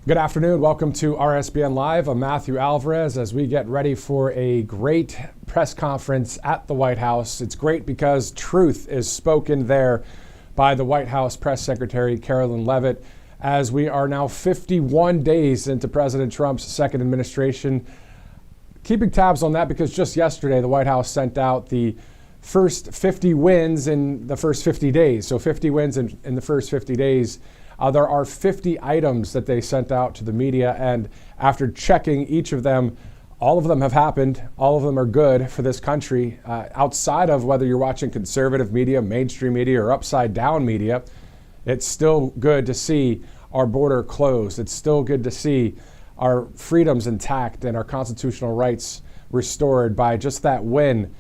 Good afternoon. Welcome to RSBN Live. I'm Matthew Alvarez as we get ready for a great press conference at the White House. It's great because truth is spoken there by the White House Press Secretary Karoline Leavitt as we are now 51 days into President Trump's second administration. Keeping tabs on that because just yesterday the White House sent out the first 50 wins in the first 50 days. So 50 wins in the first 50 days. There are 50 items that they sent out to the media, and after checking each of them, all of them have happened. All of them are good for this country. Outside of whether you're watching conservative media, mainstream media, or upside down media, it's still good to see our border closed. It's still good to see our freedoms intact and our constitutional rights restored by just that win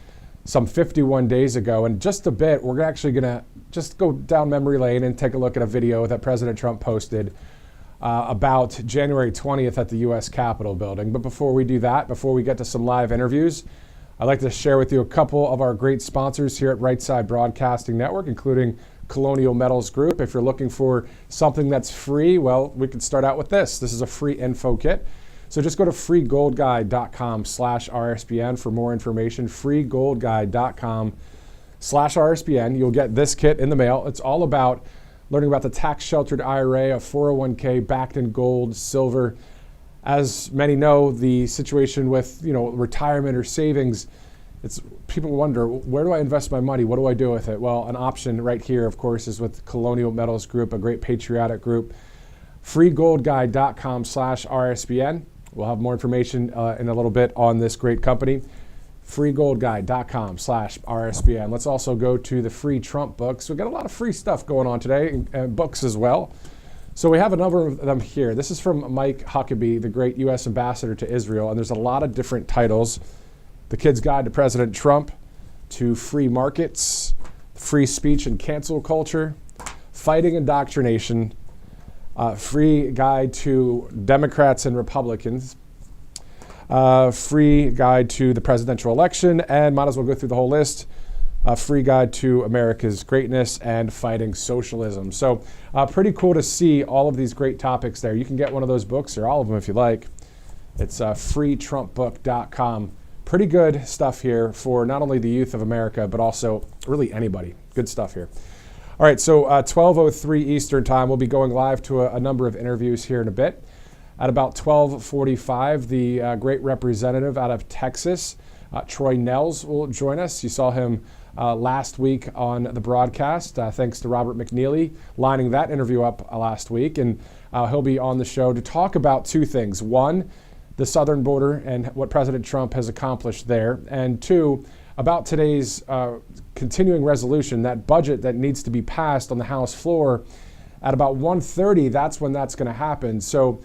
some 51 days ago. And just a bit, we're actually going to just go down memory lane and take a look at a video that President Trump posted about January 20th at the U.S. Capitol building. But before we do that, before we get to some live interviews, I'd like to share with you a couple of our great sponsors here at Right Side Broadcasting Network, including Colonial Metals Group. If you're looking for something that's free, well, we can start out with this. This is a free info kit. So just go to freegoldguide.com/RSBN for more information. freegoldguide.com/RSBN. You'll get this kit in the mail. It's all about learning about the tax-sheltered IRA, a 401k backed in gold, silver. As many know, the situation with retirement or savings, people wonder, where do I invest my money? What do I do with it? Well, an option right here, of course, is with Colonial Metals Group, a great patriotic group. freegoldguide.com/RSBN. We'll have more information in a little bit on this great company. freegoldguide.com/RSBN. Let's also go to the free Trump books. We've got a lot of free stuff going on today, and books as well. So we have a number of them here. This is from Mike Huckabee, the great U.S. ambassador to Israel, and there's a lot of different titles. The Kid's Guide to President Trump, to Free Markets, Free Speech and Cancel Culture, Fighting Indoctrination, Free Guide to Democrats and Republicans, Free Guide to the Presidential Election, and might as well go through the whole list, Free Guide to America's Greatness and Fighting Socialism. So pretty cool to see all of these great topics there. You can get one of those books, or all of them if you like. It's freetrumpbook.com. Pretty good stuff here for not only the youth of America, but also really anybody. Good stuff here. All right, so 12:03 Eastern time, we'll be going live to a number of interviews here in a bit. At about 12:45, the great representative out of Texas, Troy Nehls, will join us. You saw him last week on the broadcast, thanks to Robert McNeely lining that interview up last week. And he'll be on the show to talk about two things. One, the southern border and what President Trump has accomplished there. And two, about today's continuing resolution, that budget that needs to be passed on the House floor at about 1:30, that's when that's going to happen. So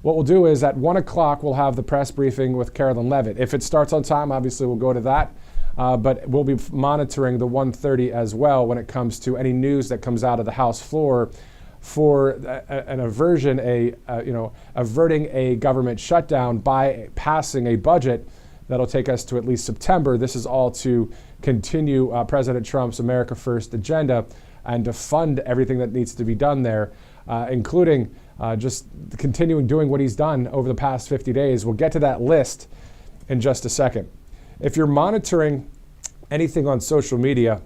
what we'll do is at 1 o'clock, we'll have the press briefing with Karoline Leavitt. If it starts on time, obviously we'll go to that, but we'll be monitoring the 1:30 as well when it comes to any news that comes out of the House floor for averting a government shutdown by passing a budget that'll take us to at least September. This is all to continue President Trump's America First agenda and to fund everything that needs to be done there, including just continuing doing what he's done over the past 50 days. We'll get to that list in just a second. If you're monitoring anything on social media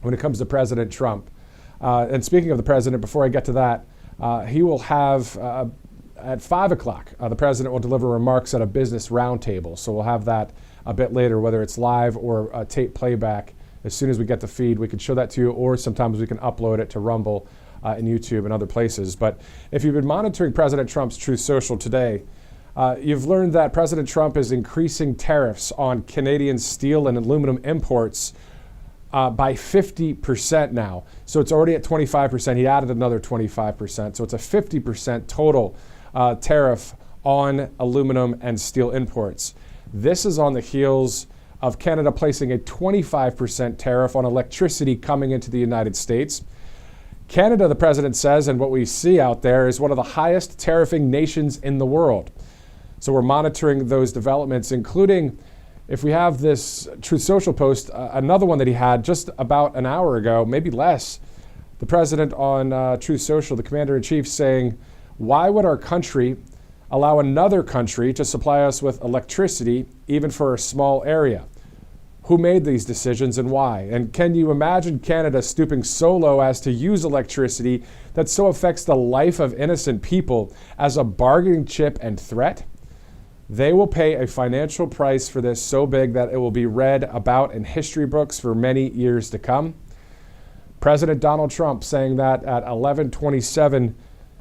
when it comes to President Trump, and speaking of the president, before I get to that, he will have at 5 o'clock, the president will deliver remarks at a business roundtable. So we'll have that a bit later, whether it's live or tape playback. As soon as we get the feed, we can show that to you, or sometimes we can upload it to Rumble and YouTube and other places. But if you've been monitoring President Trump's Truth Social today, you've learned that President Trump is increasing tariffs on Canadian steel and aluminum imports by 50% now. So it's already at 25%. He added another 25%. So it's a 50% total tariff on aluminum and steel imports. This is on the heels of Canada placing a 25% tariff on electricity coming into the United States. Canada, the president says, and what we see out there is one of the highest tariffing nations in the world. So we're monitoring those developments, including, if we have this Truth Social post, another one that he had just about an hour ago, maybe less, the president on Truth Social, the commander-in-chief, saying, Why would our country allow another country to supply us with electricity, even for a small area? Who made these decisions and why? And can you imagine Canada stooping so low as to use electricity that so affects the life of innocent people as a bargaining chip and threat? They will pay a financial price for this so big that it will be read about in history books for many years to come. President Donald Trump saying that at 11:27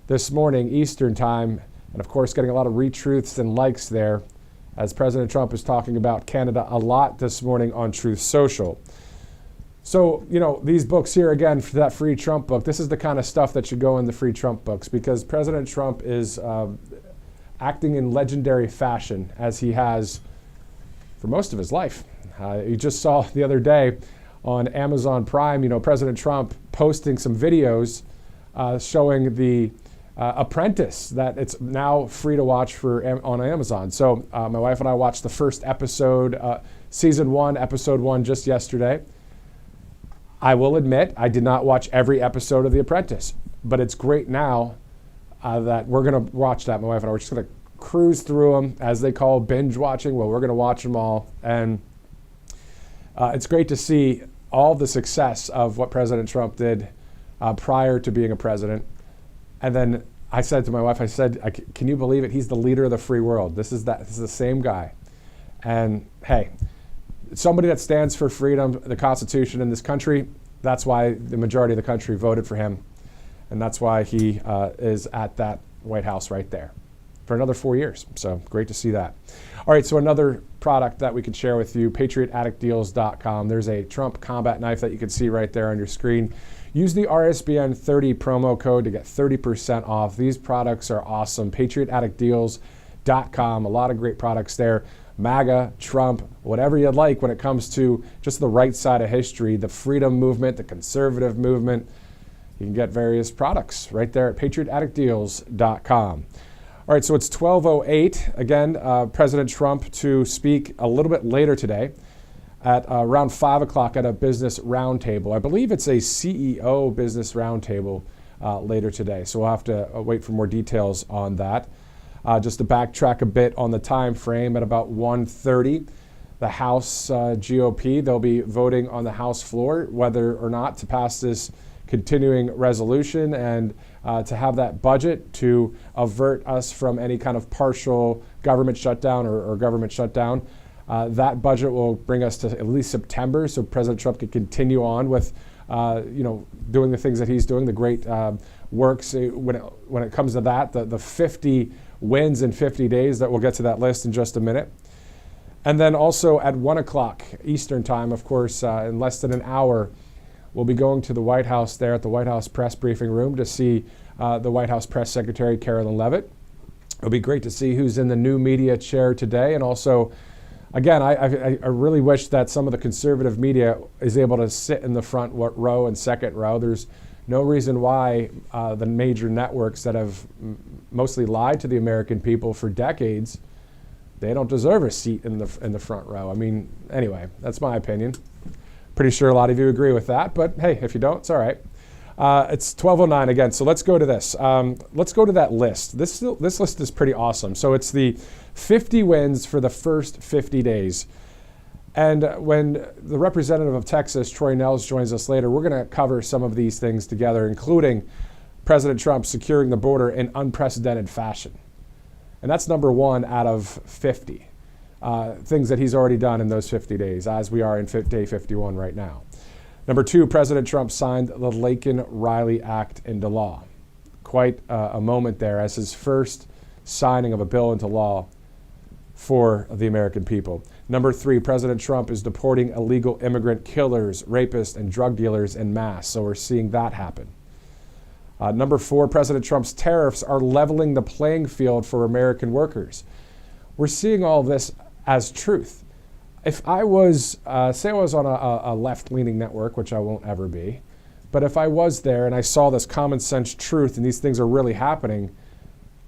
this morning Eastern Time, and of course getting a lot of retweets and likes there, as President Trump is talking about Canada a lot this morning on Truth Social. So, these books here, again, for that free Trump book, this is the kind of stuff that should go in the free Trump books, because President Trump is acting in legendary fashion, as he has for most of his life. You just saw the other day on Amazon Prime, President Trump posting some videos showing the Apprentice, that it's now free to watch on Amazon. So my wife and I watched the first episode, season 1, episode 1, just yesterday. I will admit I did not watch every episode of The Apprentice, but it's great now that we're going to watch that. My wife and I, we're just going to cruise through them, as they call binge watching. Well, we're going to watch them all, and it's great to see all the success of what President Trump did prior to being a president. And then I said to my wife, can you believe it? He's the leader of the free world. This is the same guy. And hey, somebody that stands for freedom, the Constitution in this country, that's why the majority of the country voted for him. And that's why he is at that White House right there for another 4 years. So great to see that. All right, so another product that we can share with you, patriotaddictdeals.com. There's a Trump combat knife that you can see right there on your screen. Use the RSBN 30 promo code to get 30% off. These products are awesome. patriotaddictdeals.com. A lot of great products there. MAGA, Trump, whatever you'd like when it comes to just the right side of history, the freedom movement, the conservative movement. You can get various products right there at patriotaddictdeals.com. All right, so it's 12:08. Again, President Trump to speak a little bit later today at around 5 o'clock at a business roundtable. I believe it's a CEO business roundtable later today. So we'll have to wait for more details on that. Just to backtrack a bit on the time frame, at about 1:30, the House GOP, they'll be voting on the House floor whether or not to pass this continuing resolution and to have that budget to avert us from any kind of partial government shutdown or government shutdown. That budget will bring us to at least September, so President Trump can continue on with, doing the things that he's doing, the great works. When it comes to that, the 50 wins in 50 days, that we'll get to that list in just a minute. And then also at 1 o'clock Eastern time, of course, in less than an hour, we'll be going to the White House there at the White House press briefing room to see the White House press secretary, Karoline Leavitt. It'll be great to see who's in the new media chair today, and also, again, I really wish that some of the conservative media is able to sit in the front row and second row. There's no reason why the major networks that have mostly lied to the American people for decades, they don't deserve a seat in the front row. I mean, anyway, that's my opinion. Pretty sure a lot of you agree with that, but hey, if you don't, it's all right. It's 12:09 again, so let's go to this. Let's go to that list. This list is pretty awesome. So it's the 50 wins for the first 50 days. And when the representative of Texas, Troy Nehls, joins us later, we're going to cover some of these things together, including President Trump securing the border in unprecedented fashion. And that's number 1 out of 50 things that he's already done in those 50 days, as we are in day 51 right now. Number 2, President Trump signed the Laken-Riley Act into law. Quite a moment there as his first signing of a bill into law for the American people. Number 3, President Trump is deporting illegal immigrant killers, rapists, and drug dealers en masse. So we're seeing that happen. Number 4, President Trump's tariffs are leveling the playing field for American workers. We're seeing all this as truth. If I was, say I was on a left-leaning network, which I won't ever be, but if I was there and I saw this common sense truth and these things are really happening,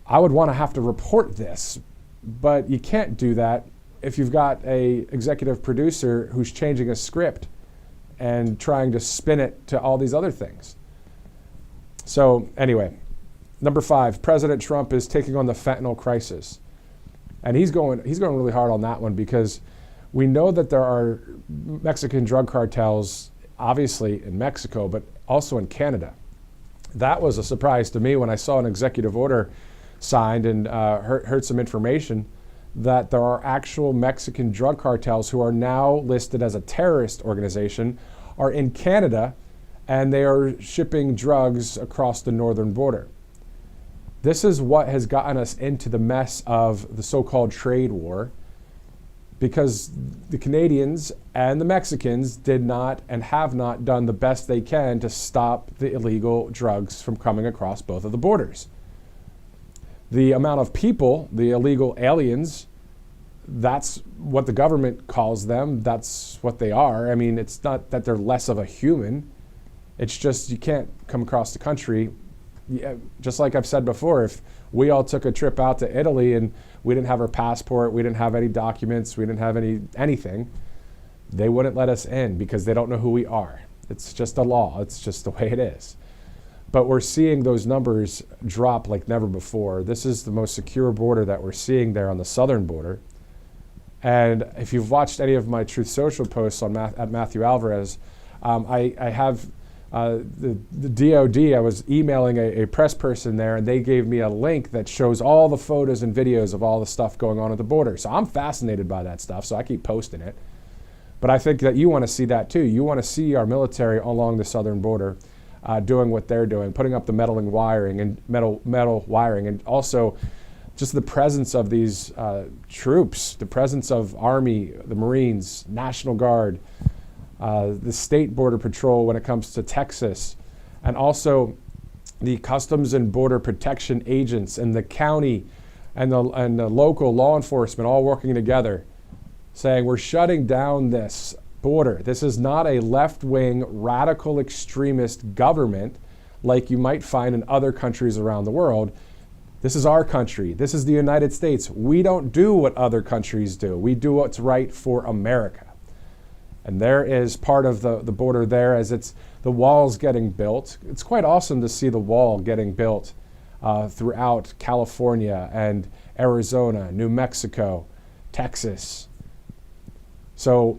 I would want to have to report this. But you can't do that if you've got a executive producer who's changing a script and trying to spin it to all these other things. So anyway, Number 5, President Trump is taking on the fentanyl crisis. And he's going really hard on that one because we know that there are Mexican drug cartels, obviously in Mexico, but also in Canada. That was a surprise to me when I saw an executive order signed and heard some information that there are actual Mexican drug cartels who are now listed as a terrorist organization are in Canada, and they are shipping drugs across the northern border. This is what has gotten us into the mess of the so-called trade war, because the Canadians and the Mexicans did not and have not done the best they can to stop the illegal drugs from coming across both of the borders. The amount of people, the illegal aliens, that's what the government calls them. That's what they are. I mean, it's not that they're less of a human. It's just you can't come across the country. Yeah, just like I've said before, if we all took a trip out to Italy and we didn't have our passport, we didn't have any documents, we didn't have anything, they wouldn't let us in because they don't know who we are. It's just a law. It's just the way it is. But we're seeing those numbers drop like never before. This is the most secure border that we're seeing there on the southern border. And if you've watched any of my Truth Social posts on at Matthew Alvarez, I have the DOD. I was emailing a press person there, and they gave me a link that shows all the photos and videos of all the stuff going on at the border. So I'm fascinated by that stuff, so I keep posting it. But I think that you want to see that too. You want to see our military along the southern border doing what they're doing, putting up the metal wiring, and also just the presence of these troops, the presence of Army, the Marines, National Guard, the State Border Patrol when it comes to Texas, and also the Customs and Border Protection agents and the county and the local law enforcement all working together, saying we're shutting down this border. This is not a left-wing radical extremist government like you might find in other countries around the world. This is our country. This is the United States. We don't do what other countries do. We do what's right for America. And there is part of the border there as the wall's getting built. It's quite awesome to see the wall getting built throughout California and Arizona, New Mexico, Texas. So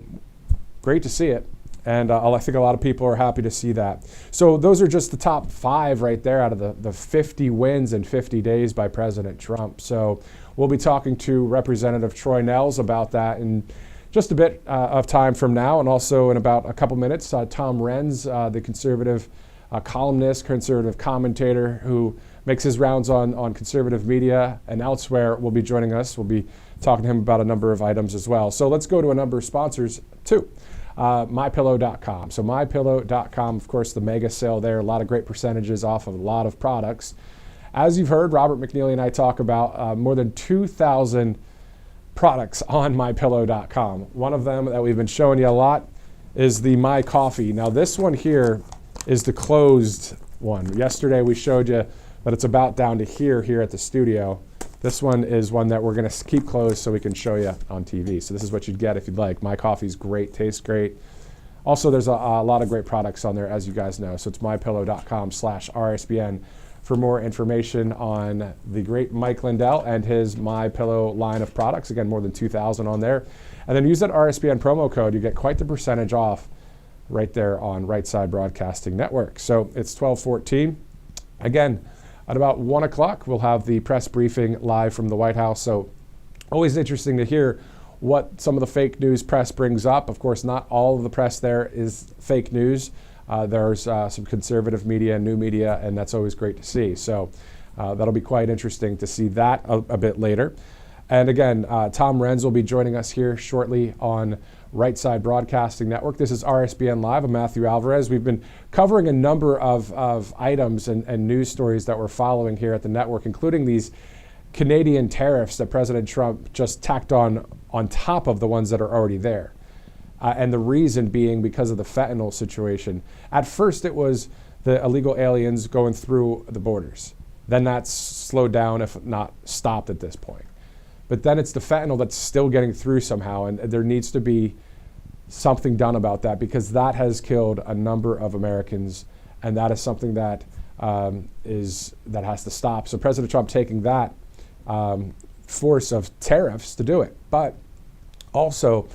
great to see it. And I think a lot of people are happy to see that. So those are just the top 5 right there out of the 50 wins in 50 days by President Trump. So we'll be talking to Representative Troy Nehls about that in just a bit of time from now. And also in about a couple minutes, Tom Renz, the conservative columnist, conservative commentator who makes his rounds on conservative media and elsewhere, will be joining us. We'll be talking to him about a number of items as well. So let's go to a number of sponsors too. MyPillow.com. So MyPillow.com, of course, the mega sale there, a lot of great percentages off of a lot of products. As you've heard, Robert McNeely and I talk about more than 2,000 products on MyPillow.com. One of them that we've been showing you a lot is the My Coffee. Now this one here is the closed one. Yesterday we showed you that it's about down to here at the studio. This one is one that we're going to keep closed so we can show you on TV. So this is what you'd get if you'd like. My Coffee's great, tastes great. Also, there's a lot of great products on there, as you guys know. So it's mypillow.com/RSBN for more information on the great Mike Lindell and his My Pillow line of products. Again, more than 2,000 on there. And then use that RSBN promo code. You get quite the percentage off right there on Right Side Broadcasting Network. So it's 12/14. Again, at about 1 o'clock, we'll have the press briefing live from the White House. So always interesting to hear what some of the fake news press brings up. Of course, not all of the press there is fake news. There's some conservative media, new media, and that's always great to see. So that'll be quite interesting to see that a bit later. And again, Tom Renz will be joining us here shortly on Right Side Broadcasting Network. This is RSBN Live. I'm Matthew Alvarez. We've been covering a number of items and news stories that we're following here at the network, including these Canadian tariffs that President Trump just tacked on top of the ones that are already there. And the reason being because of the fentanyl situation. At first, it was the illegal aliens going through the borders. Then that's slowed down, if not stopped at this point. But then it's the fentanyl that's still getting through somehow, and there needs to be something done about that because that has killed a number of Americans, and that is something that that has to stop. So President Trump taking that force of tariffs to do it. But also,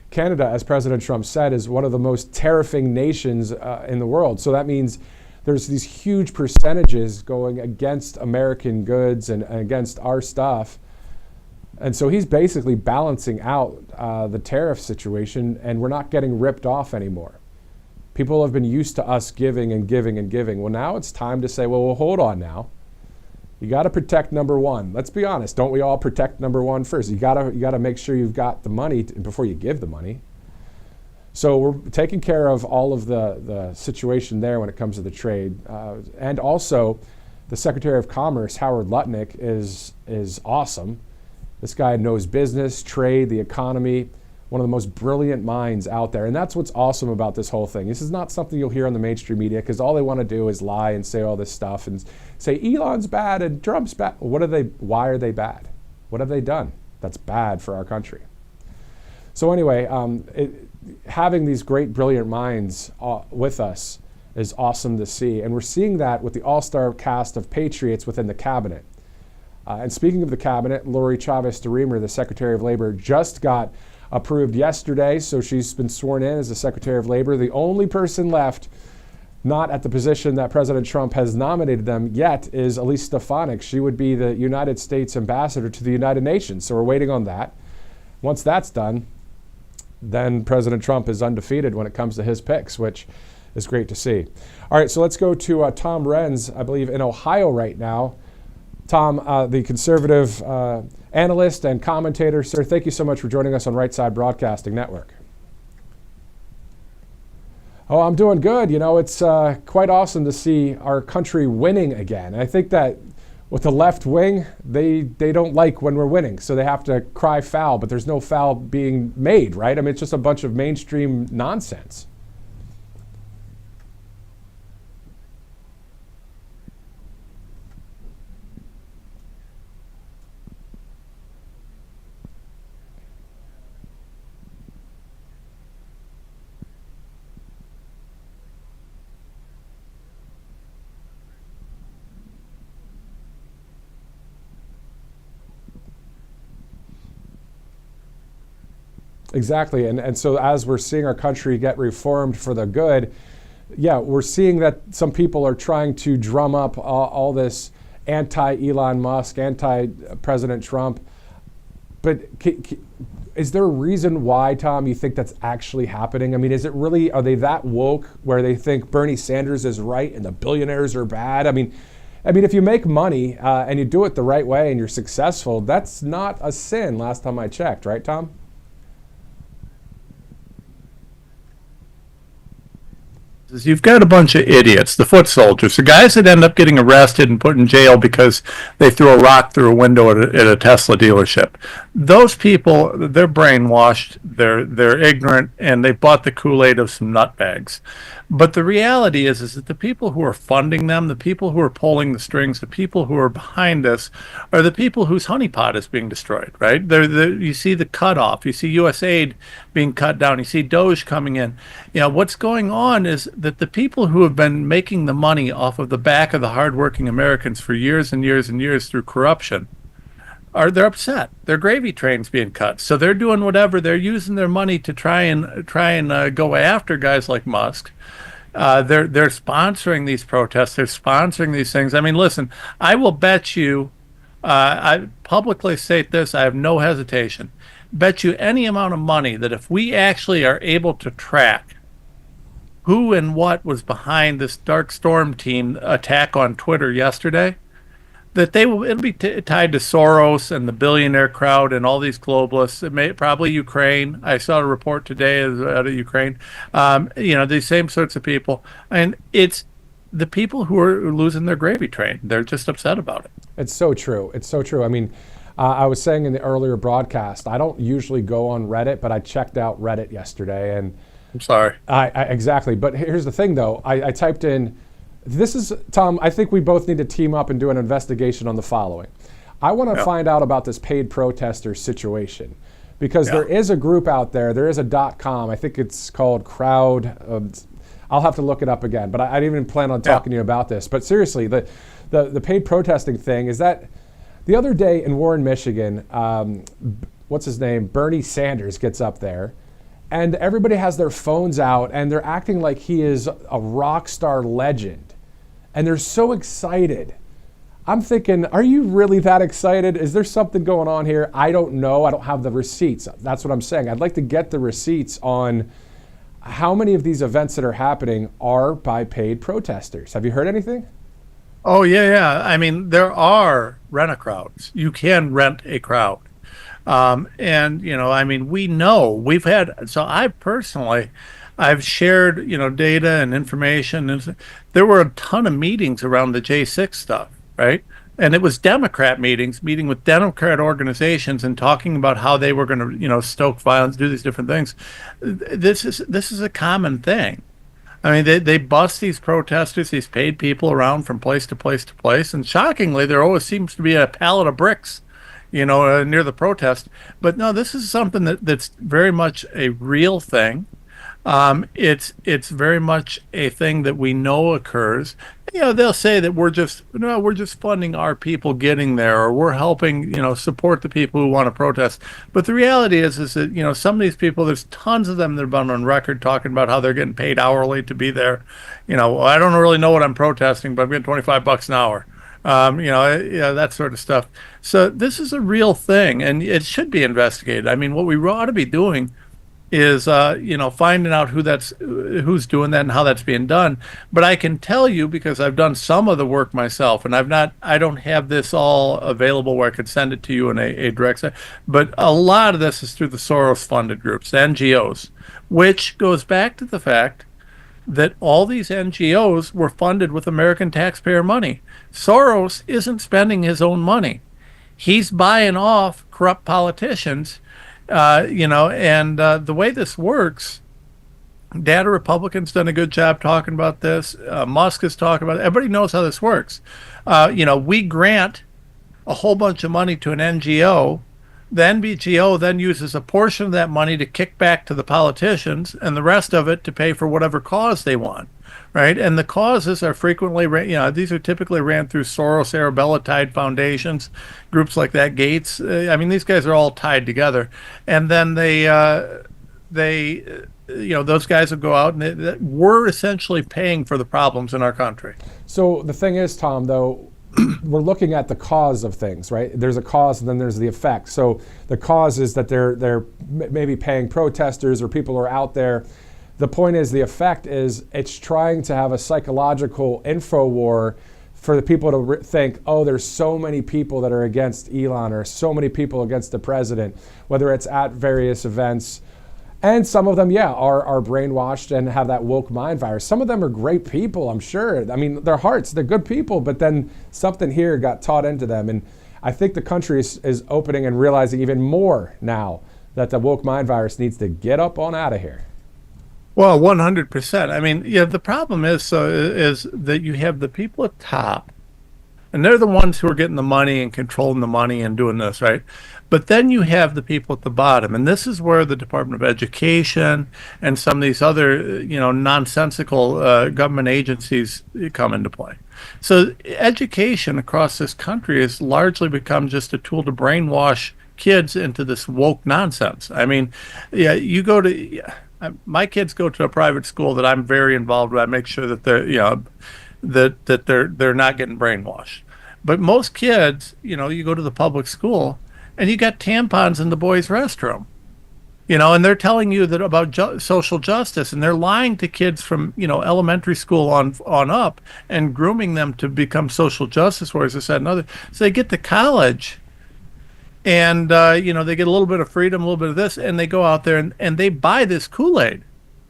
Canada, as President Trump said, is one of the most tariffing nations in the world. So that means there's these huge percentages going against American goods and against our stuff. And so he's basically balancing out the tariff situation, and we're not getting ripped off anymore. People have been used to us giving and giving and giving. Well, now it's time to say, well, hold on now. You got to protect number one. Let's be honest. Don't we all protect number one first? You got to make sure you've got the money before you give the money. So we're taking care of all of the situation there when it comes to the trade. And also, the Secretary of Commerce, Howard Lutnick, is awesome. This guy knows business, trade, the economy, one of the most brilliant minds out there. And that's what's awesome about this whole thing. This is not something you'll hear on the mainstream media, because all they want to do is lie and say all this stuff and say Elon's bad and Trump's bad. Why are they bad? What have they done that's bad for our country? So anyway, having these great, brilliant minds with us is awesome to see. And we're seeing that with the all-star cast of patriots within the cabinet. And speaking of the cabinet, Lori Chavez-DeRemer, the Secretary of Labor, just got approved yesterday. So she's been sworn in as the Secretary of Labor. The only person left not at the position that President Trump has nominated them yet is Elise Stefanik. She would be the United States ambassador to the United Nations. So we're waiting on that. Once that's done, then President Trump is undefeated when it comes to his picks, which is great to see. All right, so let's go to Tom Renz, I believe, in Ohio right now. Tom, the conservative analyst and commentator. Sir, thank you so much for joining us on Right Side Broadcasting Network. Oh, I'm doing good. You know, it's quite awesome to see our country winning again. And I think that with the left wing, they don't like when we're winning, so they have to cry foul, but there's no foul being made, right? I mean, it's just a bunch of mainstream nonsense. Exactly, and so as we're seeing our country get reformed for the good, yeah, we're seeing that some people are trying to drum up all this anti-Elon Musk, anti-President Trump. But is there a reason why, Tom, you think that's actually happening? I mean, is it really, are they that woke where they think Bernie Sanders is right and the billionaires are bad? I mean, if you make money and you do it the right way and you're successful, that's not a sin last time I checked, right, Tom? You've got a bunch of idiots, the foot soldiers, the guys that end up getting arrested and put in jail because they threw a rock through a window at a Tesla dealership. Those people, they're brainwashed, they're ignorant, and they bought the Kool-Aid of some nutbags. But the reality is that the people who are funding them, the people who are pulling the strings, the people who are behind this are the people whose honeypot is being destroyed, right? You see the cutoff, you see USAID being cut down, you see Doge coming in. You know, what's going on is that the people who have been making the money off of the back of the hardworking Americans for years and years and years through corruption, they're upset. Their gravy train's being cut. So they're doing whatever. They're using their money to try and go after guys like Musk. They're sponsoring these protests. They're sponsoring these things. I mean, listen, I will bet you, I publicly state this, I have no hesitation, bet you any amount of money that if we actually are able to track who and what was behind this Dark Storm team attack on Twitter yesterday, that it'll be tied to Soros and the billionaire crowd and all these globalists. Probably Ukraine. I saw a report today out of Ukraine. These same sorts of people. And it's the people who are losing their gravy train. They're just upset about it. It's so true. It's so true. I mean, I was saying in the earlier broadcast, I don't usually go on Reddit, but I checked out Reddit yesterday. And I'm sorry. Exactly. But here's the thing, though. I typed in, Tom, I think we both need to team up and do an investigation on the following. I want to find out about this paid protester situation, because there is a group out there. There is a .com. I think it's called Crowd. I'll have to look it up again. But I didn't even plan on talking to you about this. But seriously, the paid protesting thing is that the other day in Warren, Michigan, what's his name? Bernie Sanders gets up there, and everybody has their phones out, and they're acting like he is a rock star legend. And they're so excited. I'm thinking, are you really that excited? Is there something going on here? I don't know. I don't have the receipts. That's what I'm saying. I'd like to get the receipts on how many of these events that are happening are by paid protesters. Have you heard anything? Oh, yeah. I mean, there are rent-a-crowds. You can rent a crowd. And, I mean, we know we've had, so I've shared, data and information. And there were a ton of meetings around the J6 stuff, right? And it was Democrat meetings, meeting with Democrat organizations and talking about how they were going to, stoke violence, do these different things. This is a common thing. I mean, they bust these protesters, these paid people around from place to place to place. And shockingly, there always seems to be a pallet of bricks near the protest. But no, this is something that's very much a real thing. It's very much a thing that we know occurs. They'll say that we're just funding our people getting there, or we're helping, support the people who want to protest. But the reality is that, some of these people, there's tons of them that have been on record talking about how they're getting paid hourly to be there. I don't really know what I'm protesting, but I'm getting $25 an hour. That sort of stuff. So this is a real thing, and it should be investigated. I mean, what we ought to be doing is, finding out who's doing that and how that's being done. But I can tell you, because I've done some of the work myself, and I don't have this all available where I could send it to you in a direct site. But a lot of this is through the Soros-funded groups, the NGOs, which goes back to the fact that all these NGOs were funded with American taxpayer money. Soros isn't spending his own money. He's buying off corrupt politicians, and the way this works, Data Republicans done a good job talking about this. Musk is talking about it. Everybody knows how this works. We grant a whole bunch of money to an NGO. The NBGO then uses a portion of that money to kick back to the politicians, and the rest of it to pay for whatever cause they want, right? And the causes are frequently, these are typically ran through Soros, Arabella-tied foundations, groups like that, Gates. These guys are all tied together. And then those guys will go out, and we're essentially paying for the problems in our country. So the thing is, Tom, though, we're looking at the cause of things, right? There's a cause, and then there's the effect. So the cause is that they're maybe paying protesters, or people are out there. The point is, the effect is it's trying to have a psychological info war for the people to think, oh, there's so many people that are against Elon, or so many people against the president, whether it's at various events. And some of them, are brainwashed and have that woke mind virus. Some of them are great people, I'm sure. I mean, their hearts, they're good people, but then something here got taught into them. And I think the country is opening and realizing even more now that the woke mind virus needs to get up on out of here. Well, 100%. I mean, the problem is that you have the people at top, and they're the ones who are getting the money and controlling the money and doing this, right? But then you have the people at the bottom, and this is where the Department of Education and some of these other, nonsensical government agencies come into play. So education across this country has largely become just a tool to brainwash kids into this woke nonsense. I mean, my kids go to a private school that I'm very involved with. I make sure that they're not getting brainwashed. But most kids, you go to the public school and you got tampons in the boys' restroom, and they're telling you that about social justice, and they're lying to kids from, elementary school on up and grooming them to become social justice warriors, this, that, and other. So they get to college and, they get a little bit of freedom, a little bit of this, and they go out there and they buy this Kool-Aid.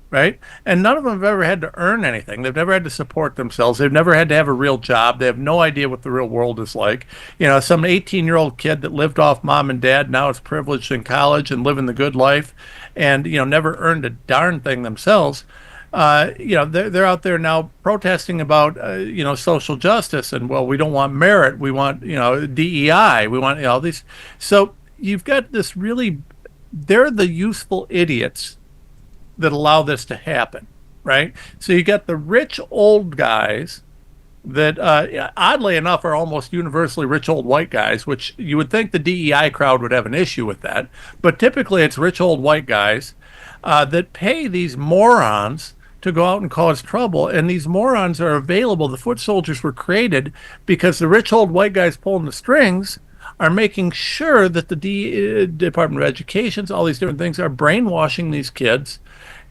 Right? And none of them have ever had to earn anything. They've never had to support themselves. They've never had to have a real job. They have no idea what the real world is like. Some 18-year-old kid that lived off mom and dad now is privileged in college and living the good life, and never earned a darn thing themselves. They're out there now protesting about social justice, and we don't want merit. We want DEI. We want all these. So you've got this really they're the useful idiots that allow this to happen, right? So you got the rich old guys that, oddly enough, are almost universally rich old white guys, which you would think the DEI crowd would have an issue with that. But typically it's rich old white guys that pay these morons to go out and cause trouble. And these morons are available. The foot soldiers were created because the rich old white guys pulling the strings are making sure that the Department of Education, all these different things, are brainwashing these kids.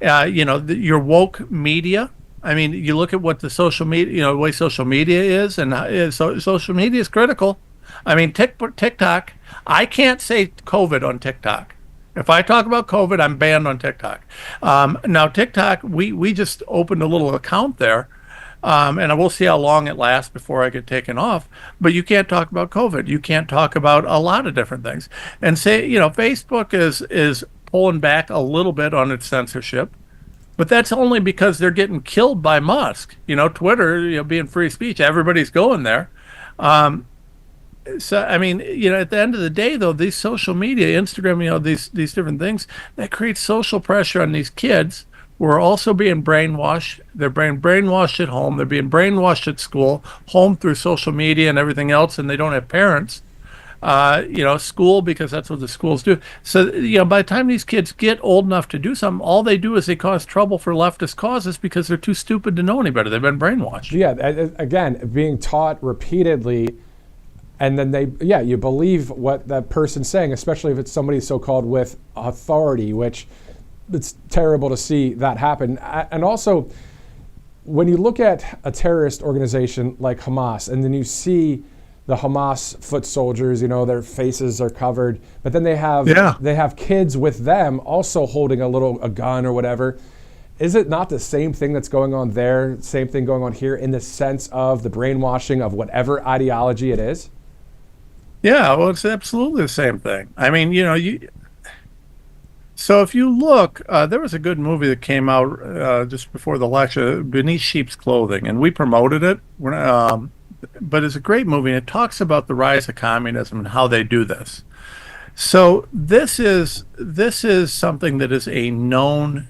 Your woke media. I mean, you look at what the social media, the way social media is, and social media is critical. I mean, TikTok, I can't say COVID on TikTok. If I talk about COVID, I'm banned on TikTok. Now, TikTok, we just opened a little account there, and I will see how long it lasts before I get taken off. But you can't talk about COVID. You can't talk about a lot of different things. And Facebook is pulling back a little bit on its censorship. But that's only because they're getting killed by Musk. Twitter, being free speech, everybody's going there. So, I mean, at the end of the day, though, these social media, Instagram, these different things, that creates social pressure on these kids who are also being brainwashed. They're being brainwashed at home. They're being brainwashed at school, home through social media and everything else, and they don't have parents. School, because that's what the schools do. So, by the time these kids get old enough to do something, all they do is they cause trouble for leftist causes because they're too stupid to know any better. They've been brainwashed. Yeah, again, being taught repeatedly, and then you believe what that person's saying, especially if it's somebody so-called with authority, which it's terrible to see that happen. And also, when you look at a terrorist organization like Hamas, and then you see the Hamas foot soldiers, their faces are covered, but then they have kids with them also holding a gun or whatever. Is it not the same thing that's going on there, same thing going on here, in the sense of the brainwashing of whatever ideology it is? Yeah, well, it's absolutely the same thing. I mean, so if you look, there was a good movie that came out just before the election, Beneath Sheep's Clothing, and we promoted it. But it's a great movie, and it talks about the rise of communism and how they do this. So this is something that is a known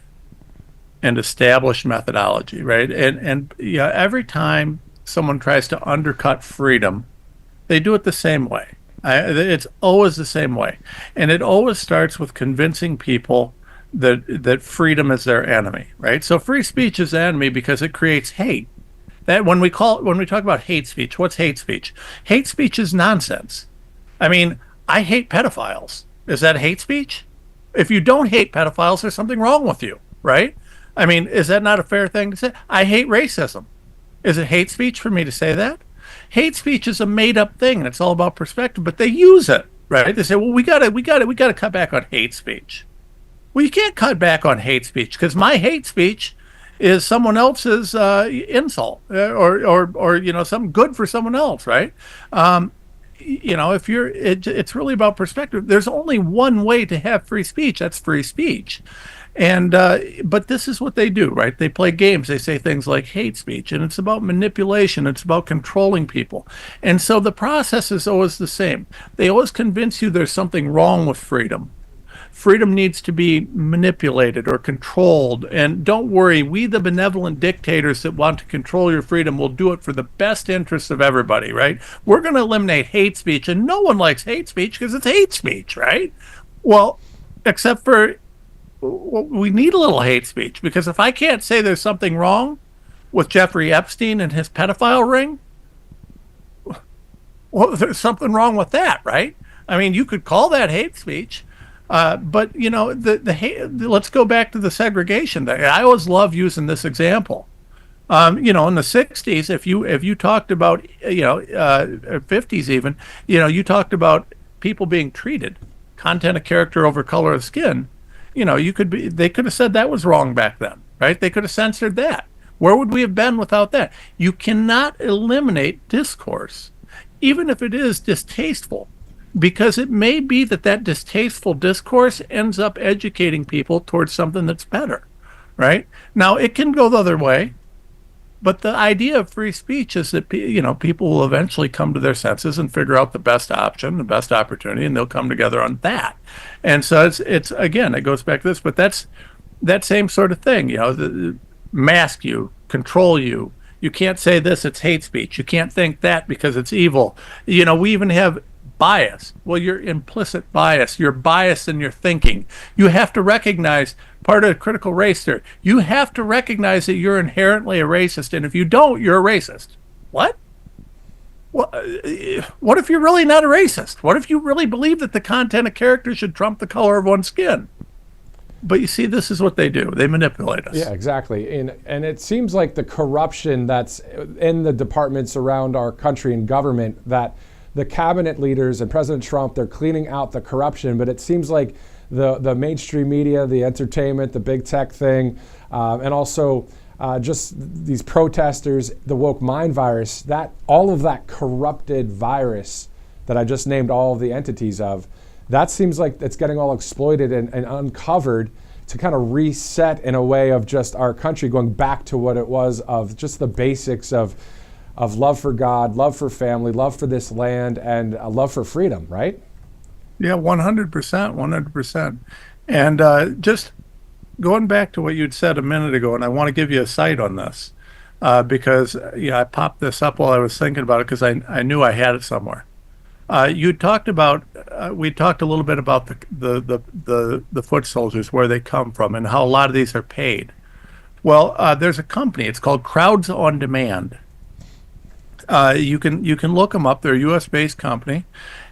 and established methodology, right? And every time someone tries to undercut freedom, they do it the same way. It's always the same way, and it always starts with convincing people that freedom is their enemy, right? So free speech is the enemy because it creates hate. That when we talk about hate speech, what's hate speech? Hate speech is nonsense. I mean, I hate pedophiles. Is that hate speech? If you don't hate pedophiles, there's something wrong with you, right? I mean, is that not a fair thing to say? I hate racism. Is it hate speech for me to say that? Hate speech is a made-up thing, and it's all about perspective. But they use it, right? They say, "Well, we gotta cut back on hate speech." Well, you can't cut back on hate speech because my hate speech is someone else's insult or something good for someone else, right? It's really about perspective. There's only one way to have free speech. That's free speech. And but this is what they do, right? They play games. They say things like hate speech, and it's about manipulation. It's about controlling people. And so the process is always the same. They always convince you there's something wrong with freedom. Freedom needs to be manipulated or controlled. And don't worry, we, the benevolent dictators that want to control your freedom, will do it for the best interests of everybody, right? We're going to eliminate hate speech, and no one likes hate speech because it's hate speech, right? Well, except for we need a little hate speech, because if I can't say there's something wrong with Jeffrey Epstein and his pedophile ring, well, there's something wrong with that, right? I mean, you could call that hate speech. But the hate, let's go back to the segregation thing. I always love using this example. In the 60s, if you talked about, 50s even, you talked about people being treated, content of character over color of skin. They could have said that was wrong back then, right? They could have censored that. Where would we have been without that? You cannot eliminate discourse, even if it is distasteful. Because it may be that distasteful discourse ends up educating people towards something that's better, right? Now, it can go the other way, But the idea of free speech is that people will eventually come to their senses and figure out the best option, the best opportunity, and they'll come together on that. And so it's again, it goes back to this, but that's that same sort of thing. Mask you, control you. You can't say this; it's hate speech. You can't think that because it's evil. We even have bias. Well, you're implicit bias. You're biased in your thinking. You have to recognize part of critical race theory. You have to recognize that you're inherently a racist, and if you don't, you're a racist. What? What if you're really not a racist? What if you really believe that the content of character should trump the color of one's skin? But you see, this is what they do. They manipulate us. Yeah, exactly. And it seems like the corruption that's in the departments around our country and government, that the cabinet leaders and President Trump, they're cleaning out the corruption, but it seems like the mainstream media, the entertainment, the big tech thing, and also just these protesters, the woke mind virus, that all of that corrupted virus that I just named all of the entities of, that seems like it's getting all exploited and uncovered to kind of reset in a way of just our country going back to what it was, of just the basics of love for God, love for family, love for this land, and love for freedom, right? Yeah, 100%, 100%. And just going back to what you'd said a minute ago, and I want to give you a cite on this because I popped this up while I was thinking about it because I knew I had it somewhere. You talked about, we talked a little bit about the foot soldiers, where they come from, and how a lot of these are paid. Well, there's a company. It's called Crowds on Demand. You can look them up. They're a U.S.-based company,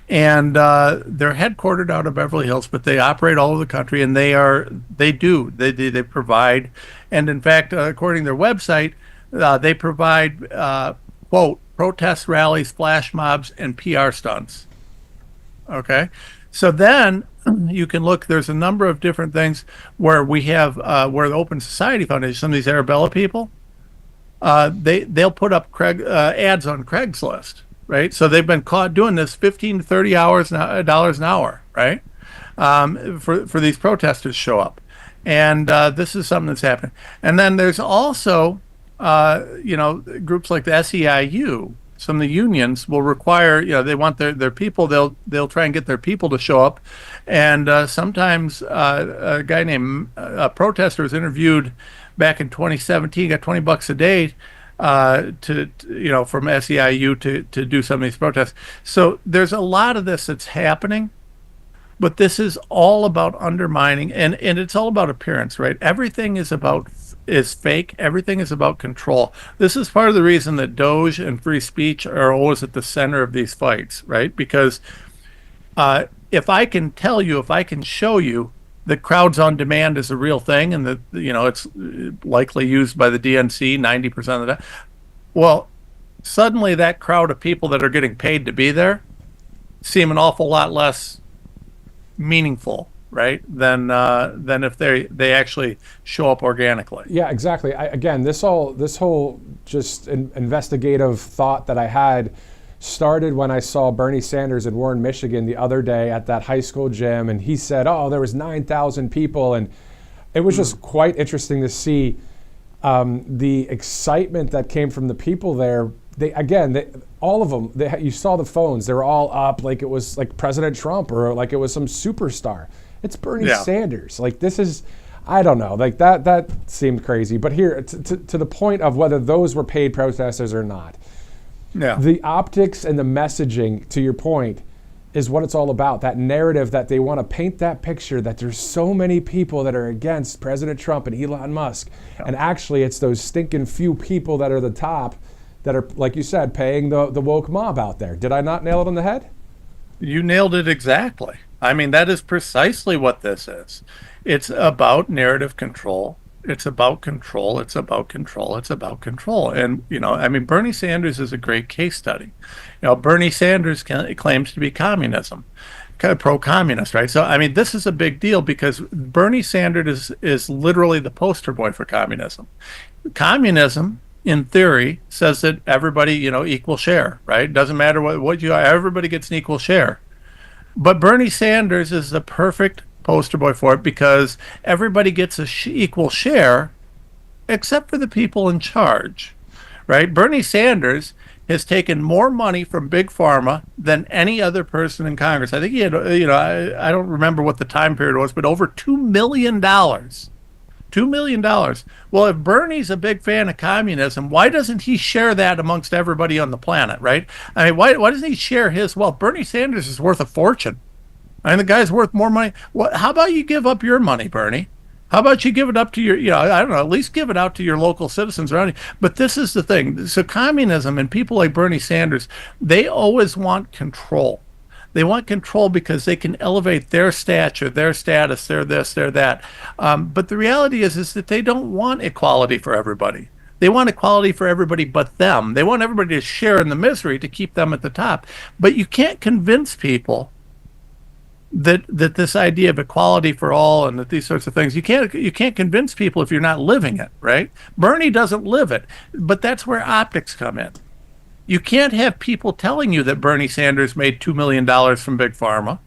and they're headquartered out of Beverly Hills, but they operate all over the country, and they provide, and in fact, according to their website, they provide quote, protest rallies, flash mobs, and PR stunts. Okay, so then you can look. There's a number of different things where we have where the Open Society Foundation, some of these Arabella people, they'll put up ads on Craigslist, right? So they've been caught doing this 15 to 30 dollars an hour, right? For these protesters show up, and this is something that's happening. And then there's also groups like the SEIU. Some of the unions will require, they want their people. They'll try and get their people to show up, and sometimes a guy named a protester was interviewed back in 2017, got $20 a day from SEIU to do some of these protests. So there's a lot of this that's happening, but this is all about undermining, and it's all about appearance, right? Everything is fake. Everything is about control. This is part of the reason that Doge and free speech are always at the center of these fights, right? Because if I can tell you, if I can show you that Crowds on Demand is a real thing, and that it's likely used by the DNC 90% of the time, well, suddenly that crowd of people that are getting paid to be there seem an awful lot less meaningful, right, than if they actually show up organically. Yeah, exactly. Again, this whole just investigative thought that I had started when I saw Bernie Sanders in Warren, Michigan the other day at that high school gym, and he said, "Oh, there was 9,000 people," and it was just quite interesting to see the excitement that came from the people there. All of them, you saw the phones. They were all up like it was like President Trump or like it was some superstar. It's Bernie Sanders. Like, this is, I don't know, like that seemed crazy. But here, to the point of whether those were paid protesters or not, the optics and the messaging, to your point, is what it's all about. That narrative that they want to paint, that picture that there's so many people that are against President Trump and Elon Musk. And actually, it's those stinking few people that are the top that are, like you said, paying the woke mob out there. Did I not nail it on the head? You nailed it exactly. I mean, that is precisely what this is. It's about narrative control. It's about control. It's about control. It's about control. And, Bernie Sanders is a great case study. Bernie Sanders claims to be communism, pro-communist, right? So, this is a big deal because Bernie Sanders is literally the poster boy for communism. Communism, in theory, says that everybody, equal share, right? Doesn't matter what you are, everybody gets an equal share. But Bernie Sanders is the perfect poster boy for it because everybody gets a equal share except for the people in charge. right? Bernie Sanders has taken more money from Big Pharma than any other person in Congress. I think he had, I don't remember what the time period was, but over $2 million. $2 million. Well, if Bernie's a big fan of communism, why doesn't he share that amongst everybody on the planet, right? I mean, why doesn't he share his wealth? Bernie Sanders is worth a fortune. I mean, the guy's worth more money. How about you give up your money, Bernie? How about you give it up to your, I don't know, at least give it out to your local citizens around you. But this is the thing. So communism and people like Bernie Sanders, they always want control. They want control because they can elevate their stature, their status, their this, their that. But the reality is that they don't want equality for everybody. They want equality for everybody but them. They want everybody to share in the misery to keep them at the top. But you can't convince people that this idea of equality for all and that these sorts of things, you can't convince people if you're not living it, right? Bernie doesn't live it, but that's where optics come in. You can't have people telling you that Bernie Sanders made $2 million from Big Pharma,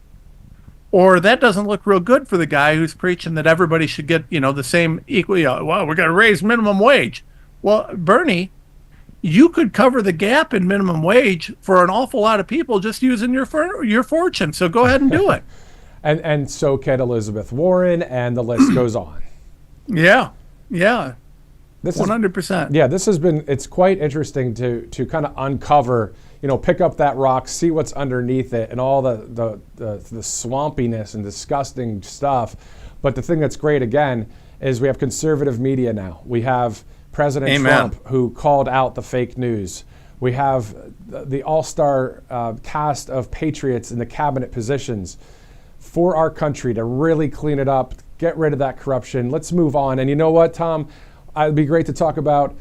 or that doesn't look real good for the guy who's preaching that everybody should get, the same equal, well, we're going to raise minimum wage. Well, Bernie, you could cover the gap in minimum wage for an awful lot of people just using your fortune. So go ahead and do it. And so can Elizabeth Warren, and the list goes on. Yeah. This 100%. This has been, it's quite interesting to kind of uncover, pick up that rock, see what's underneath it, and all the swampiness and disgusting stuff. But the thing that's great, again, is we have conservative media now. We have President Amen. Trump, who called out the fake news. We have the all-star cast of patriots in the cabinet positions for our country to really clean it up, get rid of that corruption. Let's move on. And you know what, Tom? It'd be great to talk about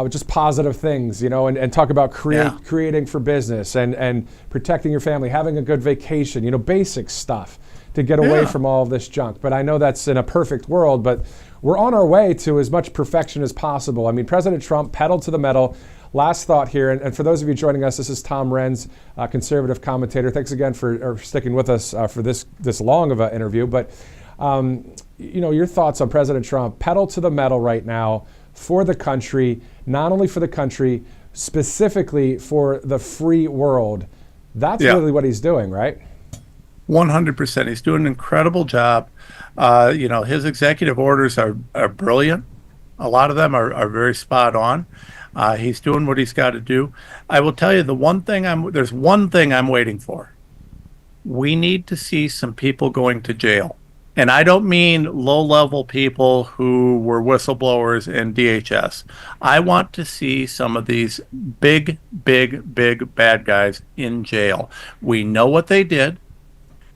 just positive things, and talk about creating for business and protecting your family, having a good vacation, basic stuff to get away from all of this junk. But I know that's in a perfect world, but we're on our way to as much perfection as possible. I mean, President Trump pedaled to the metal. Last thought here, and for those of you joining us, this is Tom Renz, conservative commentator. Thanks again for sticking with us for this long of an interview. But your thoughts on President Trump, pedal to the metal right now for the country, not only for the country, specifically for the free world. That's really what he's doing, right? 100%. He's doing an incredible job. His executive orders are brilliant. A lot of them are very spot on. He's doing what he's got to do. I will tell you there's one thing I'm waiting for. We need to see some people going to jail. And I don't mean low-level people who were whistleblowers in DHS. I want to see some of these big bad guys in jail. We know what they did.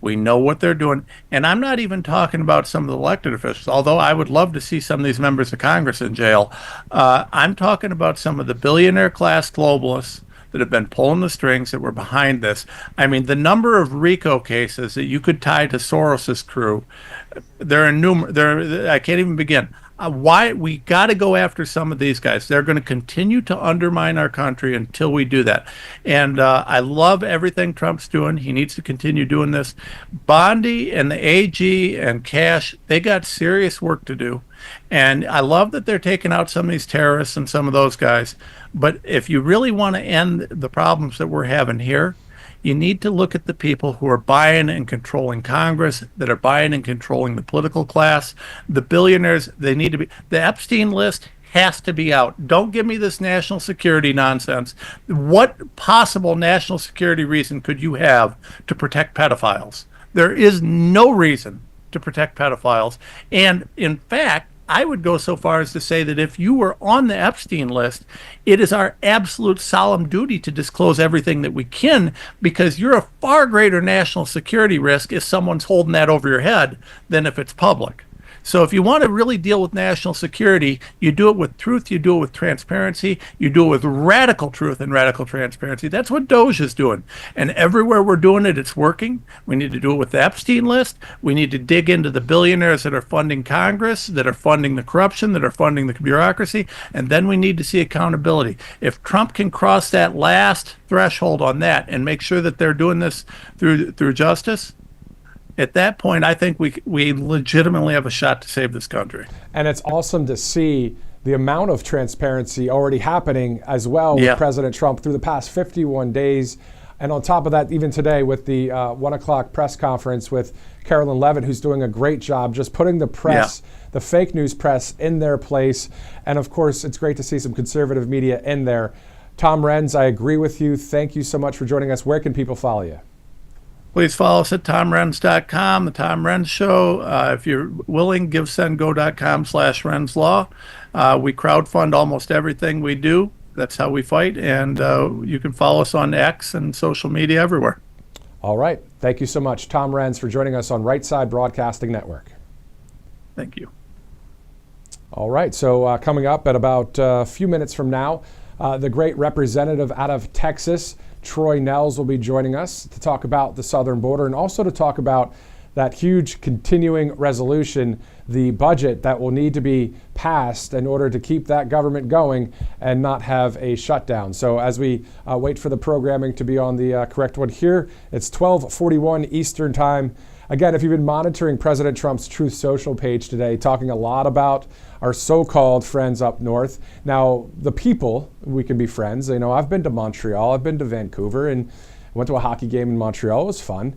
We know what they're doing. And I'm not even talking about some of the elected officials, although I would love to see some of these members of Congress in jail. I'm talking about some of the billionaire class globalists that have been pulling the strings that were behind this. I mean, the number of RICO cases that you could tie to Soros's crew, I can't even begin. Why we got to go after some of these guys. They're going to continue to undermine our country until we do that. And I love everything Trump's doing. He needs to continue doing this. Bondi and the AG and Cash, they got serious work to do. And I love that they're taking out some of these terrorists and some of those guys. But if you really want to end the problems that we're having here, you need to look at the people who are buying and controlling Congress, that are buying and controlling the political class. The billionaires, they need to be. The Epstein list has to be out. Don't give me this national security nonsense. What possible national security reason could you have to protect pedophiles? There is no reason to protect pedophiles. And in fact, I would go so far as to say that if you were on the Epstein list, it is our absolute solemn duty to disclose everything that we can, because you're a far greater national security risk if someone's holding that over your head than if it's public. So if you want to really deal with national security, you do it with truth, you do it with transparency, you do it with radical truth and radical transparency. That's what Doge is doing. And everywhere we're doing it, it's working. We need to do it with the Epstein list. We need to dig into the billionaires that are funding Congress, that are funding the corruption, that are funding the bureaucracy. And then we need to see accountability. If Trump can cross that last threshold on that and make sure that they're doing this through justice, at that point, I think we legitimately have a shot to save this country. And it's awesome to see the amount of transparency already happening as well with President Trump through the past 51 days. And on top of that, even today with the 1 o'clock press conference with Karoline Leavitt, who's doing a great job just putting the press, the fake news press, in their place. And of course, it's great to see some conservative media in there. Tom Renz, I agree with you. Thank you so much for joining us. Where can people follow you? Please follow us at TomRenz.com, The Tom Renz Show. If you're willing, GiveSendGo.com/RenzLaw. We crowdfund almost everything we do. That's how we fight. And you can follow us on X and social media everywhere. All right. Thank you so much, Tom Renz, for joining us on Right Side Broadcasting Network. Thank you. All right. So coming up at about a few minutes from now, the great representative out of Texas, Troy Nehls, will be joining us to talk about the southern border and also to talk about that huge continuing resolution, the budget that will need to be passed in order to keep that government going and not have a shutdown. So as we wait for the programming to be on the correct one here, it's 12:41 Eastern Time. Again, if you've been monitoring President Trump's Truth Social page today, talking a lot about our so-called friends up north. Now, the people, we can be friends. You know, I've been to Montreal, I've been to Vancouver, and went to a hockey game in Montreal. It was fun.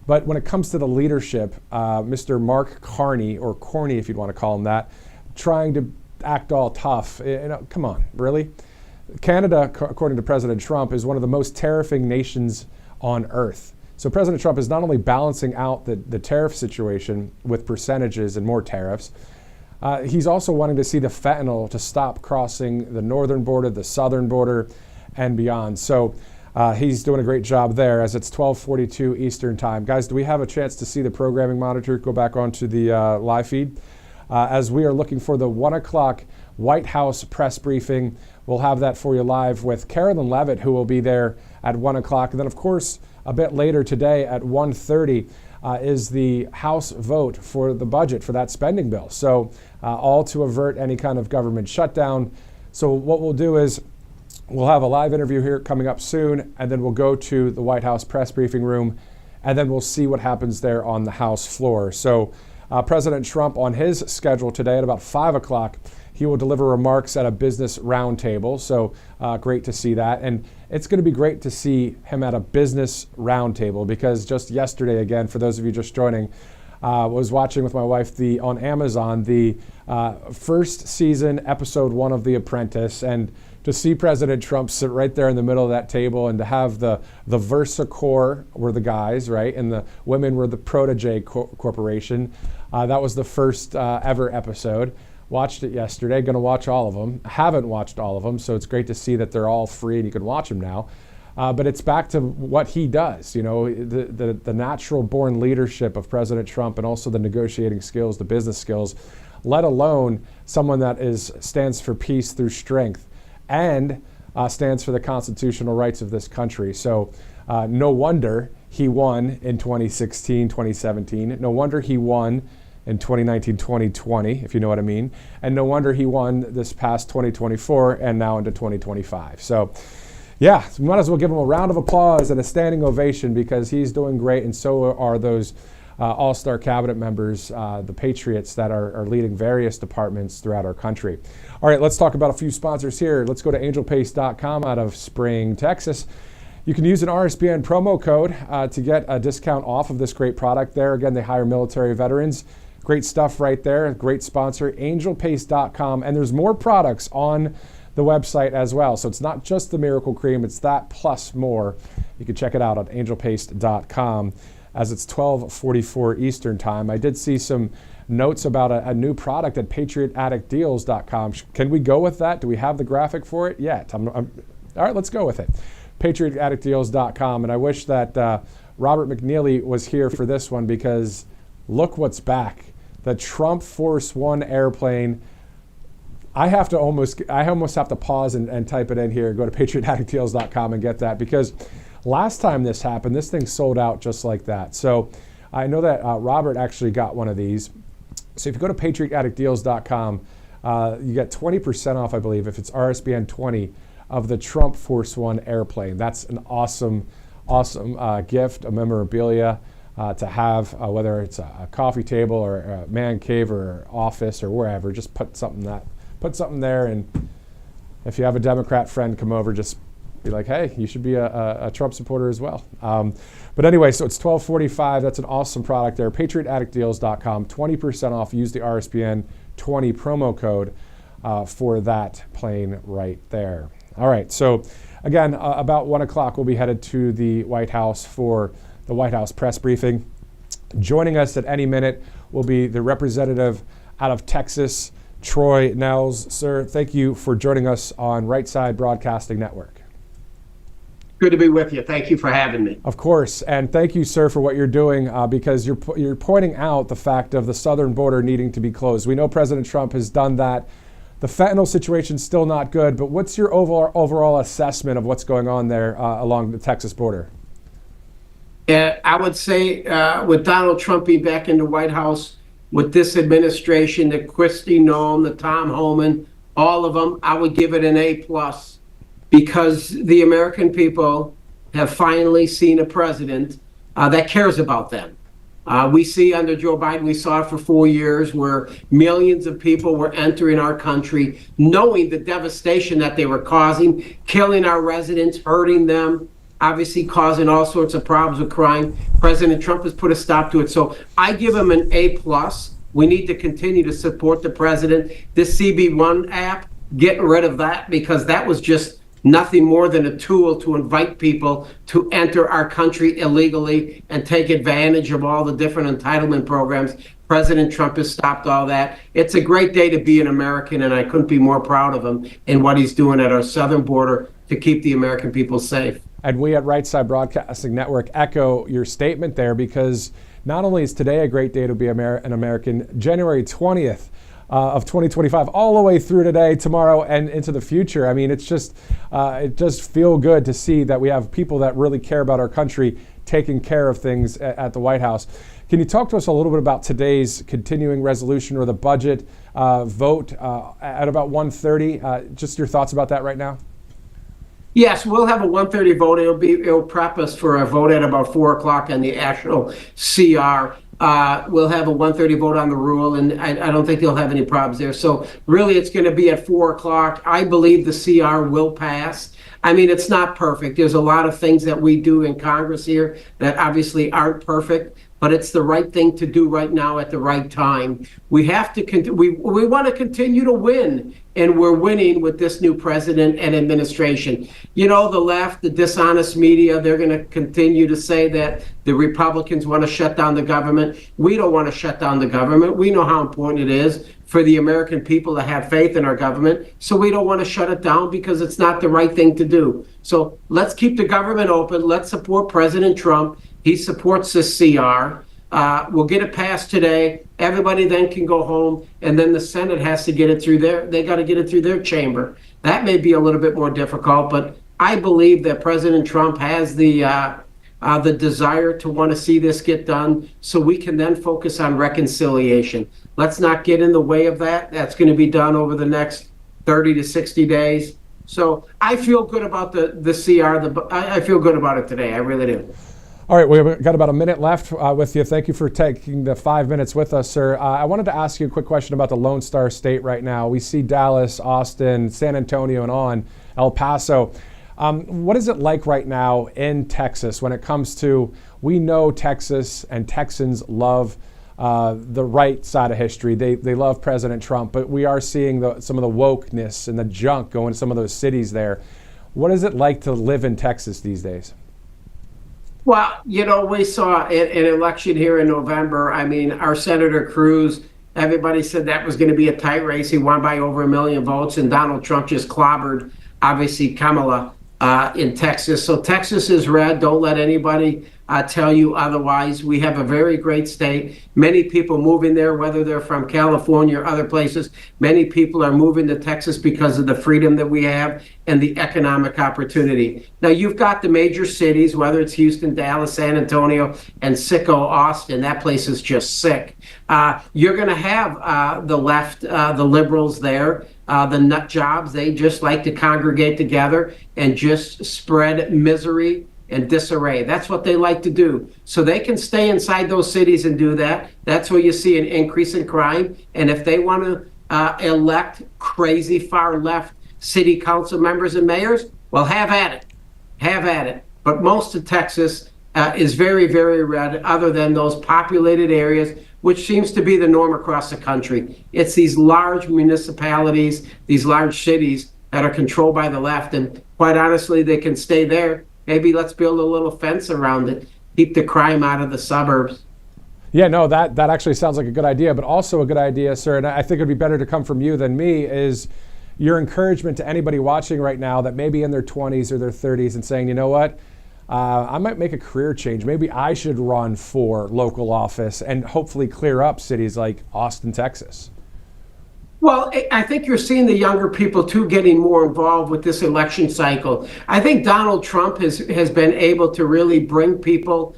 But when it comes to the leadership, Mr. Mark Carney, or Corney if you'd want to call him that, trying to act all tough. You know, come on, really? Canada, according to President Trump, is one of the most tariffing nations on earth. So President Trump is not only balancing out the tariff situation with percentages and more tariffs, he's also wanting to see the fentanyl to stop crossing the northern border, the southern border, and beyond. So he's doing a great job there as it's 12:42 Eastern Time. Guys, do we have a chance to see the programming monitor go back onto the live feed? As we are looking for the 1 o'clock White House press briefing, we'll have that for you live with Karoline Leavitt, who will be there at 1 o'clock. And then, of course, a bit later today at 1:30 is the House vote for the budget for that spending bill. So all to avert any kind of government shutdown. So what we'll do is we'll have a live interview here coming up soon, and then we'll go to the White House press briefing room, and then we'll see what happens there on the House floor. So President Trump, on his schedule today at about 5 o'clock, he will deliver remarks at a business roundtable. So great to see that. And it's going to be great to see him at a business roundtable because just yesterday, again, for those of you just joining, was watching with my wife on Amazon the first season, episode 1 of The Apprentice. And to see President Trump sit right there in the middle of that table and to have the VersaCorp were the guys, right? And the women were the Protege Corporation. That was the first ever episode. Watched it yesterday, going to watch all of them. Haven't watched all of them, so it's great to see that they're all free and you can watch them now. But it's back to what he does, you know, the natural born leadership of President Trump and also the negotiating skills, the business skills, let alone someone that stands for peace through strength and stands for the constitutional rights of this country. So no wonder he won in 2016, 2017. No wonder he won in 2019, 2020, if you know what I mean. And no wonder he won this past 2024 and now into 2025. So yeah, so we might as well give him a round of applause and a standing ovation because he's doing great, and so are those all-star cabinet members, the patriots that are leading various departments throughout our country. All right, let's talk about a few sponsors here. Let's go to angelpaste.com out of Spring, Texas. You can use an RSBN promo code to get a discount off of this great product there. Again, they hire military veterans. Great stuff right there. Great sponsor, angelpaste.com. And there's more products on the website as well. So it's not just the Miracle Cream, it's that plus more. You can check it out at angelpaste.com as it's 12:44 Eastern Time. I did see some notes about a new product at patriotaddictdeals.com. Can we go with that? Do we have the graphic for it yet? All right, let's go with it. patriotaddictdeals.com. And I wish that Robert McNeely was here for this one because look what's back. The Trump Force One airplane. I almost have to pause and type it in here. Go to patriotaddictdeals.com and get that because last time this happened, this thing sold out just like that. So I know that Robert actually got one of these. So if you go to patriotaddictdeals.com, you get 20% off, I believe, if it's RSBN 20 of the Trump Force One airplane. That's an awesome gift, a memorabilia. To have, whether it's a coffee table or a man cave or office or wherever, just put put something there, and if you have a Democrat friend come over, just be like, hey, you should be a Trump supporter as well. But anyway, so it's $12.45. That's an awesome product there. PatriotAddictDeals.com, 20% off. Use the RSBN 20 promo code for that plane right there. All right, so again, about 1 o'clock, we'll be headed to the White House for the White House press briefing. Joining us at any minute will be the representative out of Texas, Troy Nehls. Sir, thank you for joining us on Right Side Broadcasting Network. Good to be with you. Thank you for having me. Of course, and thank you, sir, for what you're doing because you're pointing out the fact of the southern border needing to be closed. We know President Trump has done that. The fentanyl situation's still not good, but what's your overall assessment of what's going on there along the Texas border? I would say with Donald Trump being back in the White House, with this administration, the Kristi Noem, the Tom Homan, all of them, I would give it an A+. Because the American people have finally seen a president that cares about them. We see under Joe Biden, we saw it for 4 years where millions of people were entering our country, knowing the devastation that they were causing, killing our residents, hurting them, obviously causing all sorts of problems with crime. President Trump has put a stop to it. So I give him an A+. We need to continue to support the president. This CB1 app, getting rid of that because that was just nothing more than a tool to invite people to enter our country illegally and take advantage of all the different entitlement programs. President Trump has stopped all that. It's a great day to be an American, and I couldn't be more proud of him and what he's doing at our southern border to keep the American people safe. And we at Right Side Broadcasting Network echo your statement there because not only is today a great day to be an American, January 20th, of 2025 all the way through today, tomorrow, and into the future. I mean, it's just, it does feel good to see that we have people that really care about our country taking care of things at the White House. Can you talk to us a little bit about today's continuing resolution or the budget vote at about 1:30? Just your thoughts about that right now? Yes, we'll have a 1:30 vote. It'll prep us for a vote at about 4 o'clock on the actual CR. We'll have a 1:30 vote on the rule, and I don't think they'll have any problems there. So really, it's going to be at 4 o'clock. I believe the CR will pass. I mean, it's not perfect. There's a lot of things that we do in Congress here that obviously aren't perfect, but it's the right thing to do right now at the right time. We have to we want to continue to win, and we're winning with this new president and administration. You know, the left, the dishonest media, they're going to continue to say that the Republicans want to shut down the government. We don't want to shut down the government. We know how important it is for the American people to have faith in our government. So we don't want to shut it down because it's not the right thing to do. So let's keep the government open. Let's support President Trump. He supports this CR. We'll get it passed today. Everybody then can go home, and then the Senate has to get it through they got to get it through their chamber. That may be a little bit more difficult, but I believe that President Trump has the desire to want to see this get done so we can then focus on reconciliation. Let's not get in the way of that. That's going to be done over the next 30 to 60 days. So I feel good about the CR. I feel good about it today. I really do. All right, we've got about a minute left with you. Thank you for taking the 5 minutes with us, sir. I wanted to ask you a quick question about the Lone Star State right now. We see Dallas, Austin, San Antonio, and on El Paso. What is it like right now in Texas when it comes to, we know Texas and Texans love the right side of history. They love President Trump, but we are seeing some of the wokeness and the junk going to some of those cities there. What is it like to live in Texas these days? Well, you know, we saw an election here in November. I mean, our Senator Cruz, everybody said that was going to be a tight race. He won by over 1 million votes, and Donald Trump just clobbered, obviously, Kamala in Texas. So Texas is red. Don't let anybody tell you otherwise. We have a very great state. Many people moving there, whether they're from California or other places. Many people are moving to Texas because of the freedom that we have and the economic opportunity. Now, you've got the major cities, whether it's Houston, Dallas, San Antonio, and sicko Austin. That place is just sick. You're going to have the left, the liberals there, the nut jobs. They just like to congregate together and just spread misery and disarray. That's what they like to do. So they can stay inside those cities and do that. That's where you see an increase in crime. And if they want to elect crazy far left city council members and mayors, well, have at it. Have at it. But most of Texas is very, very red, other than those populated areas, which seems to be the norm across the country. It's these large municipalities, these large cities that are controlled by the left. And quite honestly, they can stay there. Maybe let's build a little fence around it, keep the crime out of the suburbs. Yeah, no, that actually sounds like a good idea, but also a good idea, sir, and I think it'd be better to come from you than me, is your encouragement to anybody watching right now that may be in their 20s or their 30s and saying, you know what, I might make a career change. Maybe I should run for local office and hopefully clear up cities like Austin, Texas. Well, I think you're seeing the younger people too getting more involved with this election cycle. I think Donald Trump has been able to really bring people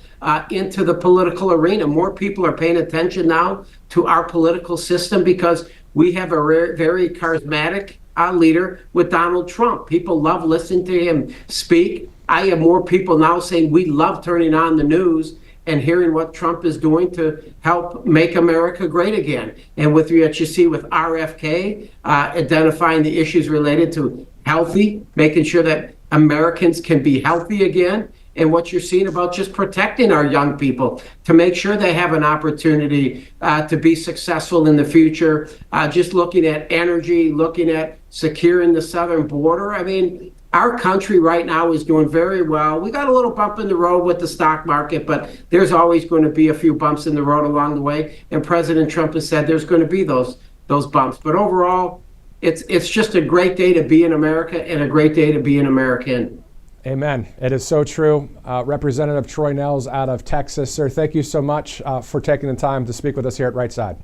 into the political arena. More people are paying attention now to our political system because we have a very charismatic leader with Donald Trump. People love listening to him speak. I have more people now saying we love turning on the news and hearing what Trump is doing to help make America great again. And with what you see with RFK, identifying the issues related to healthy, making sure that Americans can be healthy again, and what you're seeing about just protecting our young people to make sure they have an opportunity to be successful in the future. Just looking at energy, looking at securing the southern border. I mean, our country right now is doing very well. We got a little bump in the road with the stock market, but there's always going to be a few bumps in the road along the way. And President Trump has said there's going to be those bumps. But overall, it's just a great day to be in America and a great day to be an American. Amen. It is so true. Representative Troy Nehls out of Texas. Sir, thank you so much for taking the time to speak with us here at Right Side.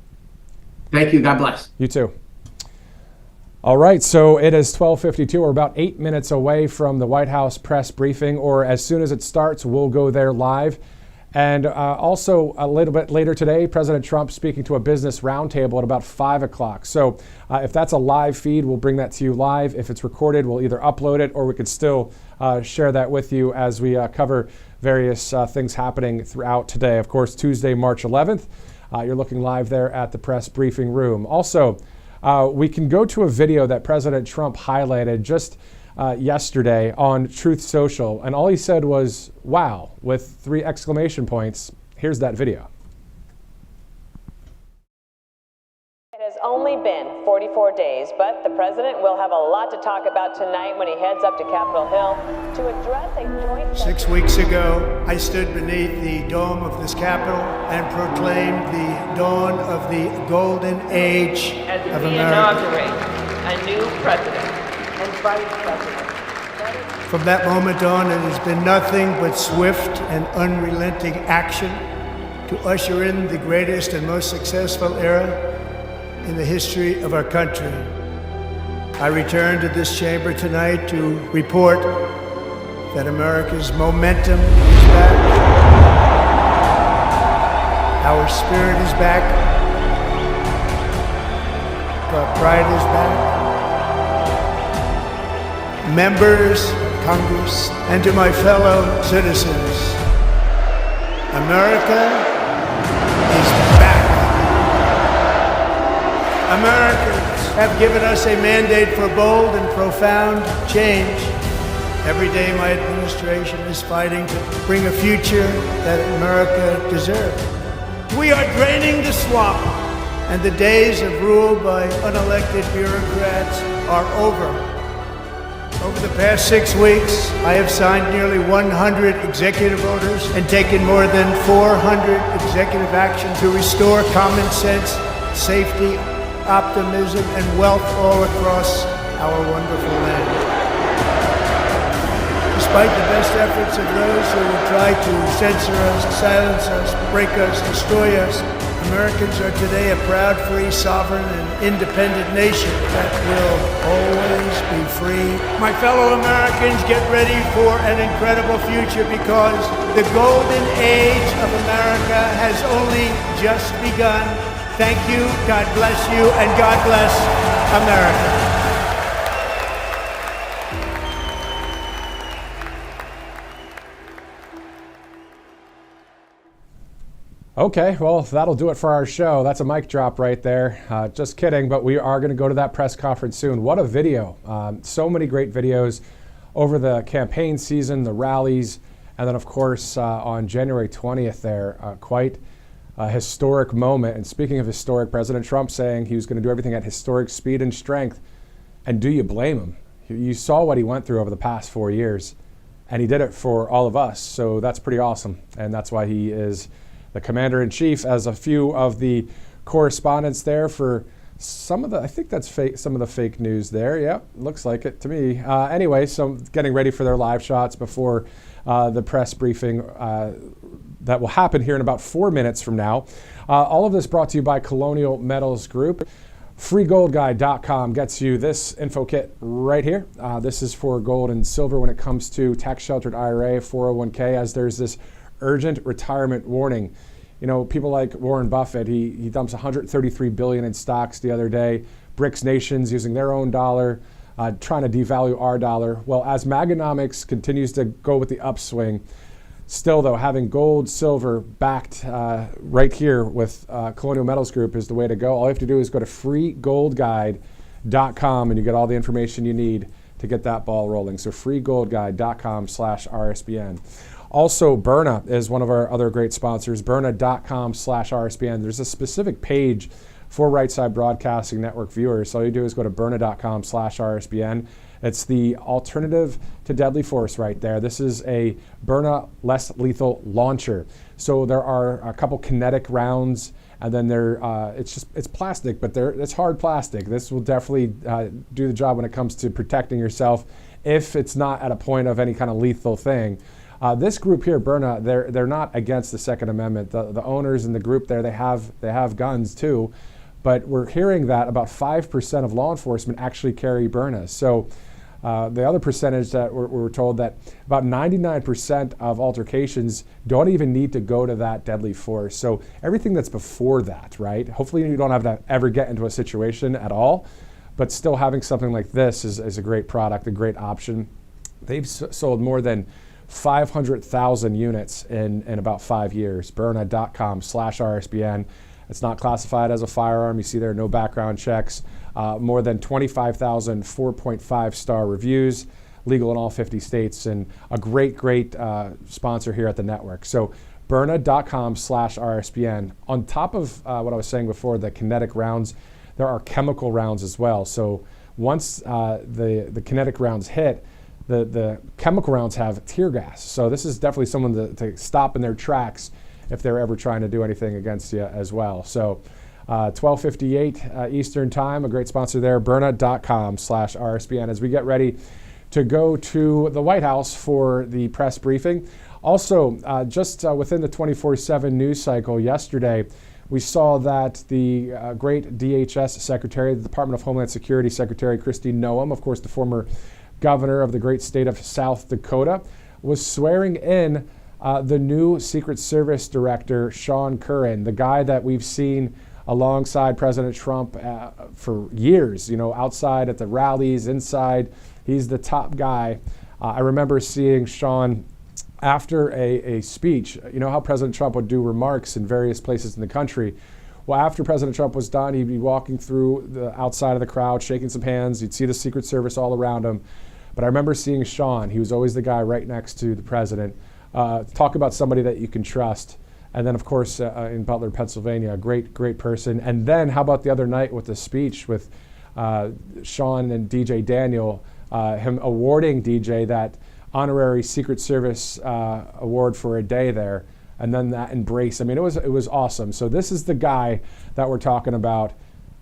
Thank you. God bless. You too. All right, so it is 12:52. We're about 8 minutes away from the White House press briefing, or as soon as it starts, we'll go there live. And also a little bit later today, President Trump speaking to a business roundtable at about 5 o'clock. So if that's a live feed, we'll bring that to you live. If it's recorded, we'll either upload it or we could still share that with you as we cover various things happening throughout today. Of course, Tuesday, March 11th, you're looking live there at the press briefing room. Also, we can go to a video that President Trump highlighted just yesterday on Truth Social, and all he said was, wow, with 3 exclamation points. Here's that video. It has only been 44 days, but the president will have a lot to talk about tonight when he heads up to Capitol Hill to address a joint... 6 weeks ago, I stood beneath the dome of this Capitol and proclaimed the dawn of the golden age as of we America. inaugurate a new president and vice president. From that moment on, it has been nothing but swift and unrelenting action to usher in the greatest and most successful era in the history of our country. I return to this chamber tonight to report that America's momentum is back, our spirit is back, our pride is back. Members of Congress, and to my fellow citizens, America is back. Americans have given us a mandate for bold and profound change. Every day my administration is fighting to bring a future that America deserves. We are draining the swamp, and the days of rule by unelected bureaucrats are over. Over the past 6 weeks, I have signed nearly 100 executive orders and taken more than 400 executive actions to restore common sense, safety, optimism, and wealth all across our wonderful land. Despite the best efforts of those who would try to censor us, silence us, break us, destroy us, Americans are today a proud, free, sovereign, and independent nation that will always be free. My fellow Americans, get ready for an incredible future because the golden age of America has only just begun. Thank you, God bless you, and God bless America. Okay, well, that'll do it for our show. That's a mic drop right there. Just kidding, but we are going to go to that press conference soon. What a video. So many great videos over the campaign season, the rallies, and then, of course, on January 20th there, quite a historic moment. And speaking of historic, President Trump saying he was going to do everything at historic speed and strength. And do you blame him? You saw what he went through over the past 4 years, and he did it for all of us. So that's pretty awesome. And that's why he is the commander-in-chief, as a few of the correspondents there for some of the, I think that's fake, some of the fake news there. Yeah, looks like it to me. Anyway, so getting ready for their live shots before the press briefing that will happen here in about 4 minutes from now. All of this brought to you by Colonial Metals Group. FreeGoldGuide.com gets you this info kit right here. This is for gold and silver when it comes to tax-sheltered IRA, 401k, as there's this urgent retirement warning. You know, people like Warren Buffett, he dumps $133 billion in stocks the other day. BRICS nations using their own dollar, trying to devalue our dollar. Well, as Maganomics continues to go with the upswing, still though, having gold, silver backed right here with Colonial Metals Group is the way to go. All you have to do is go to freegoldguide.com and you get all the information you need to get that ball rolling. So freegoldguide.com/RSBN. Also, Berna is one of our other great sponsors, Berna.com/RSBN. There's a specific page for Right Side Broadcasting Network viewers. All you do is go to Berna.com/RSBN. It's the alternative to deadly force right there. This is a Berna less lethal launcher. So there are a couple kinetic rounds, and then it's plastic, but it's hard plastic. This will definitely do the job when it comes to protecting yourself if it's not at a point of any kind of lethal thing. This group here, Berna, they're not against the Second Amendment. The owners in the group there, they have guns too, but we're hearing that about 5% of law enforcement actually carry Bernas. So the other percentage that we're told that about 99% of altercations don't even need to go to that deadly force. So everything that's before that, right? Hopefully you don't have to ever get into a situation at all, but still having something like this is a great product, a great option. They've sold more than 500,000 units in about 5 years. Berna.com/RSBN. It's not classified as a firearm. You see there, no background checks. More than 25,000 4.5-star reviews, legal in all 50 states, and a great sponsor here at the network. So Berna.com/RSBN. On top of what I was saying before, the kinetic rounds, there are chemical rounds as well. So once the kinetic rounds hit, the chemical rounds have tear gas. So this is definitely someone to stop in their tracks if they're ever trying to do anything against you as well. So 12:58 Eastern Time, a great sponsor there, Berna.com/RSBN. As we get ready to go to the White House for the press briefing. Also, just within the 24/7 news cycle yesterday, we saw that the great DHS Secretary, the Department of Homeland Security Secretary Kristi Noem, of course the former governor of the great state of South Dakota, was swearing in the new Secret Service Director, Sean Curran, the guy that we've seen alongside President Trump for years, you know, outside at the rallies, inside. He's the top guy. I remember seeing Sean after a speech. You know how President Trump would do remarks in various places in the country. Well, after President Trump was done, he'd be walking through the outside of the crowd, shaking some hands. You'd see the Secret Service all around him. But I remember seeing Sean. He was always the guy right next to the president. Talk about somebody that you can trust. And then, of course, in Butler, Pennsylvania, a great person. And then how about the other night with the speech with Sean and DJ Daniel, him awarding DJ that honorary Secret Service award for a day there. And then that embrace. I mean, it was awesome. So this is the guy that we're talking about.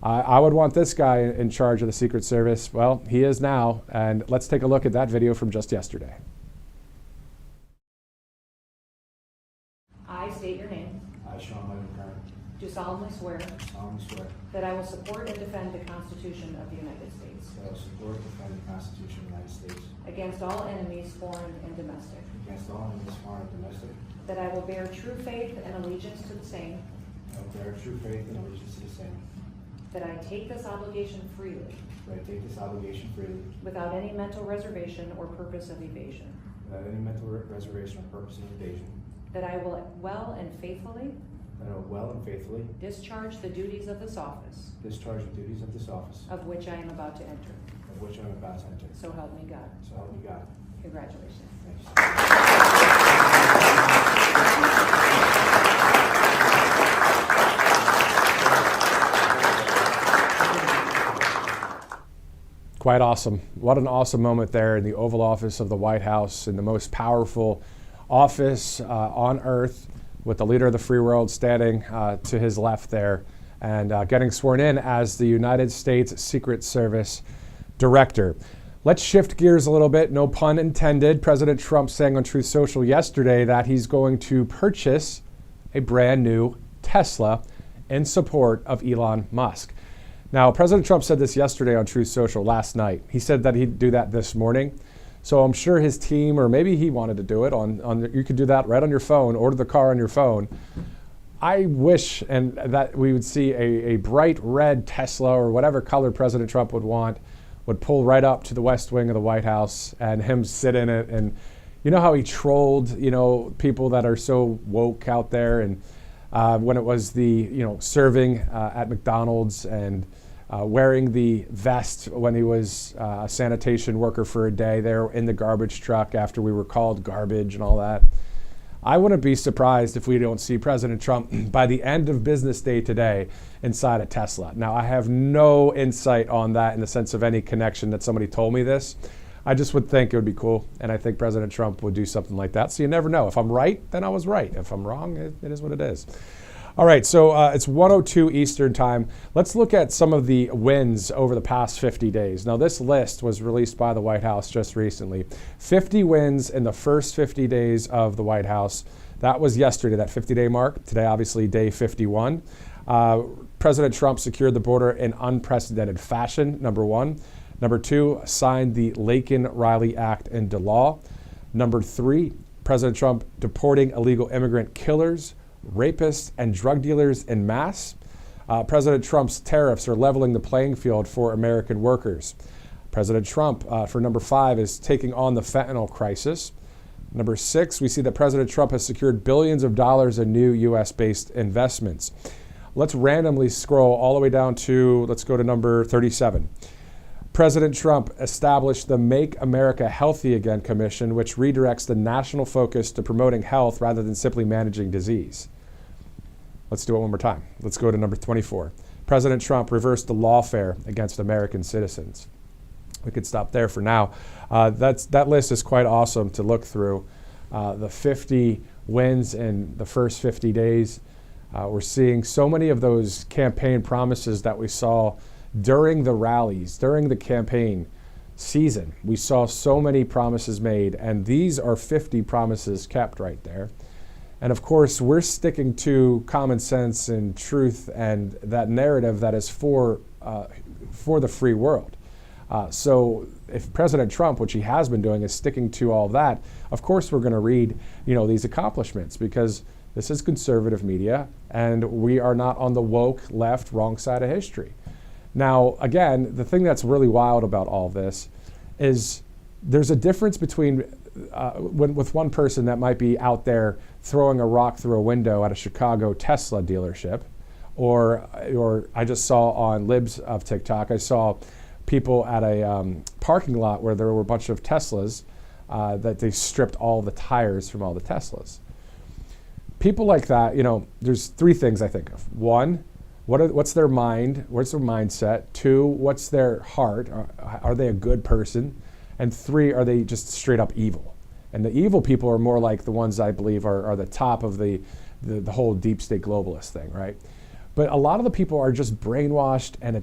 I would want this guy in charge of the Secret Service. Well, he is now. And let's take a look at that video from just yesterday. I state your name. I, Sean Michael Curran, Do solemnly swear solemnly swear that I will support and defend the Constitution of the United States that I will support and defend the Constitution of the United States against all enemies, foreign and domestic, against all enemies, foreign and domestic, that I will bear true faith and allegiance to the same, that I will bear true faith and allegiance to the same, that I take this obligation freely, that I take this obligation freely, without any mental reservation or purpose of evasion, without any mental reservation or purpose of evasion, that I will well and faithfully that I will well and faithfully discharge the duties of this office discharge the duties of this office of which I am about to enter. of which I am about to enter. So help me God. So help me God. Congratulations. Thank you. Quite awesome. What an awesome moment there in the Oval Office of the White House, in the most powerful office on earth, with the leader of the free world standing to his left there and getting sworn in as the United States Secret Service Director. Let's shift gears a little bit, no pun intended. President Trump saying on Truth Social yesterday that he's going to purchase a brand new Tesla in support of Elon Musk. Now, President Trump said this yesterday on Truth Social last night. He said that he'd do that this morning. So I'm sure his team, or maybe he wanted to do it you could do that right on your phone, order the car on your phone. I wish and that we would see a bright red Tesla or whatever color President Trump would want, would pull right up to the West Wing of the White House and him sit in it. And you know how he trolled, people that are so woke out there, and when it was the, serving at McDonald's and wearing the vest when he was a sanitation worker for a day there in the garbage truck after we were called garbage and all that. I wouldn't be surprised if we don't see President Trump by the end of business day today inside a Tesla. Now, I have no insight on that in the sense of any connection that somebody told me this. I just would think it would be cool, and I think President Trump would do something like that. So you never know. If I'm right, then I was right. If I'm wrong, it is what it is. All right, so it's 1:02 Eastern time. Let's look at some of the wins over the past 50 days. Now, this list was released by the White House just recently. 50 wins in the first 50 days of the White House. That was yesterday, that 50-day mark. Today, obviously, day 51. President Trump secured the border in unprecedented fashion, number one. Number two, signed the Laken-Riley Act into law. Number three, President Trump deporting illegal immigrant killers, rapists, and drug dealers en masse. President Trump's tariffs are leveling the playing field for American workers. President Trump, for number five, is taking on the fentanyl crisis. Number six, we see that President Trump has secured billions of dollars in new U.S.-based investments. Let's randomly scroll all the way down to, let's go to number 37. President Trump established the Make America Healthy Again Commission, which redirects the national focus to promoting health rather than simply managing disease. Let's do it one more time. Let's go to number 24. President Trump reversed the lawfare against American citizens. We could stop there for now. That list is quite awesome to look through. The 50 wins in the first 50 days. We're seeing so many of those campaign promises that we saw during the rallies, during the campaign season. We saw so many promises made, and these are 50 promises kept right there. And of course, we're sticking to common sense and truth and that narrative that is for the free world. So if President Trump, which he has been doing, is sticking to all that, of course we're going to read, these accomplishments, because this is conservative media, and we are not on the woke, left, wrong side of history. Now, again, the thing that's really wild about all this is there's a difference between with one person that might be out there throwing a rock through a window at a Chicago Tesla dealership, or I just saw on Libs of TikTok, I saw people at a parking lot where there were a bunch of Teslas that they stripped all the tires from all the Teslas. People like that, there's three things I think of. One, what's their mind? What's their mindset? Two, what's their heart? Are they a good person? And three, are they just straight up evil? And the evil people are more like the ones I believe are the top of the whole deep state globalist thing, right? But a lot of the people are just brainwashed, and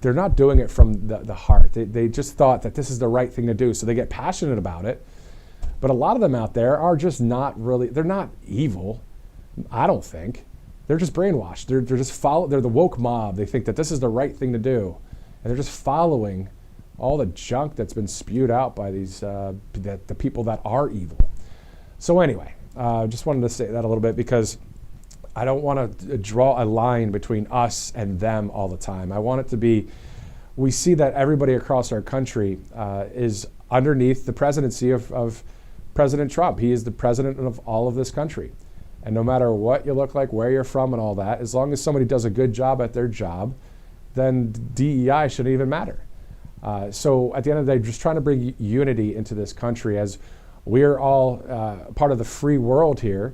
they're not doing it from the heart. They just thought that this is the right thing to do, so they get passionate about it. But a lot of them out there are just they're not evil, I don't think. They're just brainwashed. They're the woke mob. They think that this is the right thing to do. And they're just following all the junk that's been spewed out by these the people that are evil. So anyway, just wanted to say that a little bit because I don't want to draw a line between us and them all the time. I want it to be, we see that everybody across our country is underneath the presidency of President Trump. He is the president of all of this country. And no matter what you look like, where you're from and all that, as long as somebody does a good job at their job, then DEI shouldn't even matter. So at the end of the day, just trying to bring unity into this country, as we're all part of the free world here.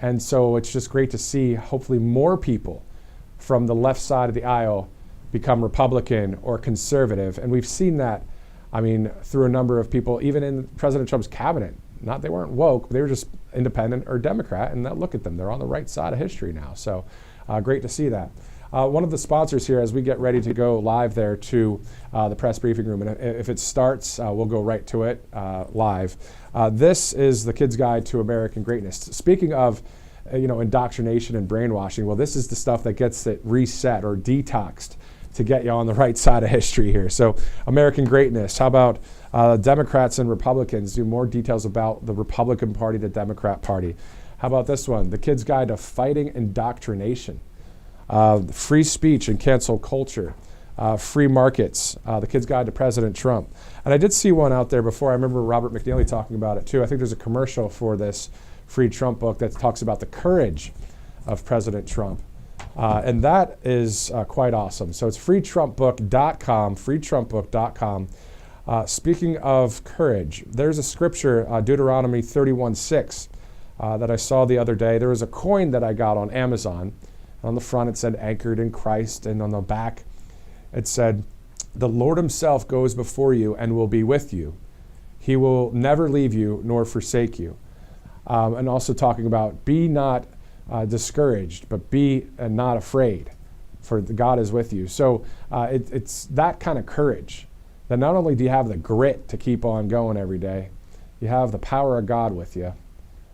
And so it's just great to see hopefully more people from the left side of the aisle become Republican or conservative. And we've seen that, I mean, through a number of people, even in President Trump's cabinet. They weren't woke, they were just independent or Democrat, and look at them, they're on the right side of history now. So great to see that. One of the sponsors here, as we get ready to go live there to the press briefing room, and if it starts, we'll go right to it live. This is the Kid's Guide to American Greatness. Speaking of indoctrination and brainwashing, well, this is the stuff that gets it reset or detoxed to get you on the right side of history here. So American Greatness, how about Democrats and Republicans, do more details about the Republican Party, the Democrat Party. How about this one, the Kid's Guide to Fighting Indoctrination. Free speech and cancel culture, free markets, the Kid's Guide to President Trump. And I did see one out there before. I remember Robert McNeely talking about it too. I think there's a commercial for this free Trump book that talks about the courage of President Trump. And that is quite awesome. So it's freetrumpbook.com, freetrumpbook.com. Speaking of courage, there's a scripture, Deuteronomy 31:6, that I saw the other day. There was a coin that I got on Amazon. On the front it said anchored in Christ, and on the back it said, the Lord himself goes before you and will be with you. He will never leave you nor forsake you. And also talking about be not discouraged, but be not afraid, for God is with you. So it's that kind of courage that not only do you have the grit to keep on going every day, you have the power of God with you.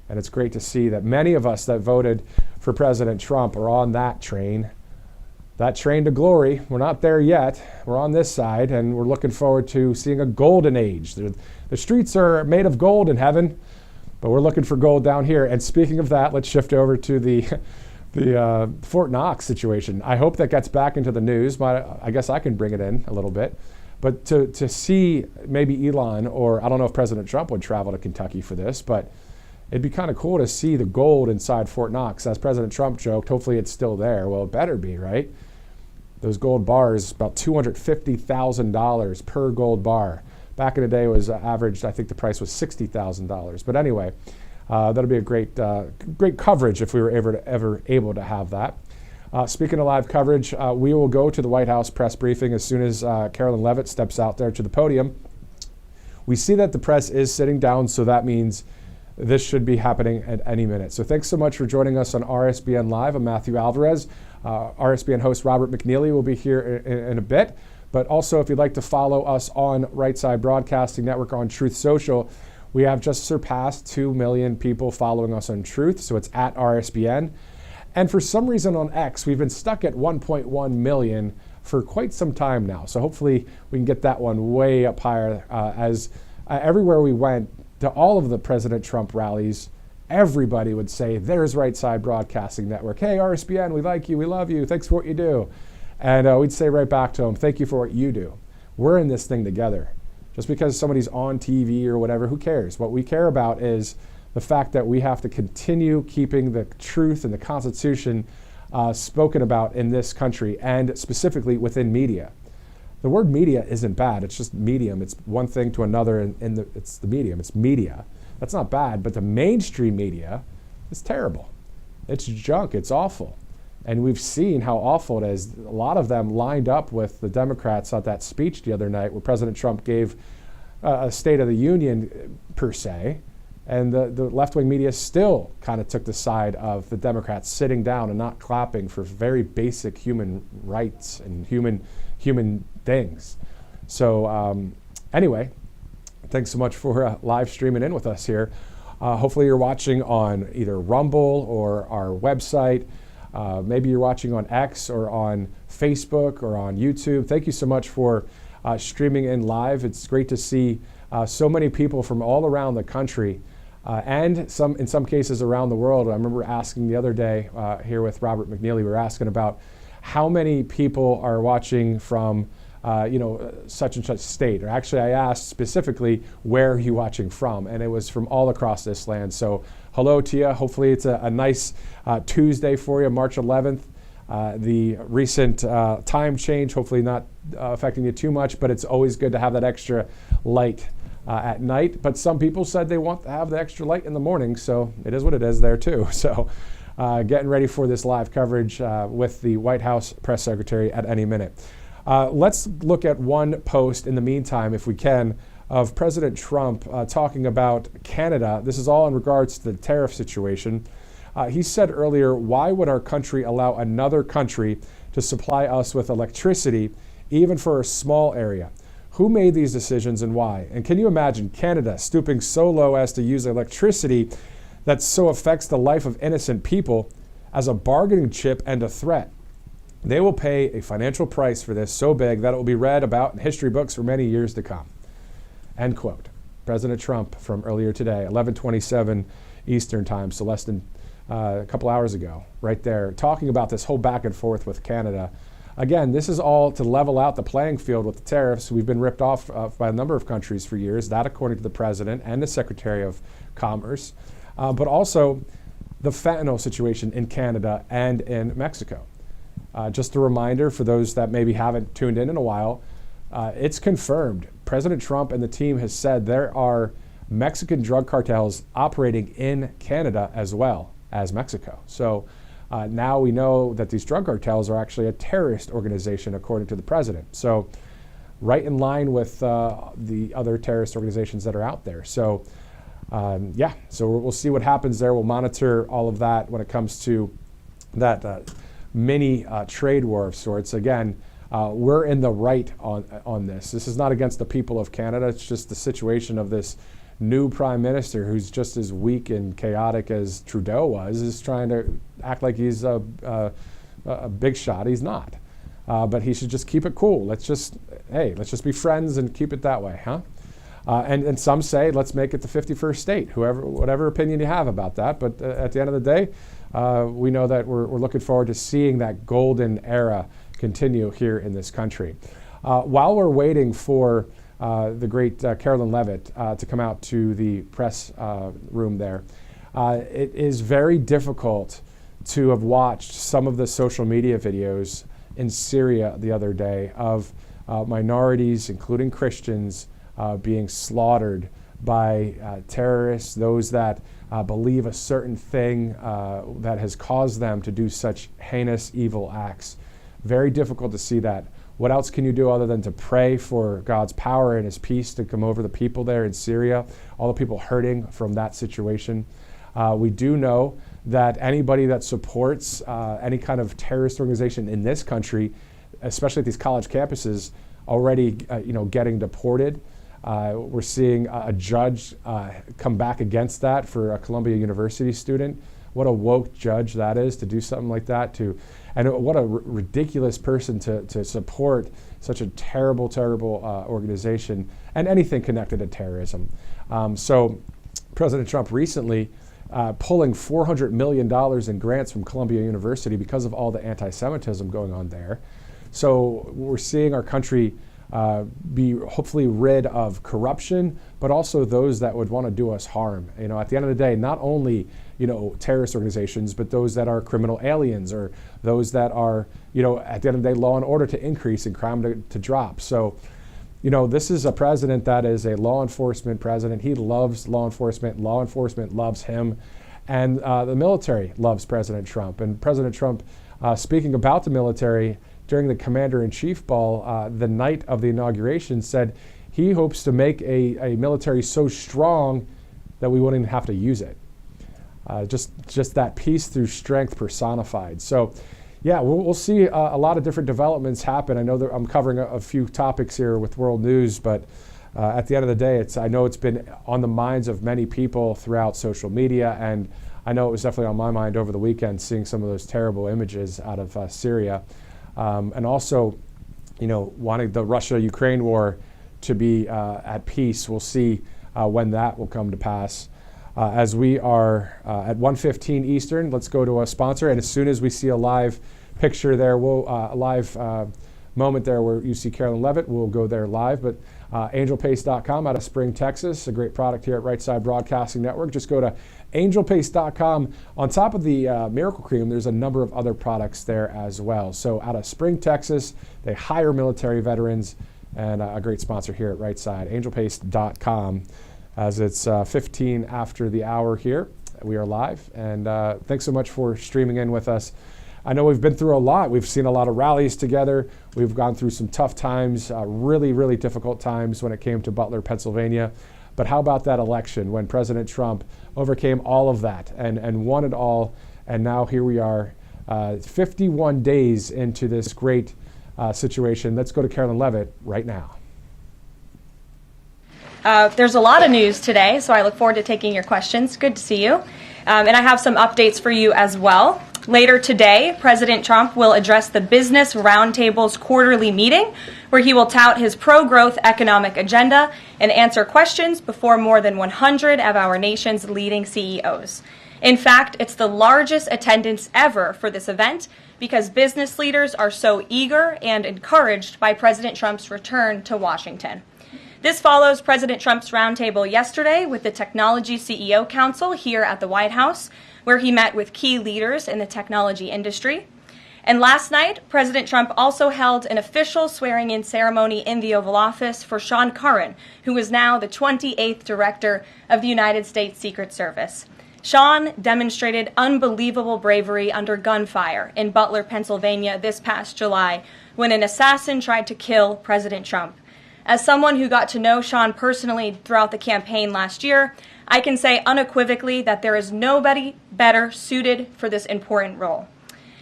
And it's great to see that many of us that voted for President Trump are on that train to glory. We're not there yet. We're on this side, and we're looking forward to seeing a golden age. The streets are made of gold in heaven, but we're looking for gold down here. And speaking of that, let's shift over to the Fort Knox situation. I hope that gets back into the news. I guess I can bring it in a little bit. But to see maybe Elon, or I don't know if President Trump would travel to Kentucky for this, but it'd be kind of cool to see the gold inside Fort Knox. As President Trump joked, hopefully it's still there. Well, it better be, right? Those gold bars, about $250,000 per gold bar. Back in the day, it was averaged, I think the price was $60,000. But anyway, that'll be a great coverage if we were ever able to have that. Speaking of live coverage, we will go to the White House press briefing as soon as Karoline Leavitt steps out there to the podium. We see that the press is sitting down, so that means this should be happening at any minute. So thanks so much for joining us on RSBN Live. I'm Matthew Alvarez. RSBN host Robert McNeely will be here in a bit. But also, if you'd like to follow us on Right Side Broadcasting Network on Truth Social, we have just surpassed 2 million people following us on Truth, so it's at RSBN. And for some reason on X, we've been stuck at 1.1 million for quite some time now. So hopefully we can get that one way up higher as everywhere we went, to all of the President Trump rallies, everybody would say, there's Right Side Broadcasting Network. Hey, RSBN, we like you, we love you, thanks for what you do. And we'd say right back to them, thank you for what you do. We're in this thing together. Just because somebody's on TV or whatever, who cares? What we care about is the fact that we have to continue keeping the truth and the Constitution spoken about in this country, and specifically within media. The word media isn't bad, it's just medium. It's one thing to another, and it's the medium, it's media. That's not bad, but the mainstream media is terrible. It's junk, it's awful. And we've seen how awful it is. A lot of them lined up with the Democrats at that speech the other night where President Trump gave a State of the Union, per se, and the left-wing media still kind of took the side of the Democrats sitting down and not clapping for very basic human rights and human things. So anyway, thanks so much for live streaming in with us here. Hopefully you're watching on either Rumble or our website. Maybe you're watching on X or on Facebook or on YouTube. Thank you so much for streaming in live. It's great to see so many people from all around the country and in some cases around the world. I remember asking the other day here with Robert McNeely, we were asking about how many people are watching from such and such state. Or actually, I asked specifically, where are you watching from? And it was from all across this land. So hello to you. Hopefully it's a nice Tuesday for you, March 11th. The recent time change, hopefully not affecting you too much, but it's always good to have that extra light at night. But some people said they want to have the extra light in the morning, so it is what it is there too. So getting ready for this live coverage with the White House press secretary at any minute. Let's look at one post in the meantime, if we can, of President Trump talking about Canada. This is all in regards to the tariff situation. He said earlier, why would our country allow another country to supply us with electricity, even for a small area? Who made these decisions and why? And can you imagine Canada stooping so low as to use electricity that so affects the life of innocent people as a bargaining chip and a threat? They will pay a financial price for this so big that it will be read about in history books for many years to come. End quote. President Trump from earlier today, 11:27 Eastern time, so less than a couple hours ago, right there, talking about this whole back and forth with Canada. Again, this is all to level out the playing field with the tariffs. We've been ripped off by a number of countries for years, that according to the president and the Secretary of Commerce, but also the fentanyl situation in Canada and in Mexico. Just a reminder for those that maybe haven't tuned in a while, it's confirmed. President Trump and the team has said there are Mexican drug cartels operating in Canada as well as Mexico. So now we know that these drug cartels are actually a terrorist organization, according to the president. So right in line with the other terrorist organizations that are out there. So so we'll see what happens there. We'll monitor all of that when it comes to that mini trade war of sorts. Again, we're in the right on this. This is not against the people of Canada. It's just the situation of this new prime minister who's just as weak and chaotic as Trudeau was, is trying to act like he's a big shot. He's not. But he should just keep it cool. Let's just be friends and keep it that way, huh? And some say, let's make it the 51st state, whatever opinion you have about that. But at the end of the day, we know that we're looking forward to seeing that golden era continue here in this country. While we're waiting for the great Karoline Leavitt to come out to the press room there, it is very difficult to have watched some of the social media videos in Syria the other day of minorities, including Christians, being slaughtered by terrorists, those that believe a certain thing that has caused them to do such heinous, evil acts. Very difficult to see that. What else can you do other than to pray for God's power and His peace to come over the people there in Syria, all the people hurting from that situation? We do know that anybody that supports any kind of terrorist organization in this country, especially at these college campuses, already getting deported. We're seeing a judge come back against that for a Columbia University student. What a woke judge that is to do something like that. And what a ridiculous person to support such a terrible, terrible organization and anything connected to terrorism. So President Trump recently pulling $400 million in grants from Columbia University because of all the anti-Semitism going on there. So we're seeing our country be hopefully rid of corruption, but also those that would want to do us harm. At the end of the day, not only terrorist organizations, but those that are criminal aliens or those that are, at the end of the day, law and order to increase and crime to drop. So, this is a president that is a law enforcement president. He loves law enforcement. Law enforcement loves him. And the military loves President Trump. And President Trump, speaking about the military during the Commander-in-Chief ball the night of the inauguration, said he hopes to make a military so strong that we wouldn't even have to use it. Just that peace through strength personified. So, yeah, we'll see a lot of different developments happen. I know that I'm covering a few topics here with world news, but at the end of the day, I know it's been on the minds of many people throughout social media, and I know it was definitely on my mind over the weekend, seeing some of those terrible images out of Syria, and also, wanting the Russia-Ukraine war to be at peace. We'll see when that will come to pass. As we are at 1:15 Eastern, let's go to a sponsor, and as soon as we see a live picture there, we'll live moment there where you see Karoline Leavitt. We'll go there live, but angelpaste.com out of Spring, Texas, a great product here at Right Side Broadcasting Network. Just go to angelpaste.com. On top of the Miracle Cream, there's a number of other products there as well. So out of Spring, Texas, they hire military veterans, and a great sponsor here at Right Side, angelpaste.com. As it's 15 after the hour here, we are live, and thanks so much for streaming in with us. I know we've been through a lot. We've seen a lot of rallies together. We've gone through some tough times, really, really difficult times when it came to Butler, Pennsylvania. But how about that election when President Trump overcame all of that and won it all? And now here we are, 51 days into this great situation. Let's go to Karoline Leavitt right now. There's a lot of news today, so I look forward to taking your questions. Good to see you. And I have some updates for you as well. Later today, President Trump will address the Business Roundtable's quarterly meeting, where he will tout his pro-growth economic agenda and answer questions before more than 100 of our nation's leading CEOs. In fact, it's the largest attendance ever for this event because business leaders are so eager and encouraged by President Trump's return to Washington. This follows President Trump's roundtable yesterday with the Technology CEO Council here at the White House, where he met with key leaders in the technology industry. And last night, President Trump also held an official swearing-in ceremony in the Oval Office for Sean Curran, who is now the 28th Director of the United States Secret Service. Sean demonstrated unbelievable bravery under gunfire in Butler, Pennsylvania this past July when an assassin tried to kill President Trump. As someone who got to know Sean personally throughout the campaign last year, I can say unequivocally that there is nobody better suited for this important role.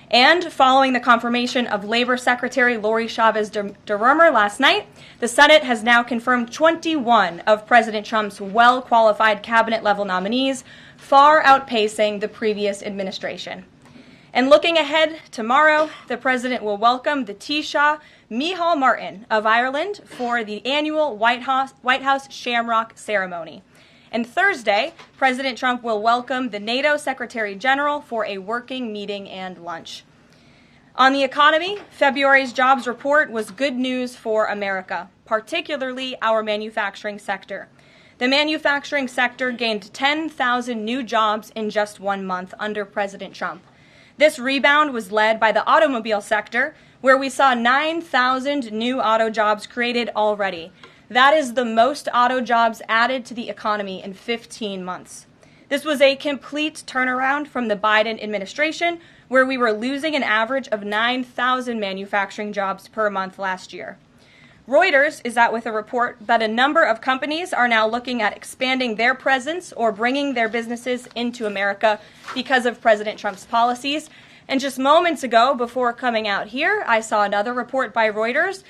And following the confirmation of Labor Secretary Lori Chavez DeRomer last night, the Senate has now confirmed 21 of President Trump's well-qualified cabinet-level nominees, far outpacing the previous administration. And looking ahead, tomorrow, the president will welcome the Taoiseach Micheál Martin of Ireland for the annual White House Shamrock ceremony. And Thursday, President Trump will welcome the NATO Secretary General for a working meeting and lunch. On the economy, February's jobs report was good news for America, particularly our manufacturing sector. The manufacturing sector gained 10,000 new jobs in just 1 month under President Trump. This rebound was led by the automobile sector, where we saw 9,000 new auto jobs created already. That is the most auto jobs added to the economy in 15 months. This was a complete turnaround from the Biden administration, where we were losing an average of 9,000 manufacturing jobs per month last year. Reuters is out with a report that a number of companies are now looking at expanding their presence or bringing their businesses into America because of President Trump's policies. And just moments ago, before coming out here, I saw another report by Reuters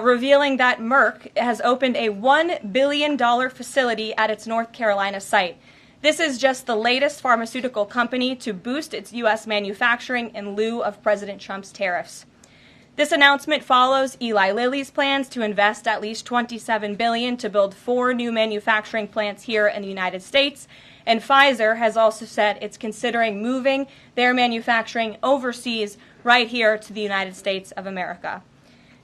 revealing that Merck has opened a $1 billion facility at its North Carolina site. This is just the latest pharmaceutical company to boost its U.S. manufacturing in lieu of President Trump's tariffs. This announcement follows Eli Lilly's plans to invest at least $27 billion to build 4 new manufacturing plants here in the United States, and Pfizer has also said it's considering moving their manufacturing overseas right here to the United States of America.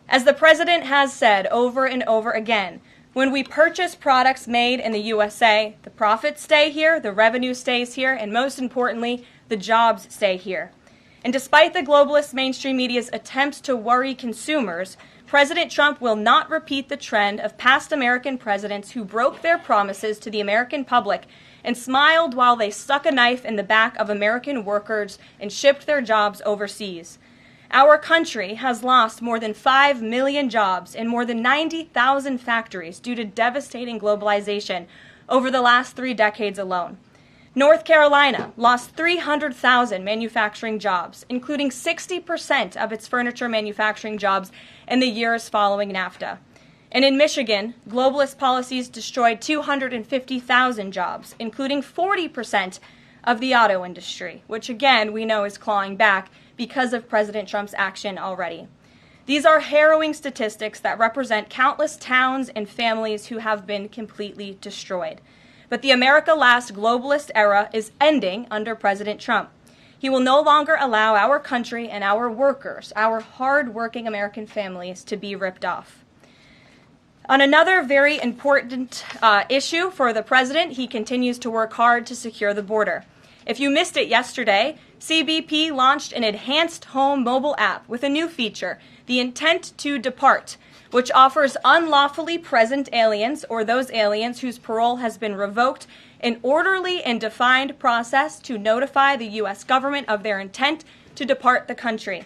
As the president has said over and over again, when we purchase products made in the USA, the profits stay here, the revenue stays here, and most importantly, the jobs stay here. And despite the globalist mainstream media's attempts to worry consumers, President Trump will not repeat the trend of past American presidents who broke their promises to the American public and smiled while they stuck a knife in the back of American workers and shipped their jobs overseas. Our country has lost more than 5 million jobs in more than 90,000 factories due to devastating globalization over the last 3 decades alone. North Carolina lost 300,000 manufacturing jobs, including 60% of its furniture manufacturing jobs in the years following NAFTA. And in Michigan, globalist policies destroyed 250,000 jobs, including 40% of the auto industry, which again we know is clawing back because of President Trump's action already. These are harrowing statistics that represent countless towns and families who have been completely destroyed. But the America Last globalist era is ending under President Trump. He will no longer allow our country and our workers, our hard-working American families, to be ripped off. On another very important issue for the president, he continues to work hard to secure the border. If you missed it yesterday, CBP launched an enhanced home mobile app with a new feature, the Intent to Depart, which offers unlawfully present aliens or those aliens whose parole has been revoked an orderly and defined process to notify the U.S. government of their intent to depart the country.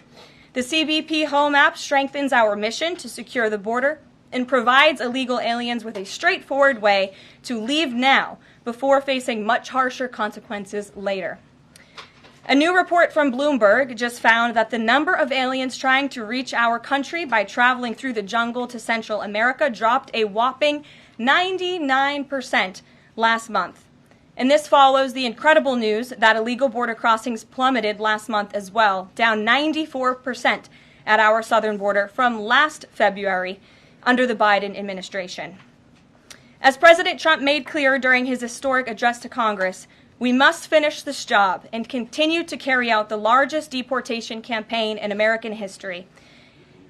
The CBP Home app strengthens our mission to secure the border and provides illegal aliens with a straightforward way to leave now before facing much harsher consequences later. A new report from Bloomberg just found that the number of aliens trying to reach our country by traveling through the jungle to Central America dropped a whopping 99% last month. And this follows the incredible news that illegal border crossings plummeted last month as well, down 94% at our southern border from last February under the Biden administration. As President Trump made clear during his historic address to Congress, we must finish this job and continue to carry out the largest deportation campaign in American history.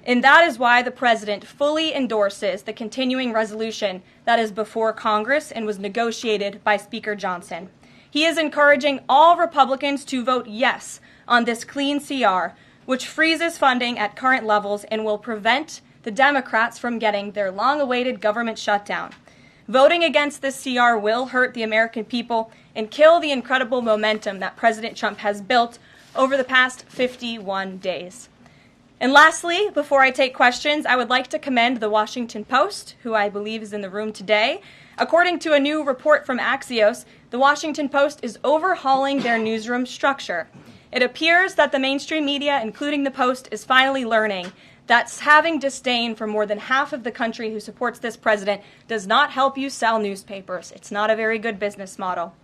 And that is why the president fully endorses the continuing resolution that is before Congress and was negotiated by Speaker Johnson. He is encouraging all Republicans to vote yes on this clean CR, which freezes funding at current levels and will prevent the Democrats from getting their long-awaited government shutdown. Voting against this CR will hurt the American people and kill the incredible momentum that President Trump has built over the past 51 days. And lastly, before I take questions, I would like to commend the Washington Post, who I believe is in the room today. According to a new report from Axios, the Washington Post is overhauling their newsroom structure. It appears that the mainstream media, including the Post, is finally learning that having disdain for more than half of the country who supports this president does not help you sell newspapers. It's not a very good business model.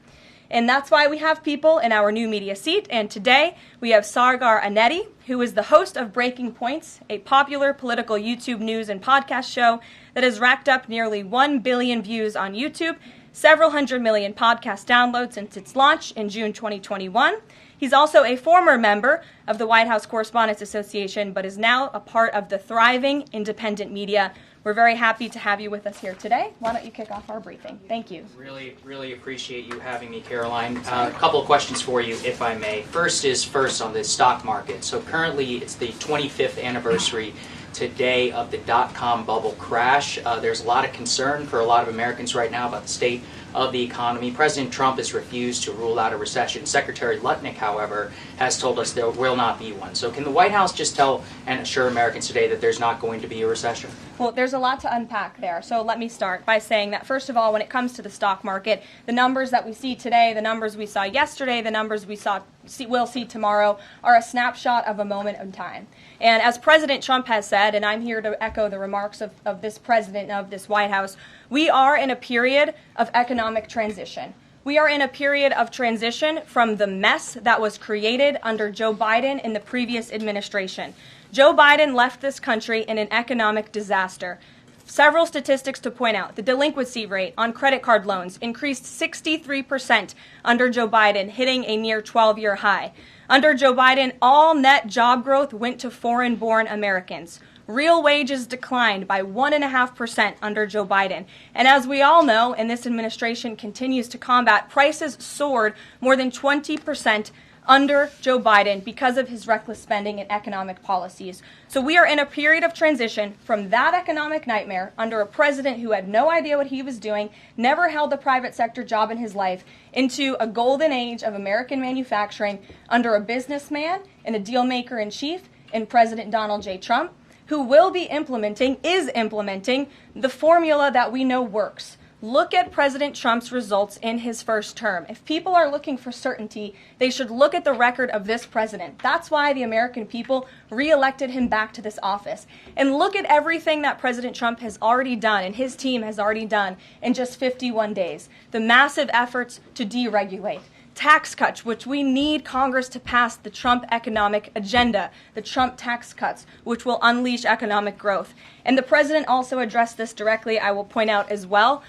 And that's why we have people in our new media seat. And today we have Sargar Anetti, who is the host of Breaking Points, a popular political YouTube news and podcast show that has racked up nearly 1 billion views on YouTube, several hundred million podcast downloads since its launch in June 2021. He's also a former member of the White House Correspondents Association, but is now a part of the thriving independent media. We're very happy to have you with us here today. Why don't you kick off our briefing? Thank you. Really appreciate you having me, Karoline. A couple of questions for you, if I may. First on the stock market. So currently it's the 25th anniversary today of the dot-com bubble crash. There's a lot of concern for a lot of Americans right now about the state of the economy. President Trump has refused to rule out a recession. Secretary Lutnick, however, has told us there will not be one. So can the White House just tell and assure Americans today that there's not going to be a recession? Well, there's a lot to unpack there. So let me start by saying that, first of all, when it comes to the stock market, the numbers that we see today, the numbers we saw yesterday, the numbers we'll see tomorrow are a snapshot of a moment in time. And as President Trump has said, and I'm here to echo the remarks of this president of this White House, we are in a period of economic transition. We are in a period of transition from the mess that was created under Joe Biden in the previous administration. Joe Biden left this country in an economic disaster. Several statistics to point out. The delinquency rate on credit card loans increased 63% under Joe Biden, hitting a near 12-year high. Under Joe Biden, all net job growth went to foreign-born Americans. Real wages declined by 1.5% under Joe Biden. And as we all know, and this administration continues to combat, prices soared more than 20% under Joe Biden because of his reckless spending and economic policies. So we are in a period of transition from that economic nightmare under a president who had no idea what he was doing, never held a private sector job in his life, into a golden age of American manufacturing under a businessman and a deal maker in chief in President Donald J. Trump, who is implementing the formula that we know works. Look at President Trump's results in his first term. If people are looking for certainty, they should look at the record of this president. That's why the American people reelected him back to this office. And look at everything that President Trump has already done and his team has already done in just 51 days. The massive efforts to deregulate, tax cuts, which we need Congress to pass the Trump economic agenda, the Trump tax cuts, which will unleash economic growth. And the president also addressed this directly, I will point out as well,